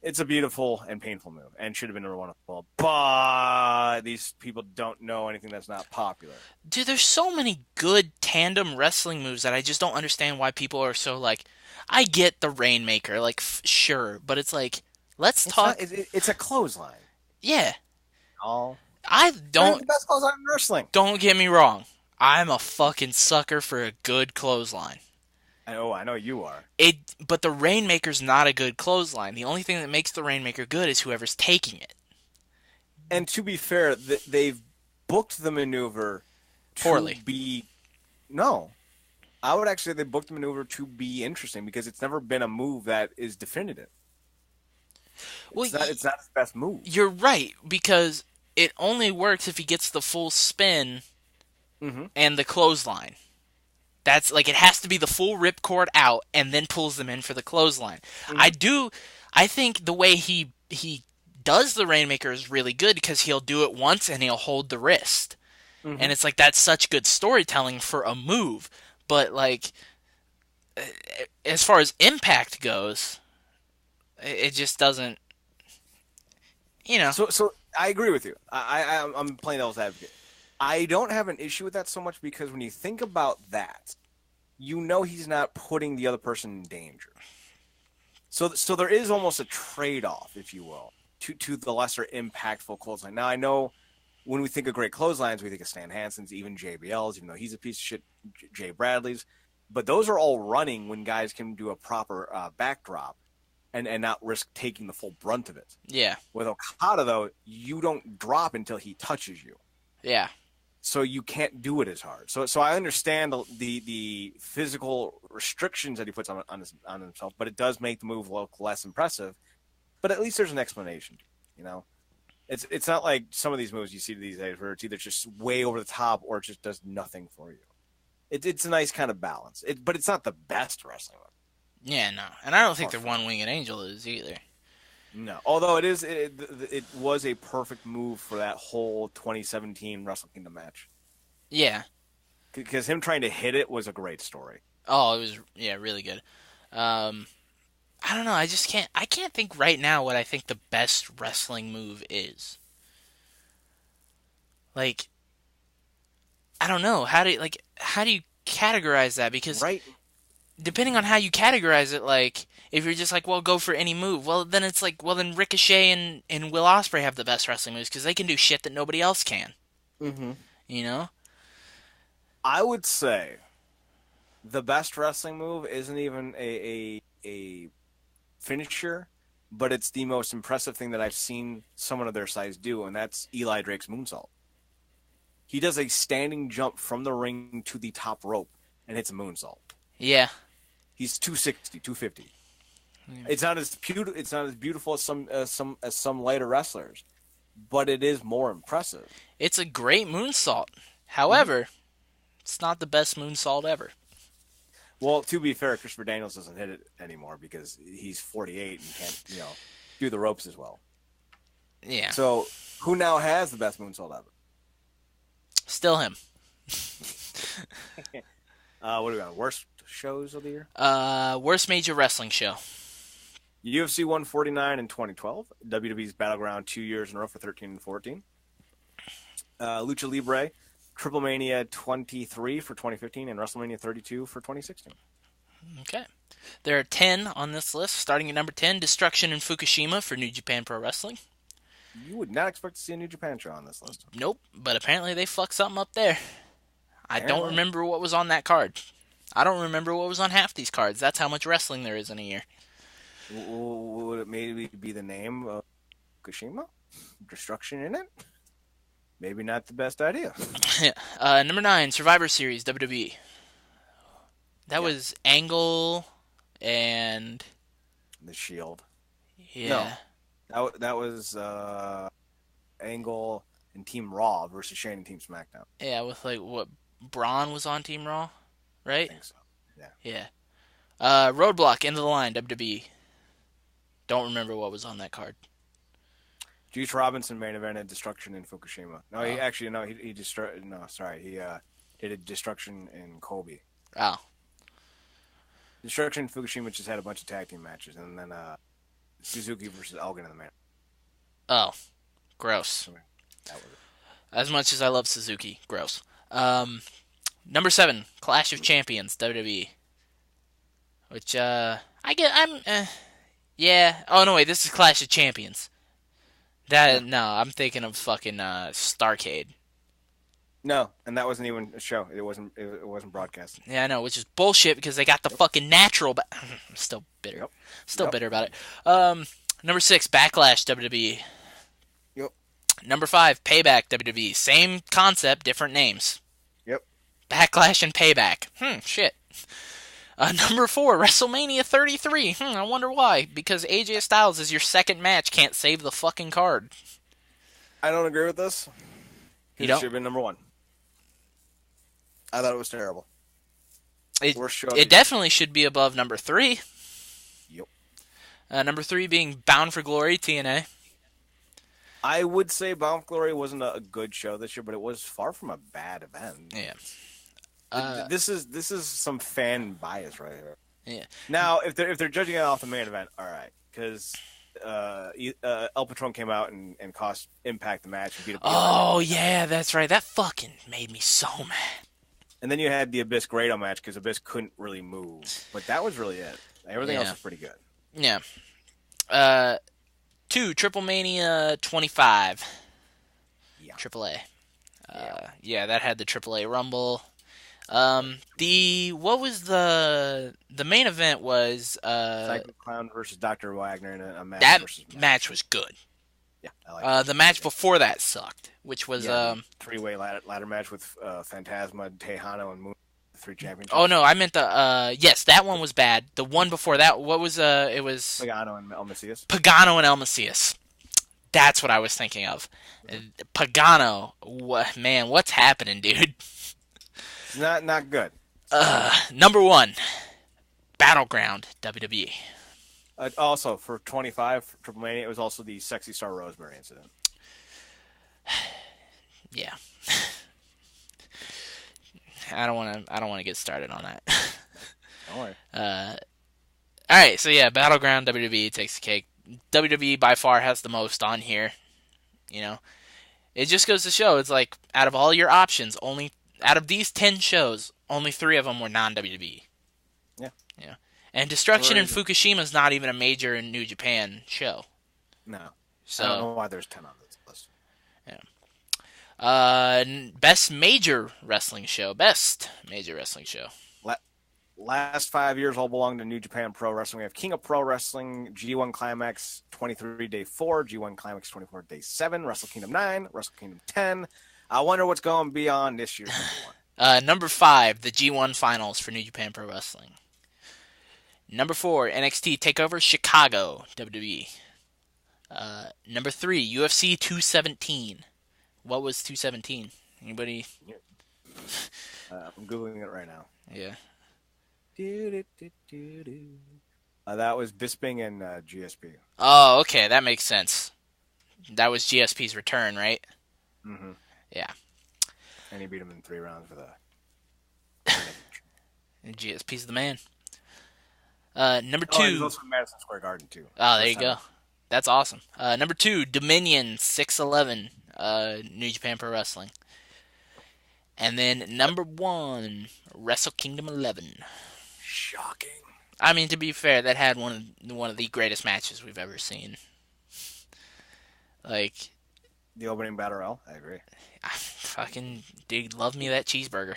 it's a beautiful and painful move, and should have been number 1 on the ball. But these people don't know anything that's not popular. Dude, there's so many good tandem wrestling moves that I just don't understand why people are so like. I get the Rainmaker, like sure, but it's like. Let's talk. It's a clothesline. Yeah. Oh. I don't. The best clothesline in wrestling. Don't get me wrong. I'm a fucking sucker for a good clothesline. I know you are. But the Rainmaker's not a good clothesline. The only thing that makes the Rainmaker good is whoever's taking it. And to be fair, they've booked the maneuver poorly. No. I would actually say they booked the maneuver to be interesting because it's never been a move that is definitive. It's not his best move. You're right, because it only works if he gets the full spin and the clothesline. That's like it has to be the full ripcord out and then pulls them in for the clothesline. I think the way he does the Rainmaker is really good because he'll do it once and he'll hold the wrist. And it's like that's such good storytelling for a move. But like as far as impact goes, it just doesn't, So I agree with you. I'm playing devil's advocate. I don't have an issue with that so much because when you think about that, he's not putting the other person in danger. So there is almost a trade-off, if you will, to the lesser impactful clothesline. Now I know when we think of great clotheslines, we think of Stan Hansen's, even JBL's, even though he's a piece of shit, Jay Bradley's. But those are all running when guys can do a proper backdrop and not risk taking the full brunt of it. Yeah. With Okada, though, you don't drop until he touches you. Yeah. So you can't do it as hard. So I understand the physical restrictions that he puts on himself, but it does make the move look less impressive. But at least there's an explanation, you know? It's not like some of these moves you see these days where it's either just way over the top or it just does nothing for you. It's a nice kind of balance. But it's not the best wrestling move. Yeah, no. And I don't think the One-Winged Angel is either. No. Although it was a perfect move for that whole 2017 Wrestle Kingdom match. Yeah. Because him trying to hit it was a great story. Oh, it was, really good. I don't know. I can't think right now what I think the best wrestling move is. Like, I don't know. How do you categorize that? Because depending on how you categorize it, like, if you're just like, well, go for any move, well, then it's like, well, then Ricochet and Will Ospreay have the best wrestling moves because they can do shit that nobody else can. Mm-hmm. You know? I would say the best wrestling move isn't even a finisher, but it's the most impressive thing that I've seen someone of their size do, and that's Eli Drake's moonsault. He does a standing jump from the ring to the top rope and hits a moonsault. Yeah. He's 260, 250. Yeah. It's not as beautiful as some lighter wrestlers, but it is more impressive. It's a great moonsault. However, it's not the best moonsault ever. Well, to be fair, Christopher Daniels doesn't hit it anymore because he's 48 and can't, do the ropes as well. Yeah. So, who now has the best moonsault ever? Still him. What do we got? Worst shows of the year? Worst major wrestling show. UFC 149 in 2012. WWE's Battleground 2 years in a row for 13 and 14. Lucha Libre, Triple Mania 23 for 2015 and WrestleMania 32 for 2016. Okay. There are 10 on this list. Starting at number 10, Destruction in Fukushima for New Japan Pro Wrestling. You would not expect to see a New Japan show on this list. Nope, but apparently they fucked something up there. I don't remember what was on that card. I don't remember what was on half these cards. That's how much wrestling there is in a year. Would it maybe be the name of Fukushima? Destruction in it? Maybe not the best idea. Number 9, Survivor Series, WWE. That was Angle and... The Shield. Yeah. No, that was Angle and Team Raw versus Shane and Team SmackDown. Yeah, with Braun was on Team Raw, right? I think so, yeah. Roadblock, End of the Line, WWE. Don't remember what was on that card. Juice Robinson main evented Destruction in Fukushima. No, he did a Destruction in Kobe. Oh. Destruction in Fukushima just had a bunch of tag team matches, and then Suzuki versus Elgin in the main. Oh, gross. That was it. As much as I love Suzuki, gross. Number 7, Clash of Champions, WWE. Which, yeah. Oh, no, wait, this is Clash of Champions. I'm thinking of fucking Starrcade. No, and that wasn't even a show. It wasn't broadcast. Yeah, I know, which is bullshit because they got the fucking natural... I'm still bitter. Yep. Still bitter about it. Number 6, Backlash, WWE. Yep. Number 5, Payback, WWE. Same concept, different names. Yep. Backlash and Payback. Shit. Number 4, WrestleMania 33. I wonder why. Because AJ Styles is your second match. Can't save the fucking card. I don't agree with this. You don't? It should have been number 1. I thought it was terrible. It definitely should be above number 3. Yep. Number 3 being Bound for Glory, TNA. I would say Bound for Glory wasn't a good show this year, but it was far from a bad event. Yeah. This is some fan bias right here. Yeah. Now, if they're judging it off the main event, all right, because El Patron came out and cost Impact the match and beat up. Oh yeah, that's right. That fucking made me so mad. And then you had the Abyss Grado match because Abyss couldn't really move, but that was really it. Everything else was pretty good. Yeah. 2, Triple Mania 25. Yeah. AAA. Yeah. Yeah, that had the AAA Rumble. What was the main event was Psycho Clown versus Dr. Wagner in a match that versus match was good. Yeah, I like the match before that sucked, which was the three-way ladder match with Phantasma, Tejano, and Moon, 3 championships. Oh no, I meant the yes, that one was bad. The one before that, what was it was Pagano and El Macias. Pagano and El Macias. That's what I was thinking of. Pagano, man, what's happening, dude? It's not good. Number 1, Battleground WWE. Also, for 25 for Triple Mania, it was also the Sexy Star Rosemary incident. Yeah. I don't want to get started on that. Don't worry. All right, so yeah, Battleground WWE takes the cake. WWE by far has the most on here. You know, it just goes to show it's like out of all your options, only out of these 10 shows, only 3 of them were non-WWE. Yeah. Yeah. And Destruction in Fukushima is not even a major in New Japan show. No. So I don't know why there's 10 on this list. Yeah. Best major wrestling show. Last 5 years all belong to New Japan Pro Wrestling. We have King of Pro Wrestling, G1 Climax 23 Day 4, G1 Climax 24 Day 7, Wrestle Kingdom 9, Wrestle Kingdom 10. I wonder what's going beyond this year's number 1. Number 5, the G1 Finals for New Japan Pro Wrestling. Number 4, NXT TakeOver Chicago, WWE. Number 3, UFC 217. What was 217? Anybody? I'm Googling it right now. Yeah. That was Bisping and GSP. Oh, okay, that makes sense. That was GSP's return, right? Mm-hmm. Yeah. And he beat him in 3 rounds for the... And GSP's the man. Number 2... Oh, he was also in Madison Square Garden, too. Oh, there you go. That's awesome. Number 2, Dominion 611, New Japan Pro Wrestling. And then number 1, Wrestle Kingdom 11. Shocking. I mean, to be fair, that had one of the greatest matches we've ever seen. Like the opening battle royal, I agree. Fucking dude, love me that cheeseburger.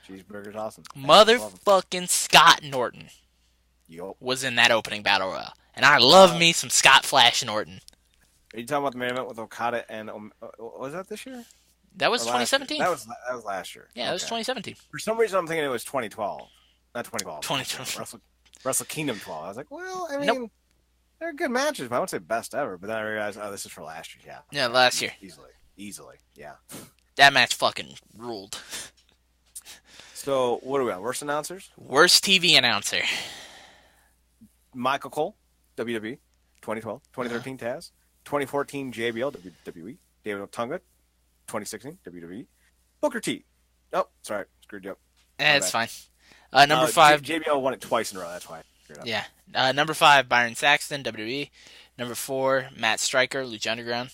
Cheeseburger's awesome. Motherfucking Scott Norton was in that opening battle royal, and I love me some Scott Flash Norton. Are you talking about the main event with Okada and was that this year? That was 2017. That was last year. Yeah, that was 2017. For some reason, I'm thinking it was 2012. Not 2012. 2012. Wrestle Kingdom 12. I was like, well, I mean, they're good matches, but I won't say best ever. But then I realized, this is for last year. Yeah. Yeah, last year. Easily. Yeah. That match fucking ruled. So, what are we on? Worst announcers? Worst TV announcer. Michael Cole, WWE, 2012. 2013, Taz. 2014, JBL, WWE. David Otunga, 2016, WWE. Booker T. Oh, sorry. Screwed you up. It's fine. Number 5. JBL won it twice in a row. That's why I screwed up. Yeah. Number 5, Byron Saxton, WWE. Number 4, Matt Stryker, Lucha Underground.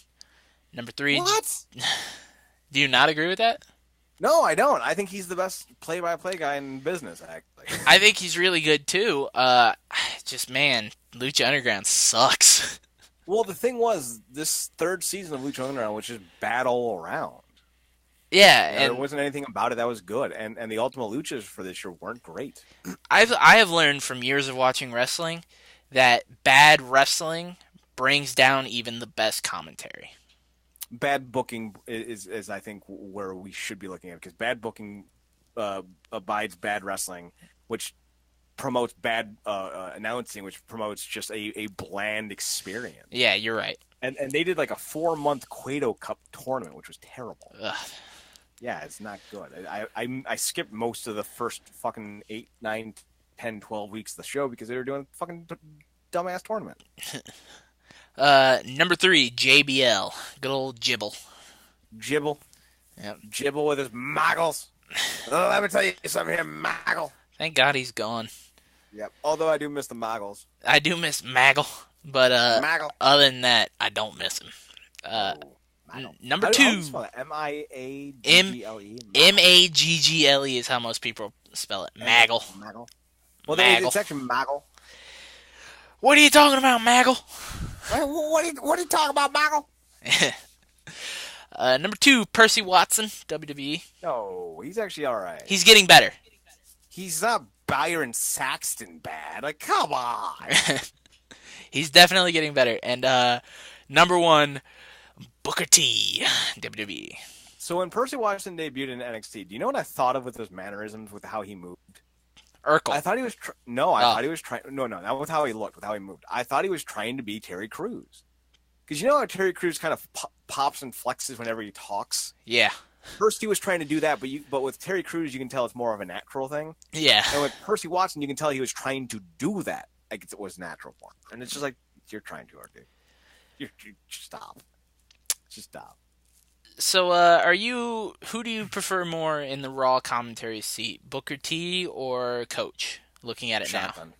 Number 3. What? Do you not agree with that? No, I don't. I think he's the best play-by-play guy in business, actually. I think he's really good, too. Just, man, Lucha Underground sucks. Well, the thing was, this 3rd season of Lucha Underground was just bad all around. Yeah, and there wasn't anything about it that was good, and the Ultimate Luchas for this year weren't great. I have learned from years of watching wrestling that bad wrestling brings down even the best commentary. Bad booking is I think where we should be looking at, because bad booking abides bad wrestling, which promotes bad announcing, which promotes just a bland experience. Yeah, you're right. And they did like a 4-month Cueto Cup tournament, which was terrible. Ugh. Yeah, it's not good. I skipped most of the first fucking 8, 9, 10, 12 weeks of the show because they were doing a fucking dumbass tournament. Number 3, JBL. Good old Jibble. Jibble. Yep. Jibble with his moggles. Let me tell you something here, Moggle. Thank God he's gone. Yep. Although I do miss the moggles. I do miss Maggle, but Maggle. Other than that, I don't miss him. Number 2, M-I-A-G-G-L-E. M-A-G-G-L-E is how most people spell it. Maggle. Maggle. Well, it's actually Moggle. What are you talking about, Maggle? What are you talking about, Michael? Number 2, Percy Watson, WWE. No, he's actually all right. He's getting better. He's not Byron Saxton bad. Like, come on. He's definitely getting better. And number 1, Booker T, WWE. So when Percy Watson debuted in NXT, do you know what I thought of with his mannerisms, with how he moved? Urkel. I thought he was thought he was trying. No, not with how he looked, with how he moved. I thought he was trying to be Terry Crews, because you know how Terry Crews kind of pops and flexes whenever he talks. Yeah. First, he was trying to do that, but with Terry Crews, you can tell it's more of a natural thing. Yeah. And with Percy Watson, you can tell he was trying to do that, like it was natural for him. And it's just like, you're trying to, dude. You stop. Just stop. So, who do you prefer more in the Raw commentary seat, Booker T or Coach? Looking at it Shotgun.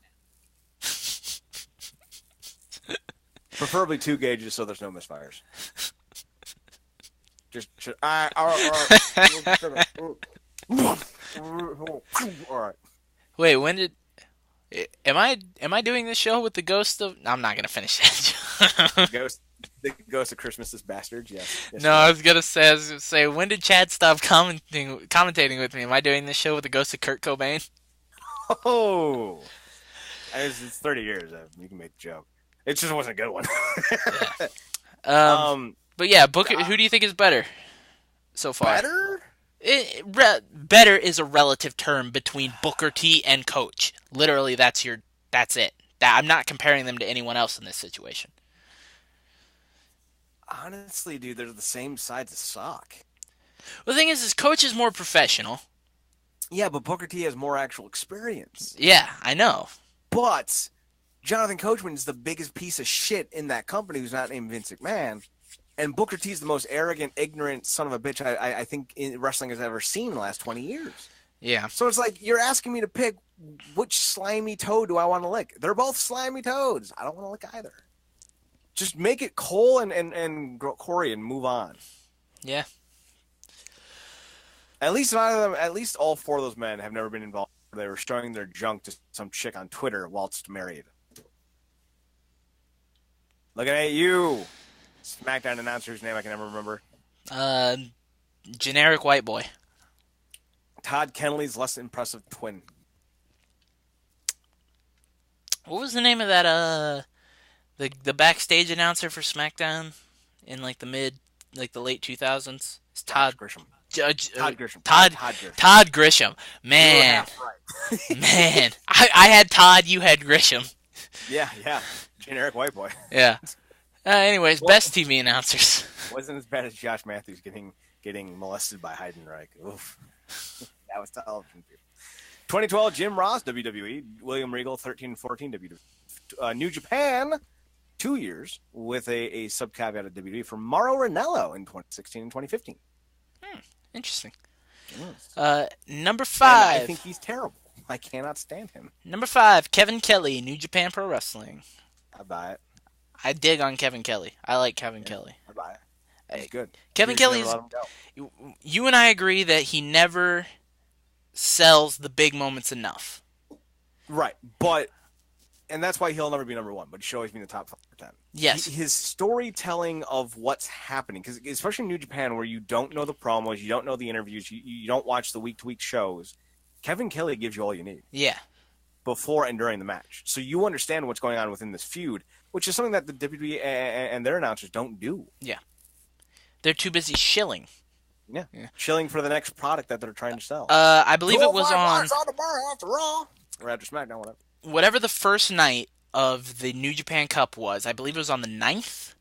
now. Preferably 2 gauges so there's no misfires. All right. Wait, when did... Am I doing this show with the ghost of... I'm not going to finish that. The ghost of Christmas's bastards, yes. No, I was going to say, when did Chad stop commentating with me? Am I doing this show with the ghost of Kurt Cobain? Oh! It's 30 years. You can make the joke. It just wasn't a good one. Yeah. But yeah, Booker. Who do you think is better so far? Better? Better is a relative term between Booker T and Coach. Literally, that's it. I'm not comparing them to anyone else in this situation. Honestly, dude, they're the same sides of sock. Well, the thing is Coach is more professional. Yeah, but Booker T has more actual experience. Yeah, I know. But Jonathan Coachman is the biggest piece of shit in that company who's not named Vince McMahon. And Booker T is the most arrogant, ignorant son of a bitch I think wrestling has ever seen in the last 20 years. Yeah. So it's like, you're asking me to pick which slimy toad do I want to lick. They're both slimy toads. I don't want to lick either. Just make it Cole and Corey and move on. Yeah. At least all 4 of those men have never been involved. They were showing their junk to some chick on Twitter whilst married. Looking at you, SmackDown announcer whose name I can never remember. Generic white boy. Todd Kennedy's less impressive twin. What was the name of that? The backstage announcer for SmackDown in the late 2000s. It's Todd Grisham. Todd Grisham. Todd Grisham. Man. Right. Man. I had Todd, you had Grisham. Yeah. Generic white boy. Yeah. Anyways, best TV announcers. Wasn't as bad as Josh Matthews getting molested by Heidenreich. Oof. That was television. 2012, Jim Ross, WWE. William Regal, 13-14, WWE. New Japan, 2 years, with a sub-caveat of WWE for Mauro Ranallo in 2016 and 2015. Interesting. Yes. Number 5. And I think he's terrible. I cannot stand him. Number 5, Kevin Kelly, New Japan Pro Wrestling. I buy it. I dig on Kevin Kelly. I like Kevin Kelly. I buy it. He's good. Kevin Kelly's... You and I agree that he never sells the big moments enough. Right, and that's why he'll never be number 1, but he should always be in the top 5 or 10. Yes. His storytelling of what's happening, because especially in New Japan, where you don't know the promos, you don't know the interviews, you don't watch the week-to-week shows, Kevin Kelly gives you all you need. Yeah. Before and during the match. So you understand what's going on within this feud, which is something that the WWE and their announcers don't do. Yeah. They're too busy shilling. Yeah. Shilling for the next product that they're trying to sell. I believe it was on the bar after Raw. Or after SmackDown, whatever the first night of the New Japan Cup was. I believe it was on the 9th.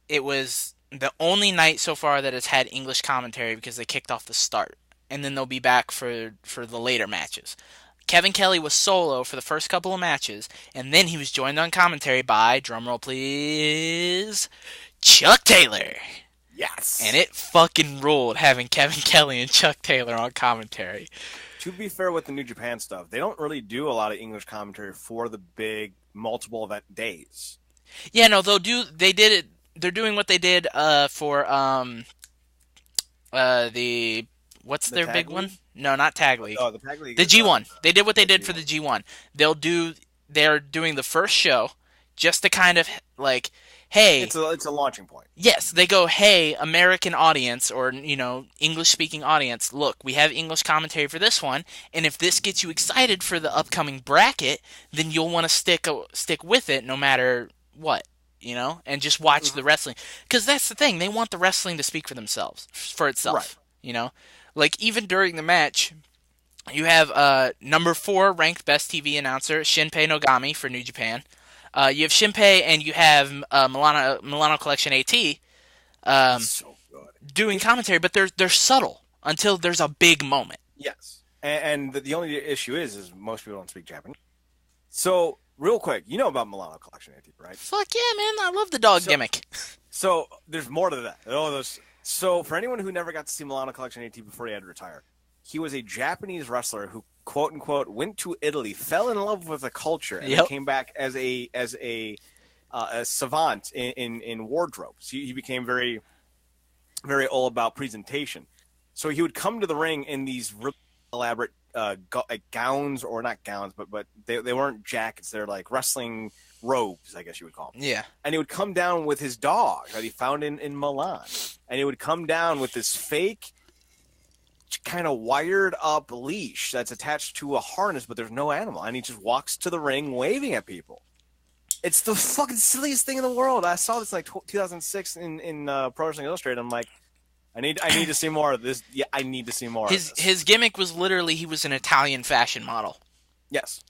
It was the only night so far that has had English commentary because they kicked off the start. And then they'll be back for the later matches. Kevin Kelly was solo for the first couple of matches, and then he was joined on commentary by, drumroll please, Chuck Taylor. Yes. And it fucking ruled having Kevin Kelly and Chuck Taylor on commentary. To be fair with the New Japan stuff, they don't really do a lot of English commentary for the big multiple event days. Yeah, no, they're doing what they did for what's their big one? No, not Tag League. Oh, the Tag League. The G1. They did what they did for the G1. They'll do they're doing the first show just to kind of like, hey, it's a launching point. yes, they go, hey, American audience or, English speaking audience, look, we have English commentary for this one, and if this gets you excited for the upcoming bracket, then you'll want to stick with it no matter what, and just watch the wrestling. Because that's the thing, they want the wrestling to speak for itself, Right. Like, even during the match, you have number 4 ranked best TV announcer, Shinpei Nogami for New Japan. You have Shinpei and you have Milano Collection AT He's so good. doing commentary, but they're subtle until there's a big moment. Yes. And the only issue is most people don't speak Japanese. So, real quick, you know about Milano Collection AT, right? Fuck yeah, man. I love the dog gimmick. So, there's more to that. So, for anyone who never got to see Milano Collection AT before he had to retire, he was a Japanese wrestler who, quote unquote, went to Italy, fell in love with the culture, and then came back as a savant in wardrobes. He became very, very all about presentation. So he would come to the ring in these really elaborate gowns, or not gowns, but they weren't jackets. They're like wrestling robes, I guess you would call them. Yeah. And he would come down with his dog that he found in Milan. And he would come down with this fake kind of wired up leash that's attached to a harness, but there's no animal. And he just walks to the ring waving at people. It's the fucking silliest thing in the world. I saw this like 2006 in Pro Wrestling Illustrated. I'm like, I need to see more of this. Yeah, I need to see more of this. His gimmick was literally he was an Italian fashion model. Yes.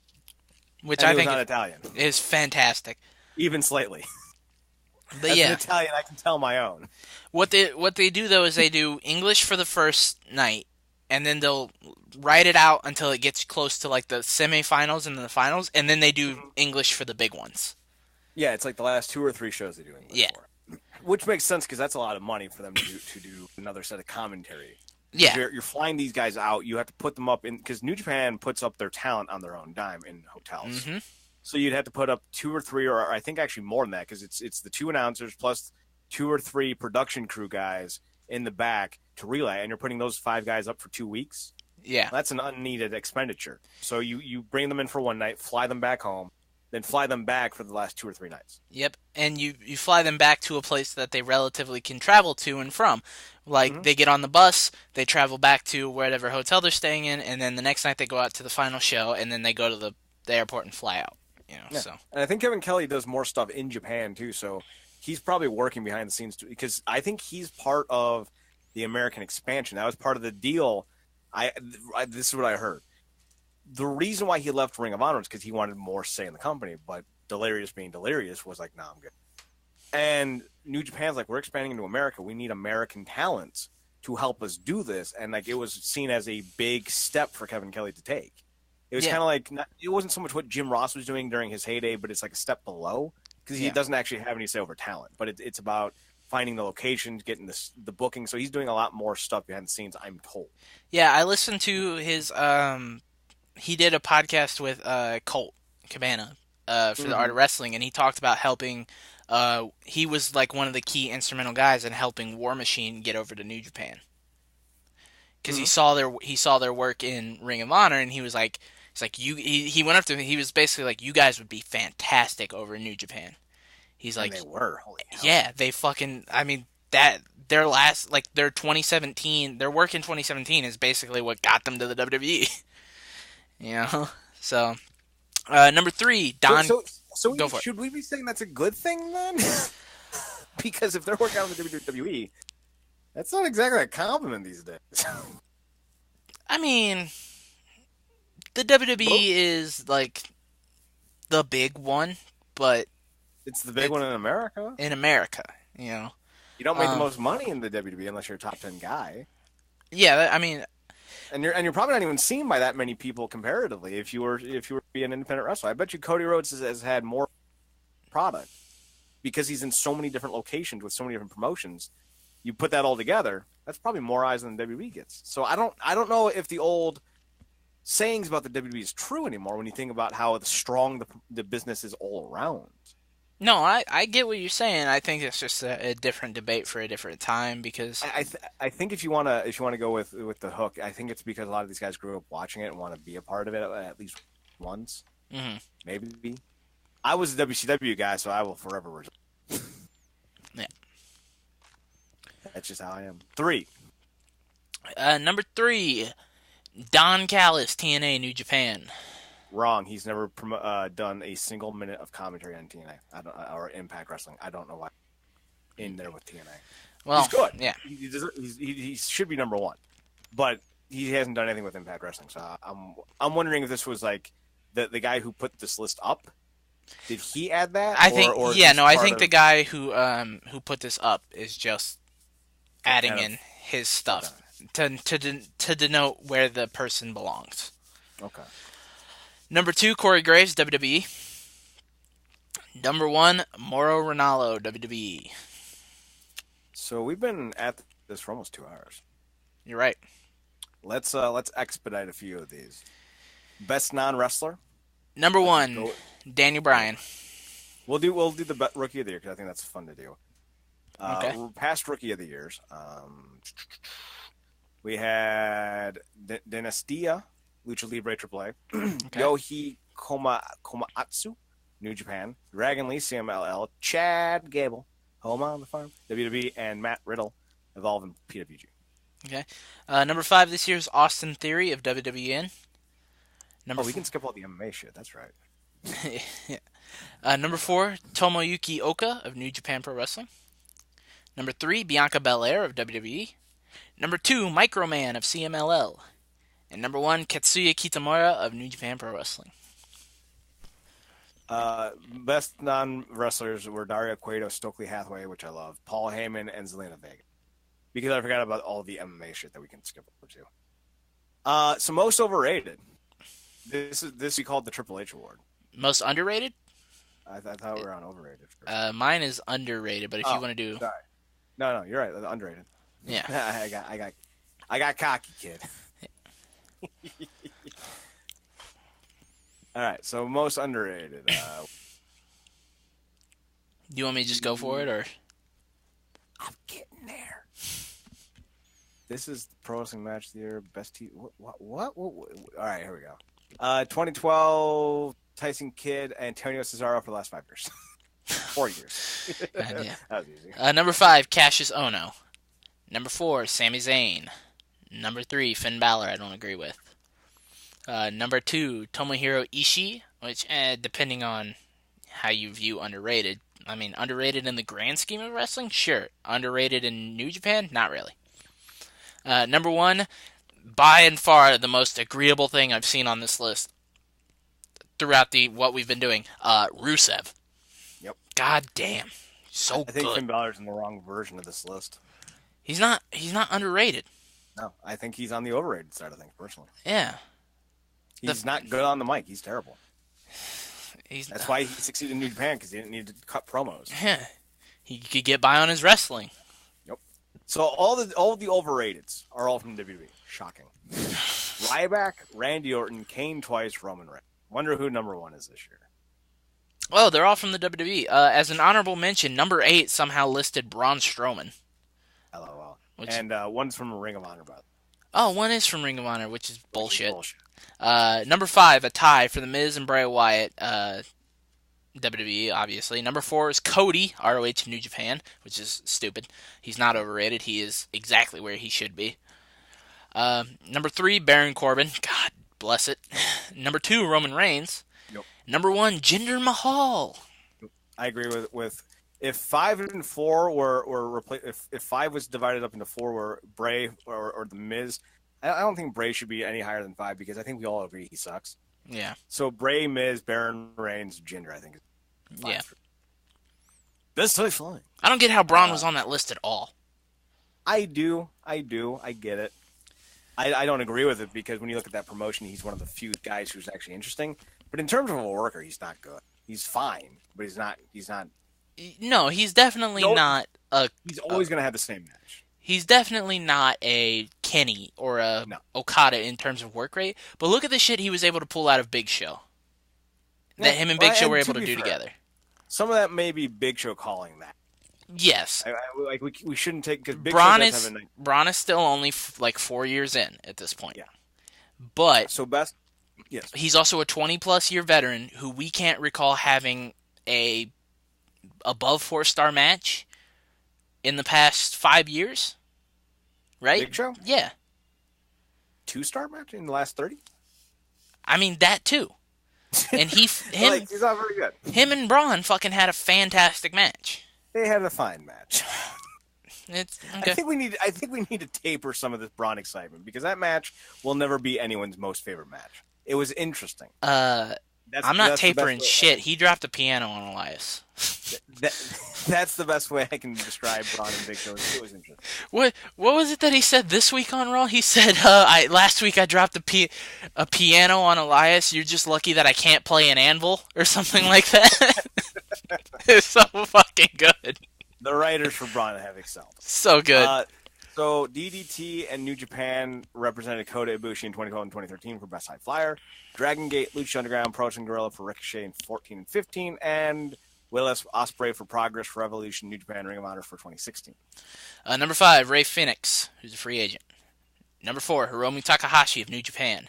Which and I think not Italian. Is fantastic. Even slightly. But As an Italian, I can tell my own. What they do though is they do English for the first night, and then they'll write it out until it gets close to like the semifinals and then the finals, and then they do English for the big ones. Yeah, it's like the last 2 or 3 shows they do English for. Which makes sense because that's a lot of money for them to do another set of commentary. Yeah. You're flying these guys out. You have to put them up in, because New Japan puts up their talent on their own dime in hotels. Mm-hmm. So you'd have to put up 2 or 3, or I think actually more than that, because it's the 2 announcers plus 2 or 3 production crew guys in the back to relay, and you're putting those 5 guys up for 2 weeks. Yeah. That's an unneeded expenditure. So you bring them in for one night, fly them back home, then fly them back for the last 2 or 3 nights. Yep, and you fly them back to a place that they relatively can travel to and from. Like, they get on the bus, they travel back to whatever hotel they're staying in, and then the next night they go out to the final show, and then they go to the airport and fly out. Yeah. So. And I think Kevin Kelly does more stuff in Japan, too, so he's probably working behind the scenes, too, because I think he's part of the American expansion. That was part of the deal. This is what I heard. The reason why he left Ring of Honor is because he wanted more say in the company, but Delirious being Delirious was like, nah, I'm good. And New Japan's like, we're expanding into America. We need American talents to help us do this. And like, it was seen as a big step for Kevin Kelly to take. It was kind of like, it wasn't so much what Jim Ross was doing during his heyday, but it's like a step below, because he doesn't actually have any say over talent. But it's about finding the locations, getting the booking. So he's doing a lot more stuff behind the scenes, I'm told. Yeah, I listened to his he did a podcast with Colt Cabana for the Art of Wrestling, and he talked about helping. He was like one of the key instrumental guys in helping War Machine get over to New Japan, because he saw their work in Ring of Honor, and he was like, he went up to him. He was basically like, you guys would be fantastic over in New Japan. He's like, and they were. Holy hell. Yeah, they fucking. I mean, that their last, like, their 2017, their work in 2017 is basically what got them to the WWE. So number 3, Don. So should we be saying that's a good thing then? Because if they're working on the WWE, that's not exactly a compliment these days. I mean, the WWE is like the big one, but it's the big one in America. In America, you don't make the most money in the WWE unless you're a top 10 guy. Yeah, I mean. And you're probably not even seen by that many people comparatively. If you were to be an independent wrestler, I bet you Cody Rhodes has had more product because he's in so many different locations with so many different promotions. You put that all together, that's probably more eyes than the WWE gets. So I don't know if the old sayings about the WWE is true anymore when you think about how strong the business is all around. No, I get what you're saying. I think it's just a different debate for a different time, because I think if you want to go with the hook, I think it's because a lot of these guys grew up watching it and want to be a part of it at least once. Mm-hmm. Maybe. I was a WCW guy, so I will forever reserve. Yeah. That's just how I am. 3. Number 3, Don Callis, TNA, New Japan. Wrong. He's never done a single minute of commentary on TNA or Impact Wrestling. I don't know why. In there with TNA. Well, he's good. Yeah. He should be number 1, but he hasn't done anything with Impact Wrestling. So I'm wondering if this was like the guy who put this list up. Did he add that? I think. I think the guy who put this up is just adding in his stuff to denote where the person belongs. Okay. Number 2, Corey Graves, WWE. Number 1, Mauro Ranallo, WWE. So we've been at this for almost 2 hours. You're right. Let's expedite a few of these. Best non-wrestler. Number 1, Daniel Bryan. We'll do the rookie of the year because I think that's fun to do. Okay. Past rookie of the years. We had Dynastia, Lucha Libre AAA. Okay. Yohei Komatsu, New Japan. Dragon Lee, CMLL. Chad Gable, Home on the Farm, WWE. And Matt Riddle, Evolve in PWG. Okay. Number 5 this year is Austin Theory of WWN. We can skip all the MMA shit. That's right. Yeah. Number 4, Tomoyuki Oka of New Japan Pro Wrestling. Number 3, Bianca Belair of WWE. Number 2, Microman of CMLL. And number 1, Katsuya Kitamura of New Japan Pro Wrestling. Best non-wrestlers were Dario Cueto, Stokely Hathaway, which I love, Paul Heyman, and Zelina Vega. Because I forgot about all the MMA shit that we can skip over to. So most overrated. This we called the Triple H Award. Most underrated? I thought we were on overrated first. Mine is underrated, but if you want to do... Sorry. No, you're right. Underrated. Yeah. I got cocky, kid. All right, so most underrated. Do you want me to just go for it, or? I'm getting there. This is the Pro Wrestling Match of the Year. Best TV. What? All right, here we go. 2012, Tyson Kidd, Antonio Cesaro for the last 5 years. 4 years. Yeah. That was easy. Number 5, Cassius Ohno. Number 4, Sami Zayn. Number 3, Finn Balor, I don't agree with. Number 2, Tomohiro Ishii, which, depending on how you view underrated. I mean, underrated in the grand scheme of wrestling? Sure. Underrated in New Japan? Not really. Number 1, by and far the most agreeable thing I've seen on this list throughout what we've been doing, Rusev. Yep. God damn. So good. I think Finn Balor's in the wrong version of this list. He's not underrated. No, I think he's on the overrated side of things, personally. Yeah. He's not good on the mic. He's terrible. That's why he succeeded in New Japan, because he didn't need to cut promos. Yeah. He could get by on his wrestling. Yep. So all the overrateds are all from WWE. Shocking. Ryback, Randy Orton, Kane twice, Roman Reigns. Wonder who number 1 is this year. Oh, they're all from the WWE. As an honorable mention, number 8 somehow listed Braun Strowman. LOL. And one's from Ring of Honor, by the way. Oh, one is from Ring of Honor, which is bullshit. Number 5, a tie for The Miz and Bray Wyatt. WWE, obviously. Number 4 is Cody, ROH New Japan, which is stupid. He's not overrated. He is exactly where he should be. Number 3, Baron Corbin. God bless it. Number 2, Roman Reigns. Yep. Number 1, Jinder Mahal. I agree with if 5 and 4 were replaced. If 5 was divided up into 4, were Bray or the Miz. I don't think Bray should be any higher than 5 because I think we all agree he sucks. Yeah. So Bray, Miz, Baron Reigns, Jinder, I think. Is 5. Yeah. That's totally fine. I don't get how Braun was on that list at all. I do. I get it. I don't agree with it because when you look at that promotion, he's one of the few guys who's actually interesting. But in terms of a worker, he's not good. He's fine, but he's not. No, he's definitely not a. He's always going to have the same match. He's definitely not a Kenny or a Okada in terms of work rate. But look at the shit he was able to pull out of Big Show. That him and Big Show were able to do together. Some of that may be Big Show calling that. Yes. We shouldn't take because Big Braun Show does Braun is still only 4 years in at this point. Yeah. But so best Yes. He's also a 20-plus year veteran who we can't recall having a above 4-star match in the past 5 years, right? Big Show? Yeah. 2-star match in the last 30? I mean, that too. And he's not very good. Him and Braun fucking had a fantastic match. They had a fine match. It's okay. I think we need to taper some of this Braun excitement because that match will never be anyone's most favorite match. It was interesting. I'm not tapering shit. He dropped a piano on Elias. That's the best way I can describe Braun and Big Show. It was interesting. What was it that he said this week on Raw? He said, last week I dropped a piano on Elias. You're just lucky that I can't play an anvil or something like that. It's so fucking good. The writers for Braun have excelled. So good. So DDT and New Japan represented Kota Ibushi in 2012 and 2013 for Best High Flyer. Dragon Gate, Lucha Underground, Protein Gorilla for Ricochet in 14 and 15, and Will Ospreay for Progress for Revolution, New Japan, Ring of Honor for 2016. Number 5, Rey Fenix, who's a free agent. Number 4, Hiromu Takahashi of New Japan.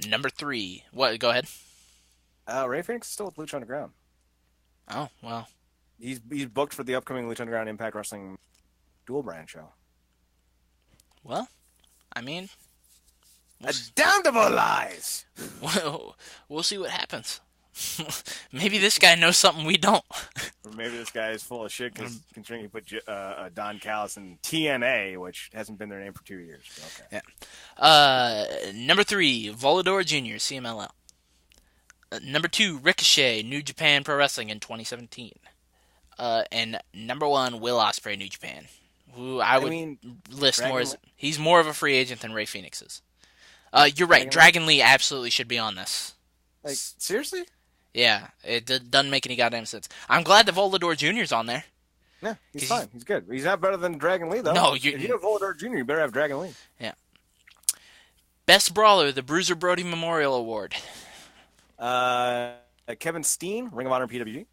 Number 3, what? Go ahead. Rey Fenix is still with Lucha Underground. Oh, well. He's booked for the upcoming Lucha Underground Impact Wrestling dual brand show. Well, I mean, damnable lies. We'll see what happens. Maybe this guy knows something we don't. Or maybe this guy is full of shit considering he put Don Callis in TNA, which hasn't been their name for 2 years. Okay. Yeah. Number 3, Volador Jr., CMLL. Number 2, Ricochet, New Japan Pro Wrestling in 2017. And number 1, Will Ospreay, New Japan. Who I would list more as he's more of a free agent than Rey Fenix is. You're right. Dragon Lee absolutely should be on this. Like, seriously? Yeah, it doesn't make any goddamn sense. I'm glad that Volador Jr.'s on there. Yeah, he's fine. He's good. He's not better than Dragon Lee, though. No, if you have Volador Jr., you better have Dragon Lee. Yeah. Best Brawler, the Bruiser Brody Memorial Award. Kevin Steen, Ring of Honor PWG.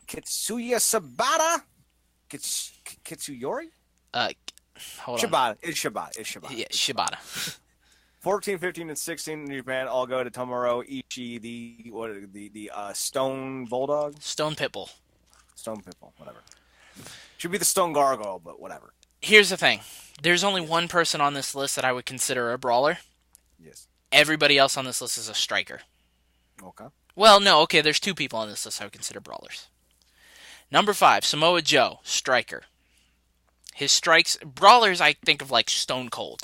Kitsuya Sabata. Kitsuyori? Hold on. It's Shibata. Yeah, Shibata. 14, 15, and 16 in Japan all go to Tomohiro Ishii, the Stone Bulldog? Stone Pitbull. Stone Pitbull, whatever. Should be the Stone Gargoyle, but whatever. Here's the thing. There's only one person on this list that I would consider a brawler. Yes. Everybody else on this list is a striker. Okay. Well, no, okay, there's 2 people on this list I would consider brawlers. Number 5, Samoa Joe, striker. His strikes, brawlers I think of like Stone Cold.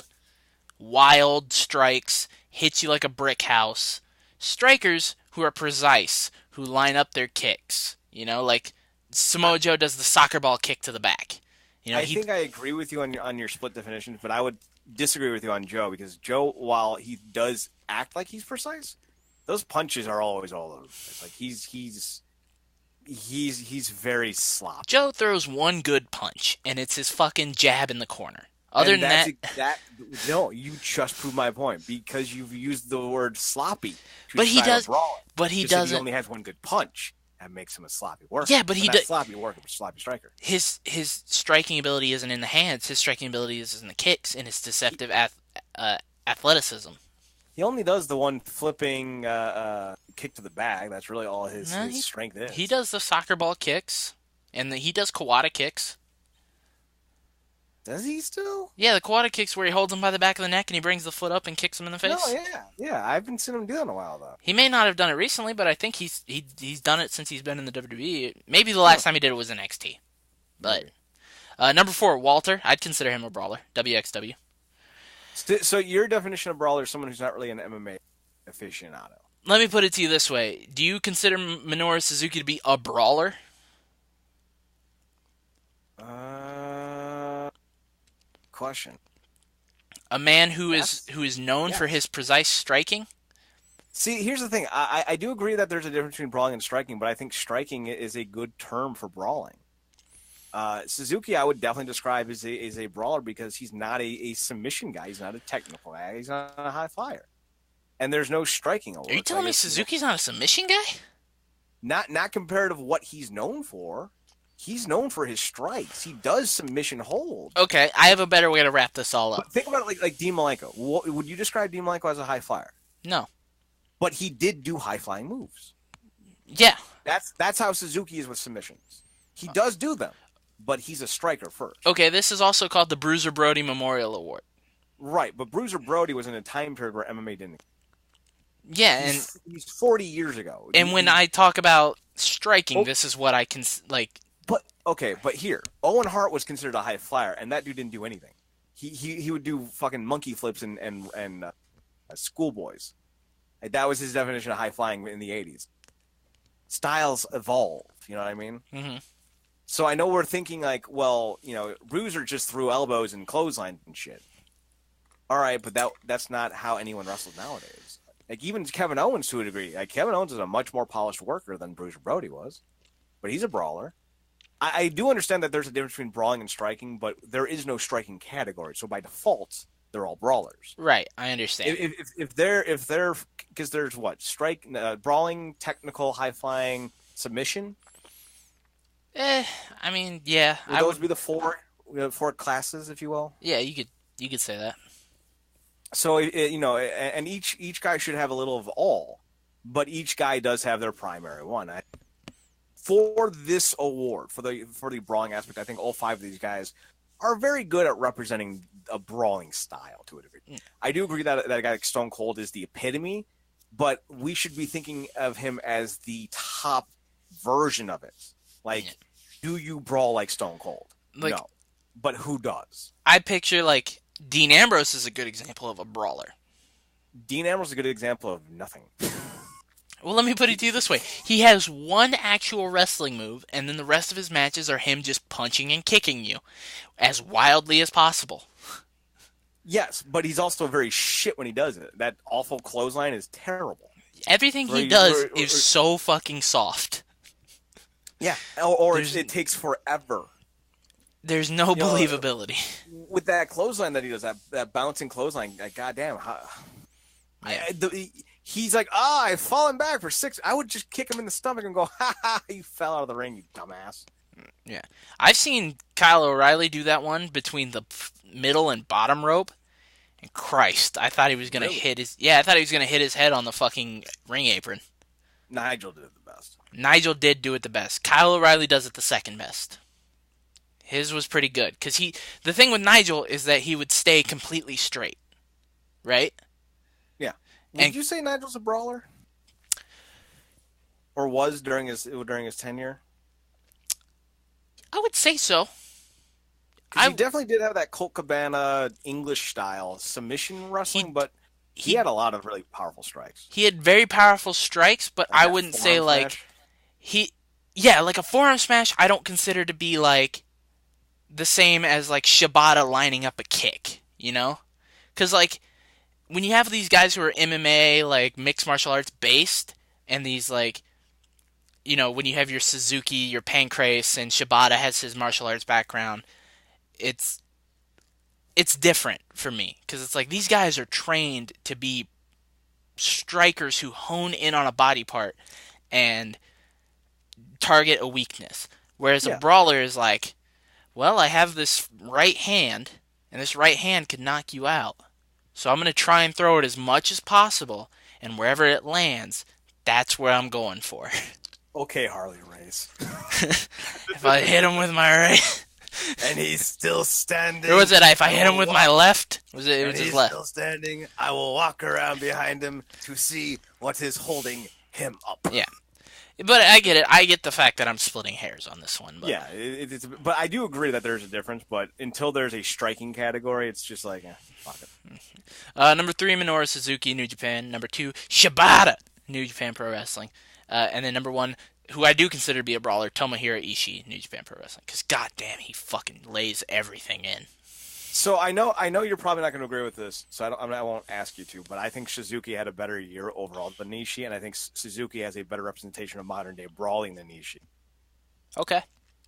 Wild strikes, hits you like a brick house. Strikers who are precise, who line up their kicks. You know, like Samoa Joe does the soccer ball kick to the back. You know, I think I agree with you on your split definitions, but I would disagree with you on Joe because Joe, while he does act like he's precise, those punches are always all over the place. Like he's very sloppy. Joe throws one good punch, and it's his fucking jab in the corner. Other than that, no, you just proved my point because you've used the word sloppy. But he does. But he doesn't. He only has one good punch. That makes him a sloppy worker. Yeah, but he does. Sloppy worker, sloppy striker. His striking ability isn't in the hands. His striking ability is in the kicks and his deceptive athleticism. He only does the one flipping kick to the bag. That's really all his strength is. He does the soccer ball kicks, and he does Kawada kicks. Does he still? Yeah, the Kawada kicks where he holds him by the back of the neck and he brings the foot up and kicks him in the face. No, yeah. I haven't seen him do that in a while though. He may not have done it recently, but I think he's done it since he's been in the WWE. Maybe the last time he did it was in NXT. But number 4, Walter. I'd consider him a brawler. WXW. So your definition of brawler is someone who's not really an MMA aficionado. Let me put it to you this way: do you consider Minoru Suzuki to be a brawler? Question. A man who is known for his precise striking? See, here's the thing. I do agree that there's a difference between brawling and striking, but I think striking is a good term for brawling. Suzuki, I would definitely describe as a brawler because he's not a submission guy. He's not a technical guy. He's not a high flyer. And there's no striking award. Are you telling me Suzuki's not a submission guy? Not compared to what he's known for. He's known for his strikes. He does submission hold. Okay, I have a better way to wrap this all up. But think about it like Dean Malenko. Would you describe Dean Malenko as a high flyer? No. But he did do high-flying moves. Yeah. That's how Suzuki is with submissions. He does do them, but he's a striker first. Okay, this is also called the Bruiser Brody Memorial Award. Right, but Bruiser Brody was in a time period where MMA didn't. Yeah, and he's 40 years ago. And when I talk about striking, this is what I can like. But here, Owen Hart was considered a high flyer, and that dude didn't do anything. He would do fucking monkey flips and schoolboys. Like, that was his definition of high flying in the 80s. Styles evolved, you know what I mean? Mm-hmm. So I know we're thinking like, well, Bruiser just threw elbows and clothesline and shit. All right, but that's not how anyone wrestles nowadays. Like, even Kevin Owens, to a degree. Like, Kevin Owens is a much more polished worker than Bruiser Brody was. But he's a brawler. I do understand that there's a difference between brawling and striking, but there is no striking category. So by default, they're all brawlers. Right, I understand. If they're because there's what? Brawling, technical, high-flying, submission? I mean, yeah. Would those be the four classes, if you will? Yeah, you could say that. So and each guy should have a little of all, but each guy does have their primary one. For this award, for the brawling aspect, I think all 5 of these guys are very good at representing a brawling style to a degree. I do agree that a guy like Stone Cold is the epitome, but we should be thinking of him as the top version of it. Like, do you brawl like Stone Cold? Like, no, but who does? I picture like Dean Ambrose is a good example of a brawler. Dean Ambrose is a good example of nothing. Well, let me put it to you this way. He has one actual wrestling move, and then the rest of his matches are him just punching and kicking you as wildly as possible. Yes, but he's also very shit when he does it. That awful clothesline is terrible. Everything he does is so fucking soft. Yeah, or it takes forever. There's no believability. With that clothesline that he does, that bouncing clothesline, like, goddamn. He's like, I've fallen back for 6. I would just kick him in the stomach and go, ha ha, you fell out of the ring, you dumbass. Yeah. I've seen Kyle O'Reilly do that one between the middle and bottom rope. And Christ, I thought he was going to hit his... Yeah, I thought he was going to hit his head on the fucking ring apron. Nigel did it the best. Nigel did do it the best. Kyle O'Reilly does it the second best. His was pretty good. Because the thing with Nigel is that he would stay completely straight. Right? Yeah. Would you say Nigel's a brawler? Or was during his tenure? I would say so. He definitely did have that Colt Cabana English style submission wrestling, but he had a lot of really powerful strikes. He had very powerful strikes, but I wouldn't say like like a forearm smash I don't consider to be like the same as like Shibata lining up a kick, you know? Cuz like when you have these guys who are MMA like mixed martial arts based and these like when you have your Suzuki, your Pancrase, and Shibata has his martial arts background, it's different for me because it's like these guys are trained to be strikers who hone in on a body part and target a weakness, whereas a brawler is like, well, I have this right hand, and this right hand could knock you out, so I'm going to try and throw it as much as possible, and wherever it lands, that's where I'm going for. Okay, Harley Race. If I hit him with my right... And he's still standing. Or was it if I hit him with my left? Was his left? Still standing. I will walk around behind him to see what is holding him up. Yeah. But I get it. I get the fact that I'm splitting hairs on this one. But. Yeah, but I do agree that there's a difference. But until there's a striking category, it's just like, fuck it. Number 3, Minoru Suzuki, New Japan. Number 2, Shibata, New Japan Pro Wrestling. And then number 1, who I do consider to be a brawler, Tomohiro Ishii, New Japan Pro Wrestling. Because goddamn, he fucking lays everything in. So I know you're probably not going to agree with this, so I won't ask you to, but I think Suzuki had a better year overall than Ishii, and I think Suzuki has a better representation of modern-day brawling than Ishii. Okay.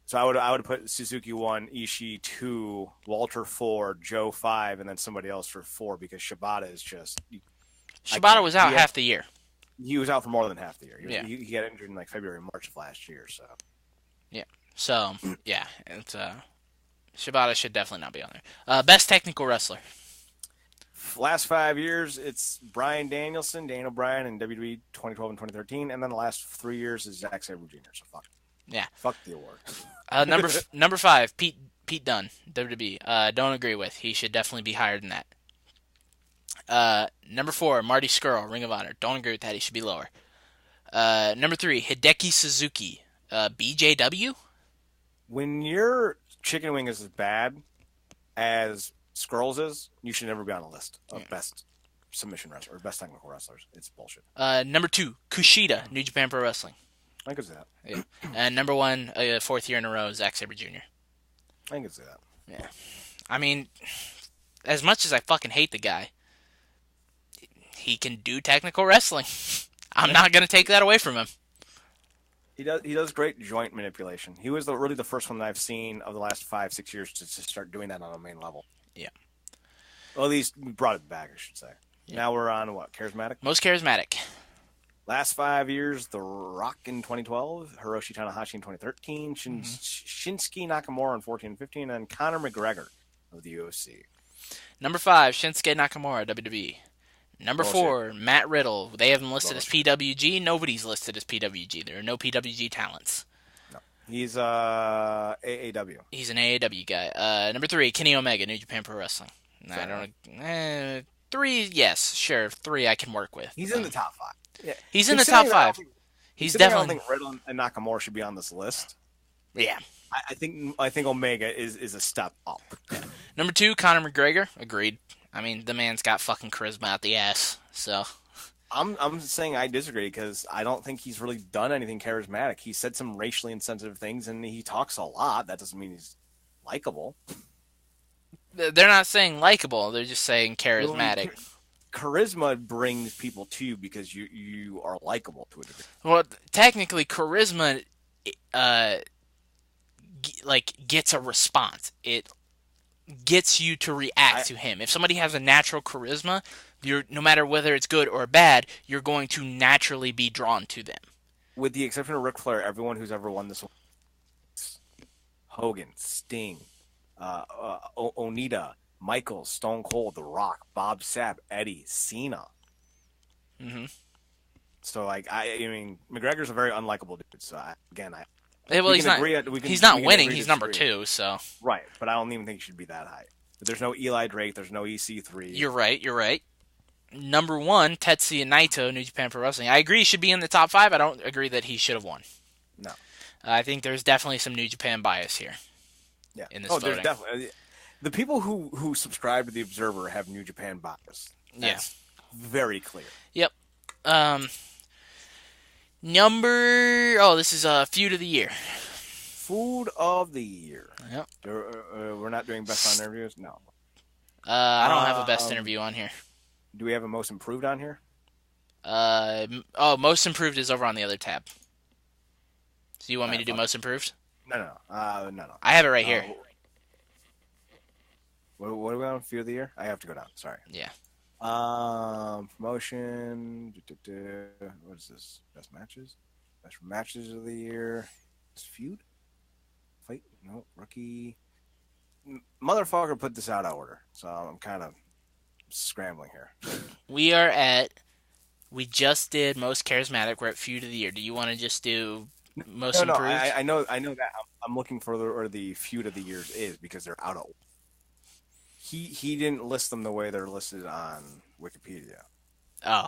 So I would put Suzuki 1, Ishii 2, Walter 4, Joe 5, and then somebody else for 4, because Shibata is just... Shibata was out half the year. He was out for more than half the year. He got injured in like February, March of last year. So, yeah. So, yeah, it's Shibata should definitely not be on there. Best technical wrestler. Last 5 years, it's Bryan Danielson, Daniel Bryan in WWE 2012 and 2013, and then the last 3 years is Zack Sabre Jr. So fuck. Yeah. Fuck the award. Number 5, Pete Dunne, WWE. Don't agree with. He should definitely be higher than that. Number 4, Marty Scurll, Ring of Honor. Don't agree with that. He should be lower. Number 3, Hideki Suzuki, BJW. When your chicken wing is as bad as Scrolls is, you should never be on a list of best submission wrestlers or best technical wrestlers. It's bullshit. Number 2, Kushida, New Japan Pro Wrestling. I can see that. Yeah. And number 1, 4th year in a row, Zack Sabre Jr. I can see that. Yeah. I mean, as much as I fucking hate the guy, he can do technical wrestling. I'm not going to take that away from him. He does great joint manipulation. He was really the first one that I've seen of the last 5-6 years to start doing that on a main level. Yeah. Well, at least we brought it back, I should say. Yeah. Now we're on what? Charismatic? Most charismatic. Last 5 years, The Rock in 2012, Hiroshi Tanahashi in 2013, Shinsuke Nakamura in 14 and 15, and Conor McGregor of the UFC. Number 5, Shinsuke Nakamura, WWE. Number 4, Matt Riddle. They have him listed as PWG. Nobody's listed as PWG. There are no PWG talents. No. He's AAW. He's an AAW guy. Number 3, Kenny Omega, New Japan Pro Wrestling. I don't. 3, yes, sure. 3 I can work with. He's in the top 5. Yeah. He's in the top 5. He's definitely. I don't think Riddle and Nakamura should be on this list. Yeah. I think Omega is a step up. Yeah. Number 2, Conor McGregor. Agreed. I mean, the man's got fucking charisma out the ass. So. I'm saying I disagree because I don't think he's really done anything charismatic. He said some racially insensitive things and he talks a lot. That doesn't mean he's likable. They're not saying likable. They're just saying charismatic. Charisma brings people to you because you are likable to a degree. Well, technically, charisma gets a response. It gets you to react to him. If somebody has a natural charisma, no matter whether it's good or bad, you're going to naturally be drawn to them. With the exception of Ric Flair, everyone who's ever won this, Hogan, Sting, Onita, Michaels, Stone Cold, The Rock, Bob Sapp, Eddie, Cena. Mm-hmm. So, I mean, McGregor's a very unlikable dude. So, he's not winning. He's number 2, so. Right, but I don't even think he should be that high. But there's no Eli Drake. There's no EC3. You're right. Number 1, Tetsuya Naito, New Japan Pro Wrestling. I agree he should be in the top 5. I don't agree that he should have won. No. I think there's definitely some New Japan bias here. Yeah. In this voting. There's definitely. The people who subscribe to the Observer have New Japan bias. That's very clear. Yep. This is Feud of the Year. Food of the Year. Yep. We're not doing best on interviews? No. I don't have a best interview on here. Do we have a most improved on here? Most improved is over on the other tab. So you want me to do most improved? No. I have it right here. What are we on? Feud of the Year? I have to go down. Sorry. Yeah. Promotion. What is this? Best matches? Best matches of the year. Best feud? Fight? No. Rookie. Motherfucker put this out of order. So I'm kind of scrambling here. We just did most charismatic. We're at Feud of the Year. Do you want to just do most improved? No, I know that. I'm looking for the Feud of the Years is because they're out of order. He didn't list them the way they're listed on Wikipedia. Oh.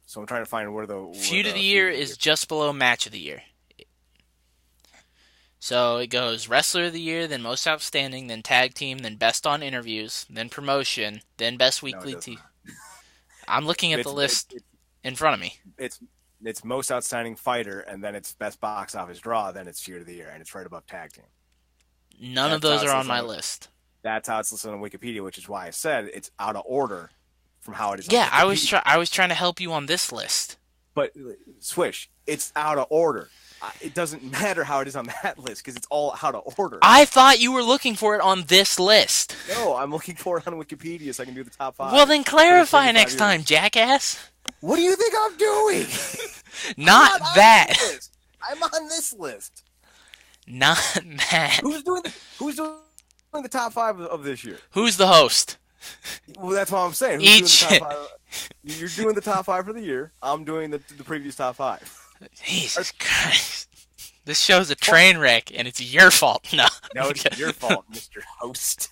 So I'm trying to find where Feud of the Year is just below Match of the Year. So it goes Wrestler of the Year, then Most Outstanding, then Tag Team, then Best on Interviews, then Promotion, then Best Weekly TV. I'm looking at the list in front of me. It's Most Outstanding Fighter, and then it's Best Box Office Draw, then it's Feud of the Year, and it's right above Tag Team. None of those are on my list. That's how it's listed on Wikipedia, which is why I said it's out of order from how it is. Yeah, I was trying to help you on this list. But Swish, it's out of order. It doesn't matter how it is on that list because it's all out of order. I thought you were looking for it on this list. No, I'm looking for it on Wikipedia so I can do the top 5. Well, then clarify next time, jackass. What do you think I'm doing? Not that. I'm on this list. Not that. Who's doing the top 5 of this year? Who's the host? Well, that's what I'm saying. Who's doing the top 5? You're doing the top 5 for the year. I'm doing the previous top 5. Jesus Christ. This show's a train wreck, and it's your fault. No, it's your fault, Mr. Host.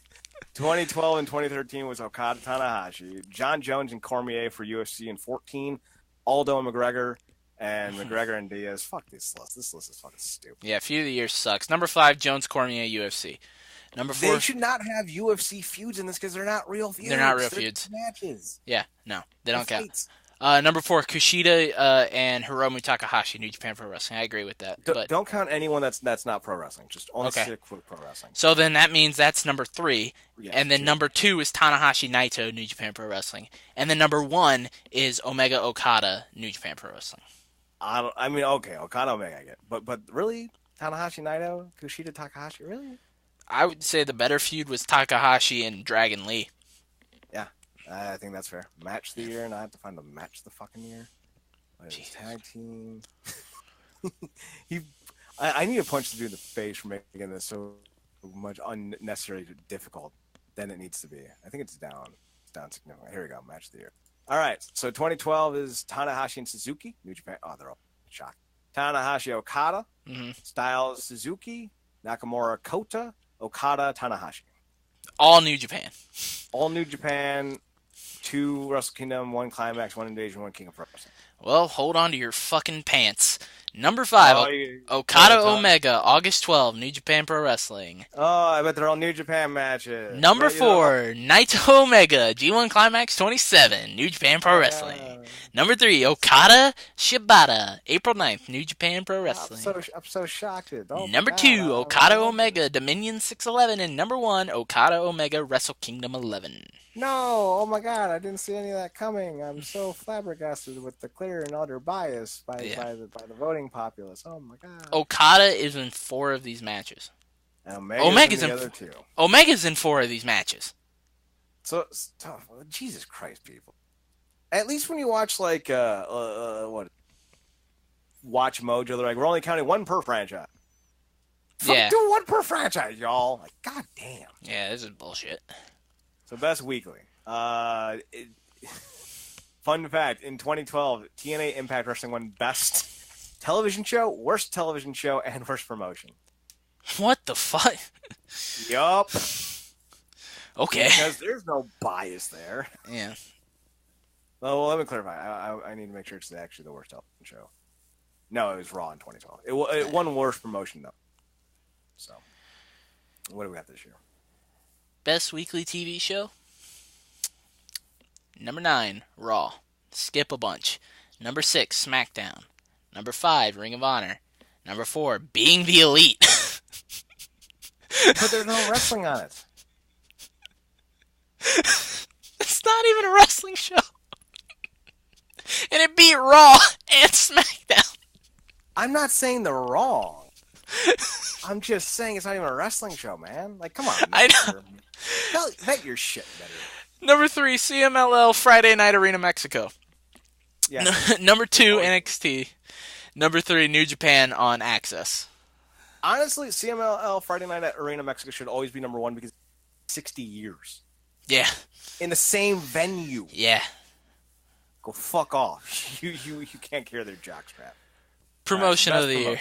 2012 and 2013 was Okada Tanahashi. John Jones and Cormier for UFC in 14. Aldo and McGregor. And McGregor and Diaz. Fuck this list. This list is fucking stupid. Yeah, feud of the year sucks. Number 5, Jones Cormier UFC. Number 4. They should not have UFC feuds in this because they're not real feuds. They're not real feuds. Matches. Yeah, no, they don't count. Number 4, Kushida and Hiromu Takahashi, New Japan Pro Wrestling. I agree with that. Don't count anyone that's not pro wrestling. Just only stick with pro wrestling. So then that means that's number 3. Yeah, and then number 2 is Tanahashi Naito, New Japan Pro Wrestling. And then number 1 is Omega Okada, New Japan Pro Wrestling. Okada Omega I get. But really? Tanahashi Naito? Kushida Takahashi? Really? I would say the better feud was Takahashi and Dragon Lee. Yeah, I think that's fair. Match of the year, and I have to find the match of the fucking year. Tag team. I need to punch the dude in the face for making this so much unnecessarily difficult than it needs to be. I think it's down. It's down significantly. Here we go. Match of the year. All right. So 2012 is Tanahashi and Suzuki, New Japan. Oh, they're all shocked. Tanahashi Okada, Styles Suzuki, Nakamura Kota, Okada Tanahashi. All New Japan. All New Japan. 2 Wrestle Kingdom, 1 Climax, 1 Invasion, 1 King of Pro Wrestling. Well, hold on to your fucking pants. Number 5, Okada Omega, August 12, New Japan Pro Wrestling. Oh, I bet they're all New Japan matches. Number 4, Naito Omega, G1 Climax 27, New Japan Pro Wrestling. Number 3, Okada Shibata, April 9th, New Japan Pro Wrestling. I'm so shocked. Number 2, Okada Omega, Dominion 611. And number 1, Okada Omega, Wrestle Kingdom 11. No, oh my God, I didn't see any of that coming. I'm so flabbergasted with the clear and utter bias by the voting populace. Oh my God. Okada is in 4 of these matches. Omega's in the other 2. Omega's in 4 of these matches. So Jesus Christ, people. At least when you watch Watch Mojo, they're like, we're only counting 1 per franchise. Yeah. Do 1 per franchise, y'all. Like, God damn. Yeah, this is bullshit. So best weekly. Fun fact, in 2012, TNA Impact Wrestling won best television show, worst television show, and worst promotion. What the fuck? Yup. Okay. Because there's no bias there. Yeah. Well, let me clarify. I need to make sure it's actually the worst television show. No, it was Raw in 2012. It won worst promotion, though. So, what do we got this year? Best weekly TV show? Number 9, Raw. Skip a bunch. Number 6, SmackDown. Number 5, Ring of Honor. Number 4, Being the Elite. But there's no wrestling on it. It's not even a wrestling show. And it beat Raw and SmackDown. I'm not saying they're wrong. I'm just saying it's not even a wrestling show, man. Like, come on. I know. Make your shit better. Number 3, CMLL Friday Night Arena Mexico. Yeah. Number 2, NXT. Number 3, New Japan on Access. Honestly, CMLL Friday Night at Arena Mexico should always be number 1 because 60 years. Yeah. In the same venue. Yeah. Go fuck off. You can't carry their jockstrap. Promotion of the year.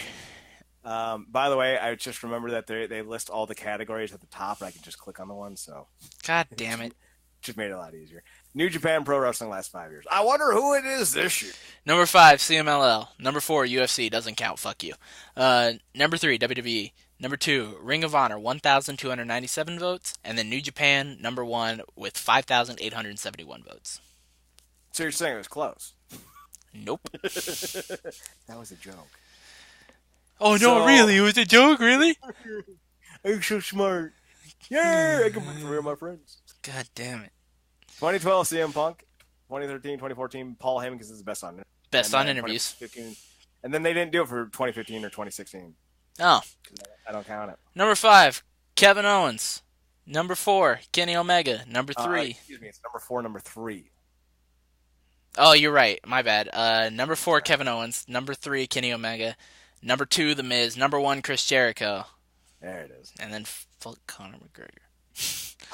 By the way, I just remember that they list all the categories at the top, and I can just click on the one. So, God damn it! Just made it a lot easier. New Japan Pro Wrestling last 5 years. I wonder who it is this year. Number 5, CMLL. Number 4, UFC. Doesn't count. Fuck you. Number 3, WWE. Number 2, Ring of Honor. 1,297 votes, and then New Japan number 1 with 5,871 votes. So you're saying it was close? Nope. That was a joke. Oh, no, really? It was a joke? Really? I'm so smart. Yeah, I can work for my friends. God damn it. 2012, CM Punk. 2013, 2014, Paul Heyman because it's the best on it. Best on interviews. And then they didn't do it for 2015 or 2016. Oh. I don't count it. Number 5, Kevin Owens. Number 4, Kenny Omega. Number 3. Excuse me, it's number 4, number 3. Oh, you're right. My bad. Number 4, Kevin Owens. Number 3, Kenny Omega. Number 2, The Miz. Number 1, Chris Jericho. There it is. And then fuck Conor McGregor.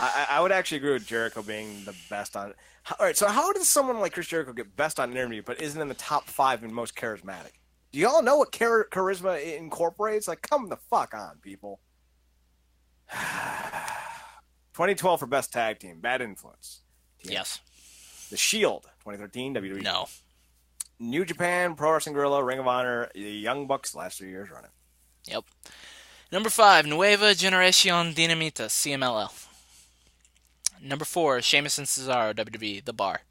I would actually agree with Jericho being the best on. All right, so how does someone like Chris Jericho get best on an interview, but isn't in the top 5 and most charismatic? Do you all know what charisma incorporates? Like, come the fuck on, people. 2012 for best tag team, Bad Influence. Yes. The Shield, 2013, WWE. No. New Japan, Pro Wrestling Guerrilla, Ring of Honor, the Young Bucks, the last 3 years running. Yep. Number 5, Nueva Generación Dinamita, CMLL. Number 4, Sheamus and Cesaro, WWE, The Bar.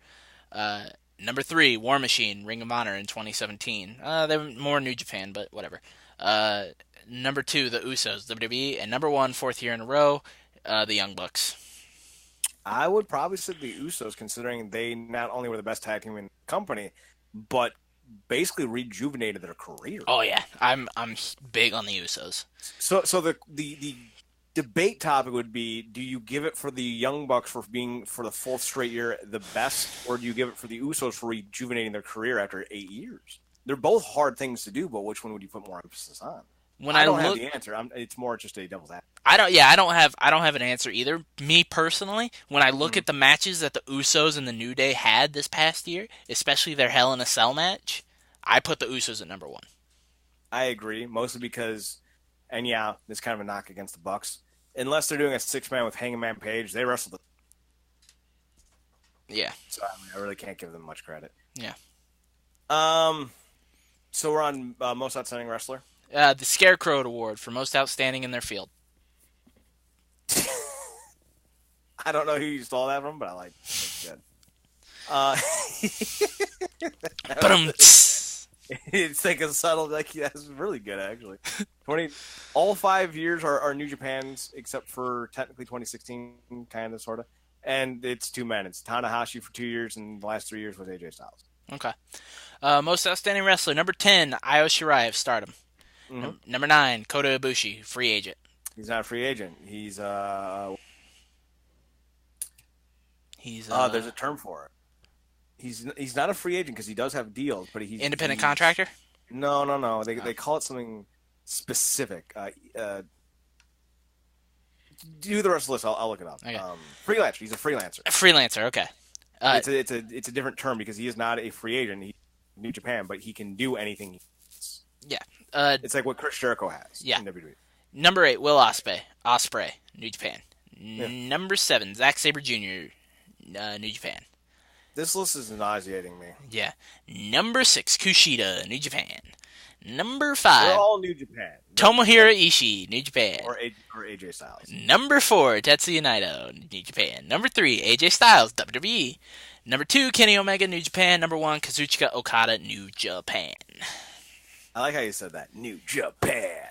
Number 3, War Machine, Ring of Honor in 2017. They were more New Japan, but whatever. Number 2, The Usos, WWE. And number 1, 4th year in a row, the Young Bucks. I would probably say the Usos, considering they not only were the best tag team in the company, but basically rejuvenated their career. Oh yeah, I'm big on the Usos. So the debate topic would be: do you give it for the Young Bucks for being for the 4th straight year the best, or do you give it for the Usos for rejuvenating their career after 8 years? They're both hard things to do, but which one would you put more emphasis on? When I don't have the answer. It's more just a devil's advocate. I don't have an answer either. Me personally, when I look at the matches that the Usos and the New Day had this past year, especially their Hell in a Cell match, I put the Usos at number 1. I agree, mostly because, and yeah, this is kind of a knock against the Bucks. Unless they're doing a 6-man with Hangman Page, they wrestled. Yeah. So I really can't give them much credit. Yeah. So we're on most outstanding wrestler. The Scarecrow Award for most outstanding in their field. I don't know who you stole that from, but I like it. Good. It's like a subtle, like that's really good actually. All 5 years are New Japan's, except for technically 2016, kind of, sort of. And it's 2 men. It's Tanahashi for 2 years, and the last 3 years was AJ Styles. Okay. Most outstanding wrestler, number 10, Io Shirai of Stardom. Mm-hmm. Number 9, Kota Ibushi, free agent. He's not a free agent. He's there's a term for it. He's not a free agent because he does have deals, but he's independent contractor. No. They call it something specific. Do the rest of the list. I'll look it up. Okay. Freelancer. He's a freelancer. A freelancer. Okay. It's a different term because he is not a free agent. He's in New Japan, but he can do anything. Yeah. It's like what Chris Jericho has. Yeah. In WWE. Number 8, Will Ospreay, New Japan. Yeah. Number 7, Zack Sabre Jr., New Japan. This list is nauseating me. Yeah. Number 6, Kushida, New Japan. Number 5, they're all New Japan. Tomohiro Ishii, New Japan. Or AJ Styles. Number 4, Tetsuya Naito, New Japan. Number 3, AJ Styles, WWE. Number 2, Kenny Omega, New Japan. Number 1, Kazuchika Okada, New Japan. I like how you said that. New Japan.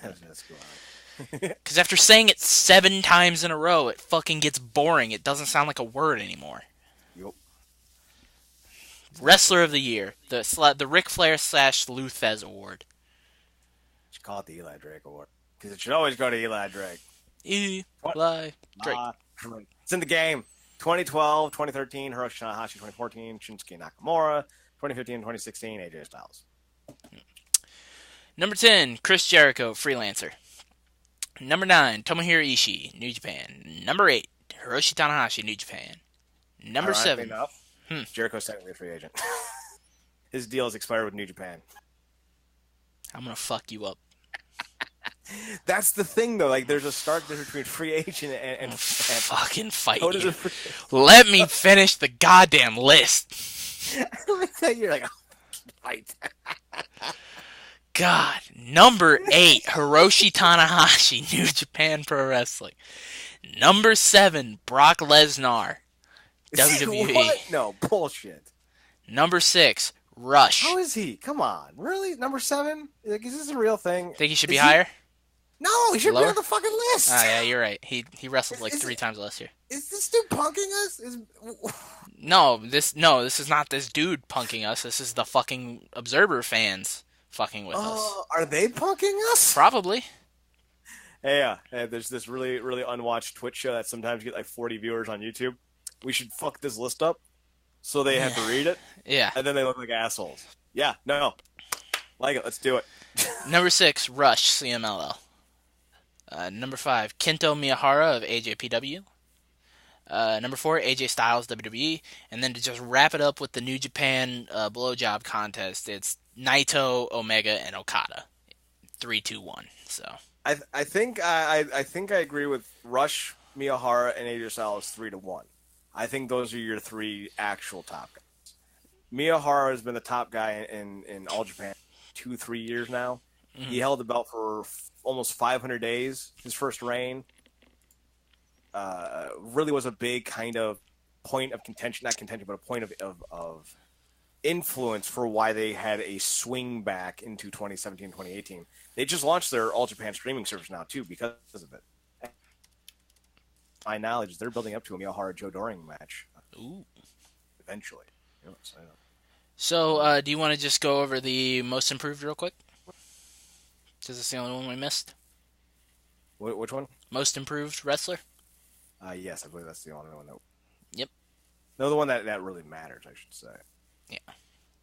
That's cool. Because after saying it 7 times in a row, it fucking gets boring. It doesn't sound like a word anymore. Yep. Wrestler of the Year. The Ric Flair / Luthez Award. You should call it the Eli Drake Award. Because it should always go to Eli Drake. Eli Drake. It's in the game. 2012, 2013, Hiroshi Tanahashi. 2014, Shinsuke Nakamura. 2015, 2016, AJ Styles. Number 10, Chris Jericho, freelancer. Number 9, Tomohiro Ishii, New Japan. Number 8, Hiroshi Tanahashi, New Japan. Number 7. Jericho's technically a free agent. His deal is expired with New Japan. I'm going to fuck you up. That's the thing, though. Like, there's a stark difference between free agent and fucking fight you. Let me finish the goddamn list. I like that you're like, fight. God. Number 8, Hiroshi Tanahashi, New Japan Pro Wrestling. Number 7, Brock Lesnar, WWE. What? No, bullshit. Number 6, Rush. How is he? Come on. Really? Number 7? Like, is this a real thing? Think he should be higher? No, he should be on the fucking list. Oh, yeah, you're right. He wrestled like 3 times last year. Is this dude punking us? No, this is not this dude punking us. This is the fucking Observer fans fucking with us. Are they punking us? Probably. Yeah, there's this really, really unwatched Twitch show that sometimes get like 40 viewers on YouTube. We should fuck this list up so they have to read it. Yeah. And then they look like assholes. Yeah, no. Like it. Let's do it. Number 6, Rush, CMLL. Number 5, Kento Miyahara of AJPW. Number 4, AJ Styles, WWE. And then to just wrap it up with the New Japan blowjob contest, it's Naito, Omega, and Okada. 3, 2, 1. So I think I agree with Rush, Miyahara, and AJ Styles 3-1. I think those are your 3 actual top guys. Miyahara has been the top guy in All Japan 2-3 years now. Mm-hmm. He held the belt for almost 500 days. His first reign really was a big kind of point of contention, not contention, but a point of influence for why they had a swing back into 2017, 2018. They just launched their All Japan streaming service now too because of it. My knowledge, they're building up to a Miyahara Joe Doring match. Ooh. Eventually. So, do you want to just go over the most improved real quick? Because it's the only one we missed. Which one? Most improved wrestler? Yes, I believe that's the only one. Yep. No, the one that really matters, I should say. Yeah.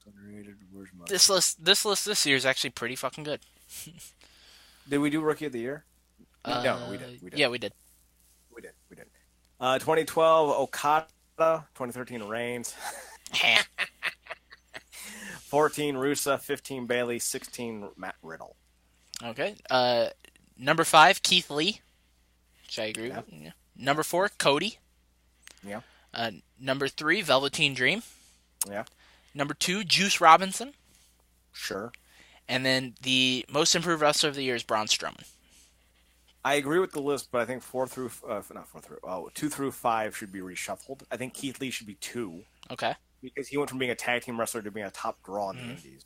Underrated. Where's my... This list this year is actually pretty fucking good. Did we do Rookie of the Year? No, we did. Yeah, we did. We did. 2012, Okada. 2013, Reigns. 14, Rusev. 15, Bailey. 16, Matt Riddle. Okay. Number 5, Keith Lee. Which I agree with. Yeah. Number 4, Cody. Yeah. Number 3, Velveteen Dream. Yeah. Number 2, Juice Robinson. Sure. And then the most improved wrestler of the year is Braun Strowman. I agree with the list, but I think 2 through 5 should be reshuffled. I think Keith Lee should be 2. Okay. Because he went from being a tag team wrestler to being a top draw in the Indies.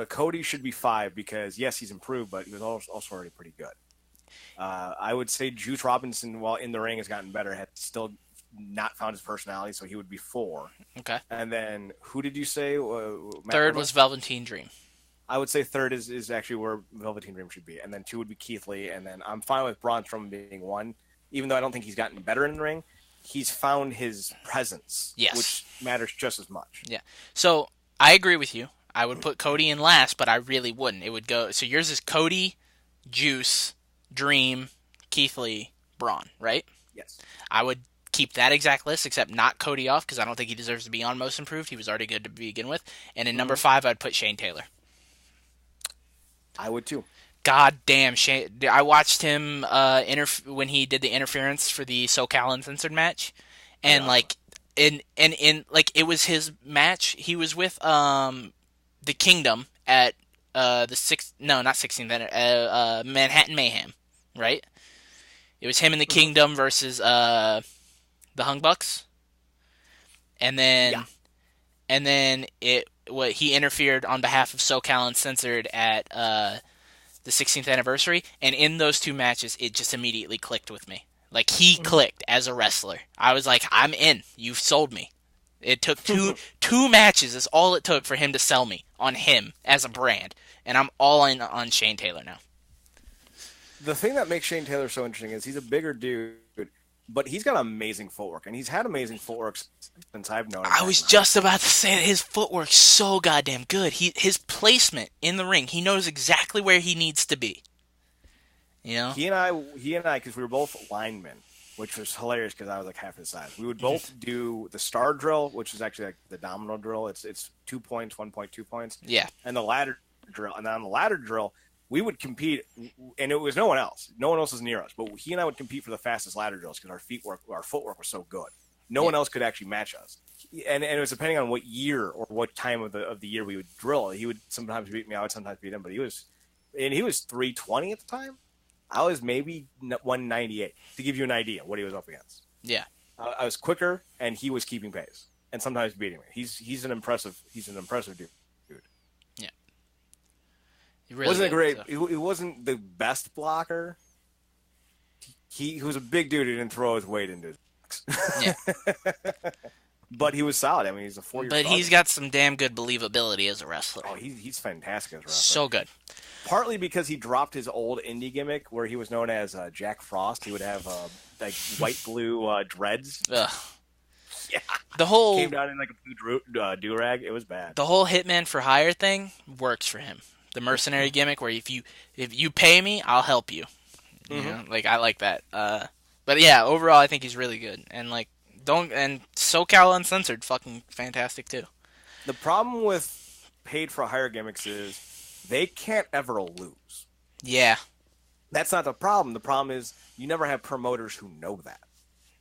Cody should be 5 because, yes, he's improved, but he was also already pretty good. I would say Juice Robinson, while in the ring, has gotten better, had still not found his personality, so he would be 4. Okay. And then, who did you say? Third was Velveteen Dream. I would say third is actually where Velveteen Dream should be. And then 2 would be Keith Lee. And then I'm fine with Braun Strowman being 1. Even though I don't think he's gotten better in the ring, he's found his presence, yes, which matters just as much. Yeah. So I agree with you. I would put Cody in last, but I really wouldn't. It would go. So yours is Cody, Juice, Dream, Keith Lee, Braun, right? Yes. I would keep that exact list, except not Cody off because I don't think he deserves to be on most improved. He was already good to begin with. And in number 5, I'd put Shane Taylor. I would too. God damn, Shane! I watched him when he did the interference for the SoCal Uncensored match, and in it was his match. He was with the Kingdom at not 16th, Manhattan Mayhem, right? It was him and the Kingdom versus the Hung Bucks, and then he interfered on behalf of SoCal Uncensored at the 16th anniversary, and in those 2 matches, it just immediately clicked with me. Like, he clicked as a wrestler. I was like, I'm in. You've sold me. It took two matches is all it took for him to sell me on him as a brand, and I'm all in on Shane Taylor now. The thing that makes Shane Taylor so interesting is he's a bigger dude, but he's got amazing footwork, and he's had amazing footwork since I've known him. I was just about to say that his footwork's so goddamn good. His placement in the ring, he knows exactly where he needs to be. You know? He and I, because we were both linemen, which was hilarious because I was like half his size. We would both do the star drill, which is actually like the domino drill. It's 2 points, 1 point, 2 points. Yeah. And the ladder drill. And then on the ladder drill, we would compete, and it was no one else. No one else was near us. But he and I would compete for the fastest ladder drills because our footwork was so good. No one else could actually match us. And it was depending on what year or what time of the year we would drill. He would sometimes beat me. I would sometimes beat him. But he was 320 at the time. I was maybe 198 to give you an idea what he was up against. Yeah. I was quicker, and he was keeping pace, and sometimes beating me. He's an impressive dude. Yeah. He wasn't the best blocker. He was a big dude. He didn't throw his weight into his box. Yeah. But he was solid. I mean, he's a 4-year. But he's got some damn good believability as a wrestler. Oh, he's fantastic as a wrestler. So good. Partly because he dropped his old indie gimmick where he was known as Jack Frost. He would have like white glue dreads. Ugh. Yeah. The whole came down in like a blue do-rag. It was bad. The whole Hitman for Hire thing works for him. The mercenary gimmick where if you pay me, I'll help you. You know? Like I like that. But yeah, overall, I think he's really good. And SoCal Uncensored, fucking fantastic too. The problem with paid for hire gimmicks is they can't ever lose. Yeah. That's not the problem. The problem is you never have promoters who know that.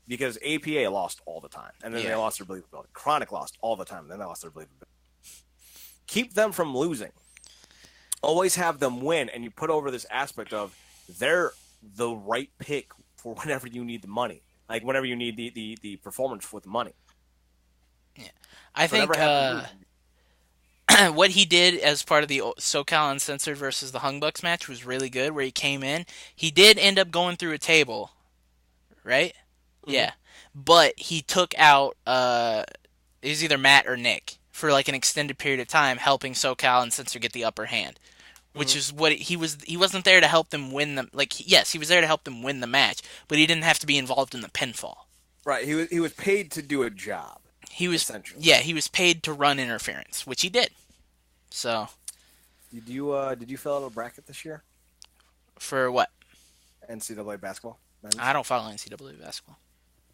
Because APA lost all the time. And then they lost their believability. Chronic lost all the time. And then they lost their believability. Keep them from losing. Always have them win. And you put over this aspect of they're the right pick for whenever you need the money. Like whenever you need the performance with the money. Yeah. I think what he did as part of the SoCal Uncensored versus the Hung Bucks match was really good, where he came in. He did end up going through a table, right? Mm-hmm. Yeah. But he took out, it was either Matt or Nick for like an extended period of time, helping SoCal Uncensored get the upper hand. Which is what he wasn't there to help them win the, yes, he was there to help them win the match, but he didn't have to be involved in the pinfall. Right, he was paid to do a job. He was paid to run interference, which he did. So, did you fill out a bracket this year? For what? NCAA basketball. Men's? I don't follow NCAA basketball.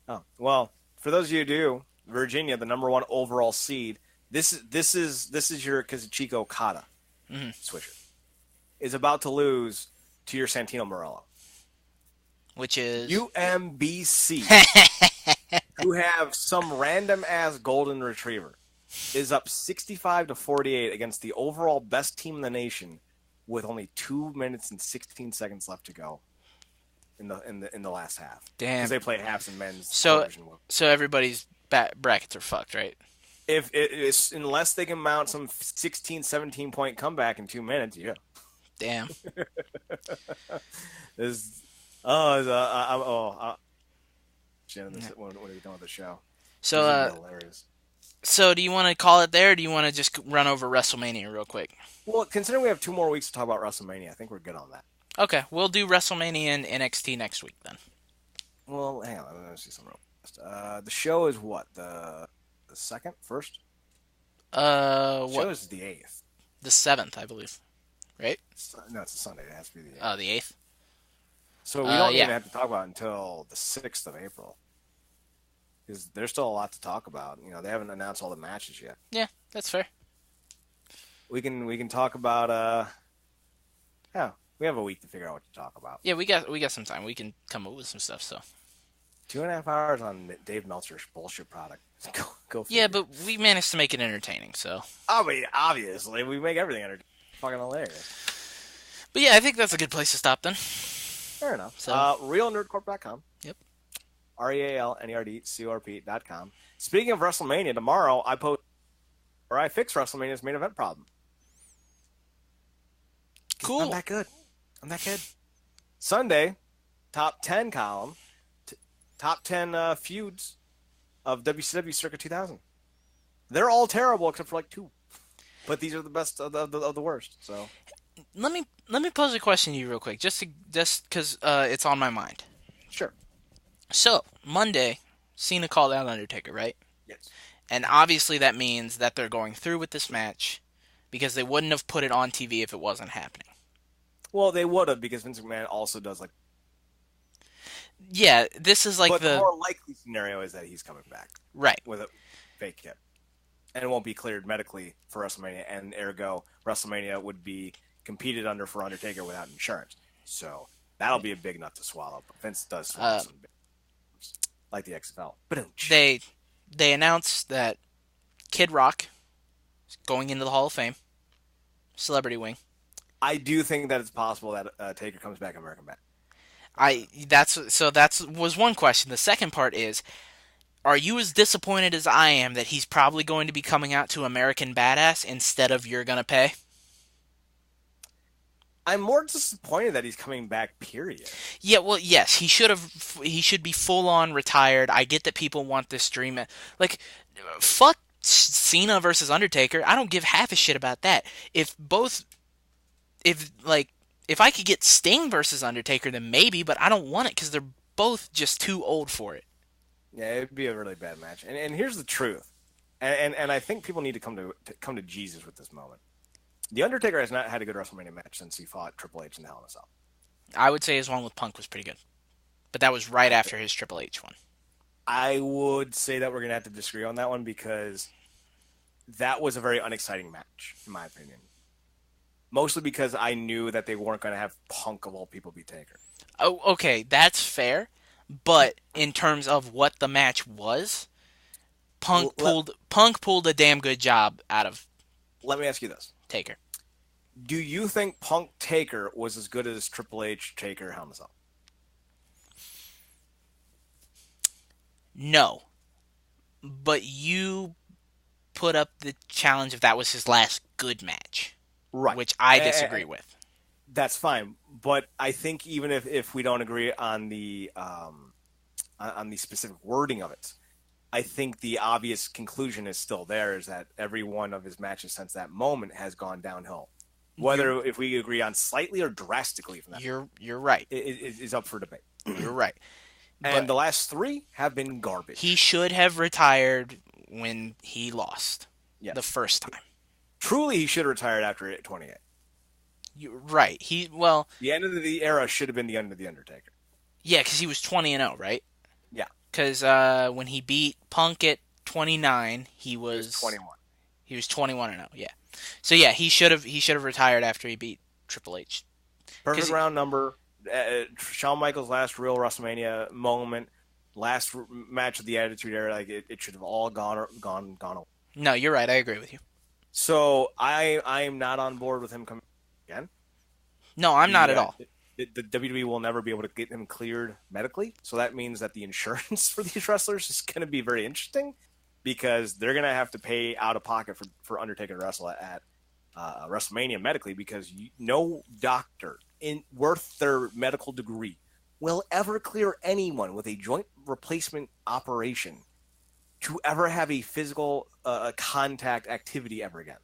Oh, well, for those of you who do, Virginia, the number 1 overall seed. This is your Kazuchika Okada switcher. Is about to lose to your Santino Morello. Which is? UMBC, who have some random-ass golden retriever, is up 65-48 against the overall best team in the nation with only 2 minutes and 16 seconds left to go in the last half. Damn. Because they play halves in men's television. So everybody's brackets are fucked, right? Unless they can mount some 16, 17-point comeback in 2 minutes, yeah. Damn. When are we done with the show? So do you want to call it there, or do you want to just run over WrestleMania real quick? Well, considering we have 2 more weeks to talk about WrestleMania, I think we're good on that. Okay, we'll do WrestleMania and NXT next week then. Well, hang on, let me see something real fast. The show is what? The second? First? The show is the 8th. The 7th, I believe. Right? No, it's a Sunday. It has to be the 8th. The 8th? So we don't even have to talk about it until the 6th of April. Because there's still a lot to talk about. You know, they haven't announced all the matches yet. Yeah, that's fair. We can talk about we have a week to figure out what to talk about. Yeah, we got some time. We can come up with some stuff, so 2.5 hours on Dave Meltzer's bullshit product. Go yeah, but we managed to make it entertaining, so. I mean, obviously, we make everything entertaining. Fucking hilarious. But yeah, I think that's a good place to stop then. Fair enough. So, RealNerdCorp.com. Yep. RealNerdCorp.com. Speaking of WrestleMania, tomorrow I fix WrestleMania's main event problem. Cool. I'm that good. Sunday, top 10 column, top 10 feuds of WCW circa 2000. They're all terrible except for like 2. But these are the best of the worst. So let me pose a question to you real quick, just because it's on my mind. Sure. So Monday, Cena called out Undertaker, right? Yes. And obviously that means that they're going through with this match because they wouldn't have put it on TV if it wasn't happening. Well, they would have because Vince McMahon also does like. Yeah, this is like the more likely scenario is that he's coming back, right, with a fake hip. And it won't be cleared medically for WrestleMania, and ergo, WrestleMania would be competed under for Undertaker without insurance. So that'll be a big nut to swallow. But Vince does swallow some big nuts, like the XFL. They announced that Kid Rock is going into the Hall of Fame, celebrity wing. I do think that it's possible that Taker comes back American Badass. That was one question. The second part is, are you as disappointed as I am that he's probably going to be coming out to American Badass instead of You're Gonna Pay? I'm more disappointed that he's coming back, period. Yeah, well, yes, he should be full on retired. I get that people want this dream. Like, fuck Cena versus Undertaker. I don't give half a shit about that. If I could get Sting versus Undertaker, then maybe, but I don't want it because they're both just too old for it. Yeah, it'd be a really bad match. And here's the truth. And I think people need to come to Jesus with this moment. The Undertaker has not had a good WrestleMania match since he fought Triple H in the Hell in a Cell. I would say his one with Punk was pretty good. But that was right after his Triple H one. I would say that we're going to have to disagree on that one because that was a very unexciting match, in my opinion. Mostly because I knew that they weren't going to have Punk of all people be Taker. Oh, okay, that's fair. But in terms of what the match was, Punk pulled a damn good job out of. Let me ask you this: Taker. Do you think Punk Taker was as good as Triple H Taker Hell in a Cell? No, but you put up the challenge if that was his last good match, right? Which I disagree with. That's fine, but I think even if we don't agree on the specific wording of it, I think the obvious conclusion is still there: is that every one of his matches since that moment has gone downhill. Whether if we agree on slightly or drastically from that, you're right. It is up for debate. You're right. And the last 3 have been garbage. He should have retired when he lost the first time. Truly, he should have retired after 28. You're right. The end of the era should have been the end of the Undertaker. Yeah, because he was 20-0, right? Yeah. Because when he beat Punk at 29, he was 21. He was 21-0. Yeah. So yeah, he should have retired after he beat Triple H. Perfect round number. Shawn Michaels' last real WrestleMania moment, last match of the Attitude Era, like it should have all gone away. No, you're right. I agree with you. So I am not on board with him coming again. No, I'm not at all. The WWE will never be able to get him cleared medically, so that means that the insurance for these wrestlers is going to be very interesting because they're going to have to pay out of pocket for Undertaker to wrestle at WrestleMania medically because no doctor worth their medical degree will ever clear anyone with a joint replacement operation to ever have a physical contact activity ever again.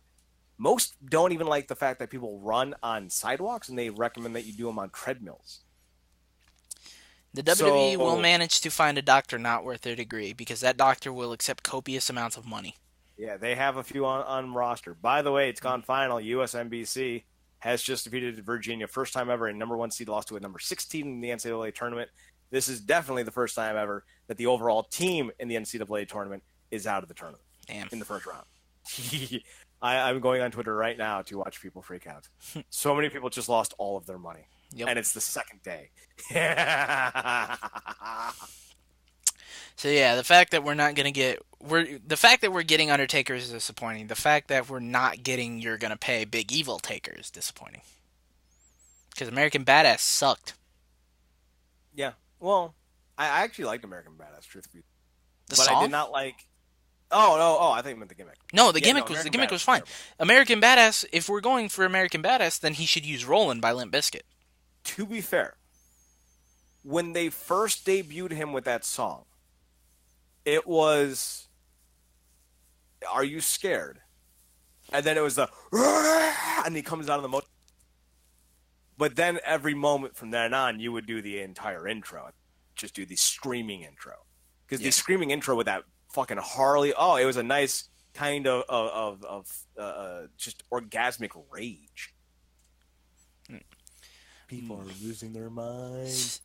Most don't even like the fact that people run on sidewalks, and they recommend that you do them on treadmills. The WWE will manage to find a doctor not worth their degree because that doctor will accept copious amounts of money. Yeah, they have a few on roster. By the way, it's gone final. USNBC has just defeated Virginia. First time ever, a number 1 seed lost to a number 16 in the NCAA tournament. This is definitely the first time ever that the overall team in the NCAA tournament is out of the tournament. Damn. In the first round. I'm going on Twitter right now to watch people freak out. So many people just lost all of their money. Yep. And it's the second day. So yeah, the fact that we're getting Undertaker is disappointing. The fact that we're not getting You're Gonna Pay Big Evil Taker is disappointing. Because American Badass sucked. Yeah. Well, I actually liked American Badass, truthfully. But song? I did not like. Oh! I think you meant the gimmick. No, the gimmick was fine. American Badass. If we're going for American Badass, then he should use "Rollin'" by Limp Bizkit. To be fair, when they first debuted him with that song, it was "Are You Scared?" And then it was the and he comes out of the motor. But then every moment from then on, you would do the entire intro, just do the screaming intro, because the screaming intro with that fucking Harley. Oh, it was a nice kind of just orgasmic rage. People are losing their minds.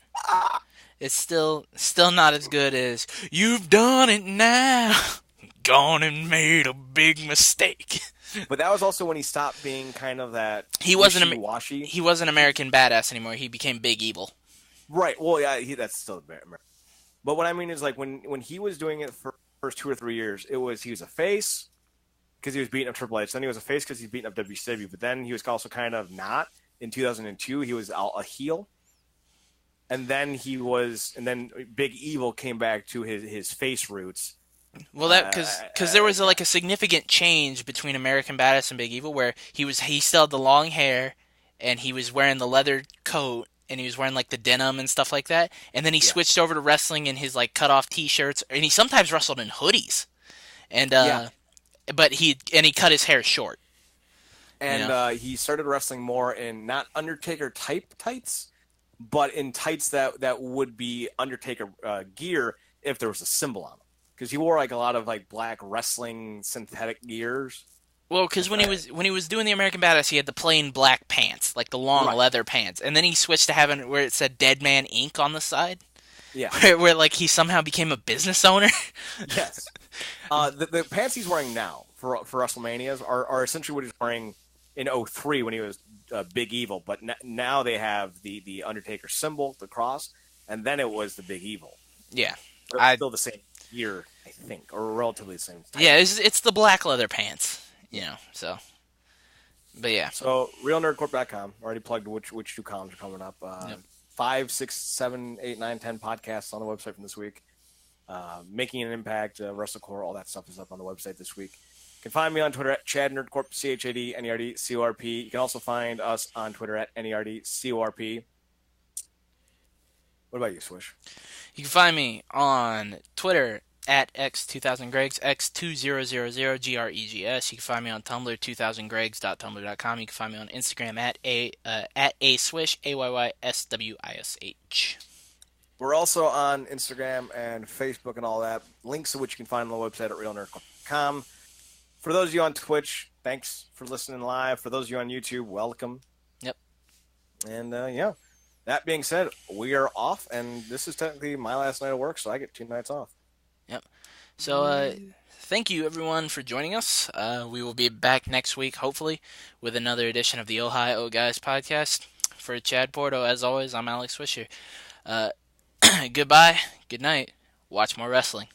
It's still not as good as "You've Done It Now, Gone and Made a Big Mistake." But that was also when he stopped being kind of that he wasn't American Badass anymore. He became Big Evil. Right. Well, yeah, that's still American. But what I mean is, like, when he was doing it for the first 2 or 3 years, he was a face because he was beating up Triple H. Then he was a face because he's beating up WCW. But then he was also kind of not. In 2002, he was a heel. And then Big Evil came back to his face roots. Well, that because there was a significant change between American Badass and Big Evil, where he still had the long hair, and he was wearing the leather coat, and he was wearing the denim and stuff like that, and then he switched over to wrestling in his cut off T-shirts, and he sometimes wrestled in hoodies, and but he cut his hair short, and he started wrestling more in not Undertaker type tights, but in tights that would be Undertaker gear if there was a symbol on them. Because he wore a lot of black wrestling synthetic gears. Well, because when he was doing the American Badass, he had the plain black pants, the long leather pants, and then he switched to having where it said Dead Man Inc. on the side. Yeah. where like he somehow became a business owner. Yes. The pants he's wearing now for WrestleManias are essentially what he's wearing in '03 when he was Big Evil, but now they have the Undertaker symbol, the cross, and then it was the Big Evil. Yeah. Still the same year, I think, or relatively the same type. Yeah, it's the black leather pants, so. But yeah. So, realnerdcorp.com. Already plugged which two columns are coming up. 5, 6, 7, 8, 9, 10 podcasts on the website from this week. Making an Impact, WrestleCorp, all that stuff is up on the website this week. You can find me on Twitter at ChadNerdCorp, ChadNerdCorp. You can also find us on Twitter at NerdCorp. What about you, Swish? You can find me on Twitter at X2000Gregs, X2000Gregs. You can find me on Tumblr, 2000Gregs.tumblr.com. You can find me on Instagram at aswish, AYYSWISH. We're also on Instagram and Facebook and all that. Links to which you can find on the website at realnerdcorp.com. For those of you on Twitch, thanks for listening live. For those of you on YouTube, welcome. Yep. And, that being said, we are off, and this is technically my last night of work, so I get 2 nights off. Yep. So, thank you, everyone, for joining us. We will be back next week, hopefully, with another edition of the Ohio Guys podcast. For Chad Porto, as always, I'm Alex Swisher. Goodbye, good night, watch more wrestling.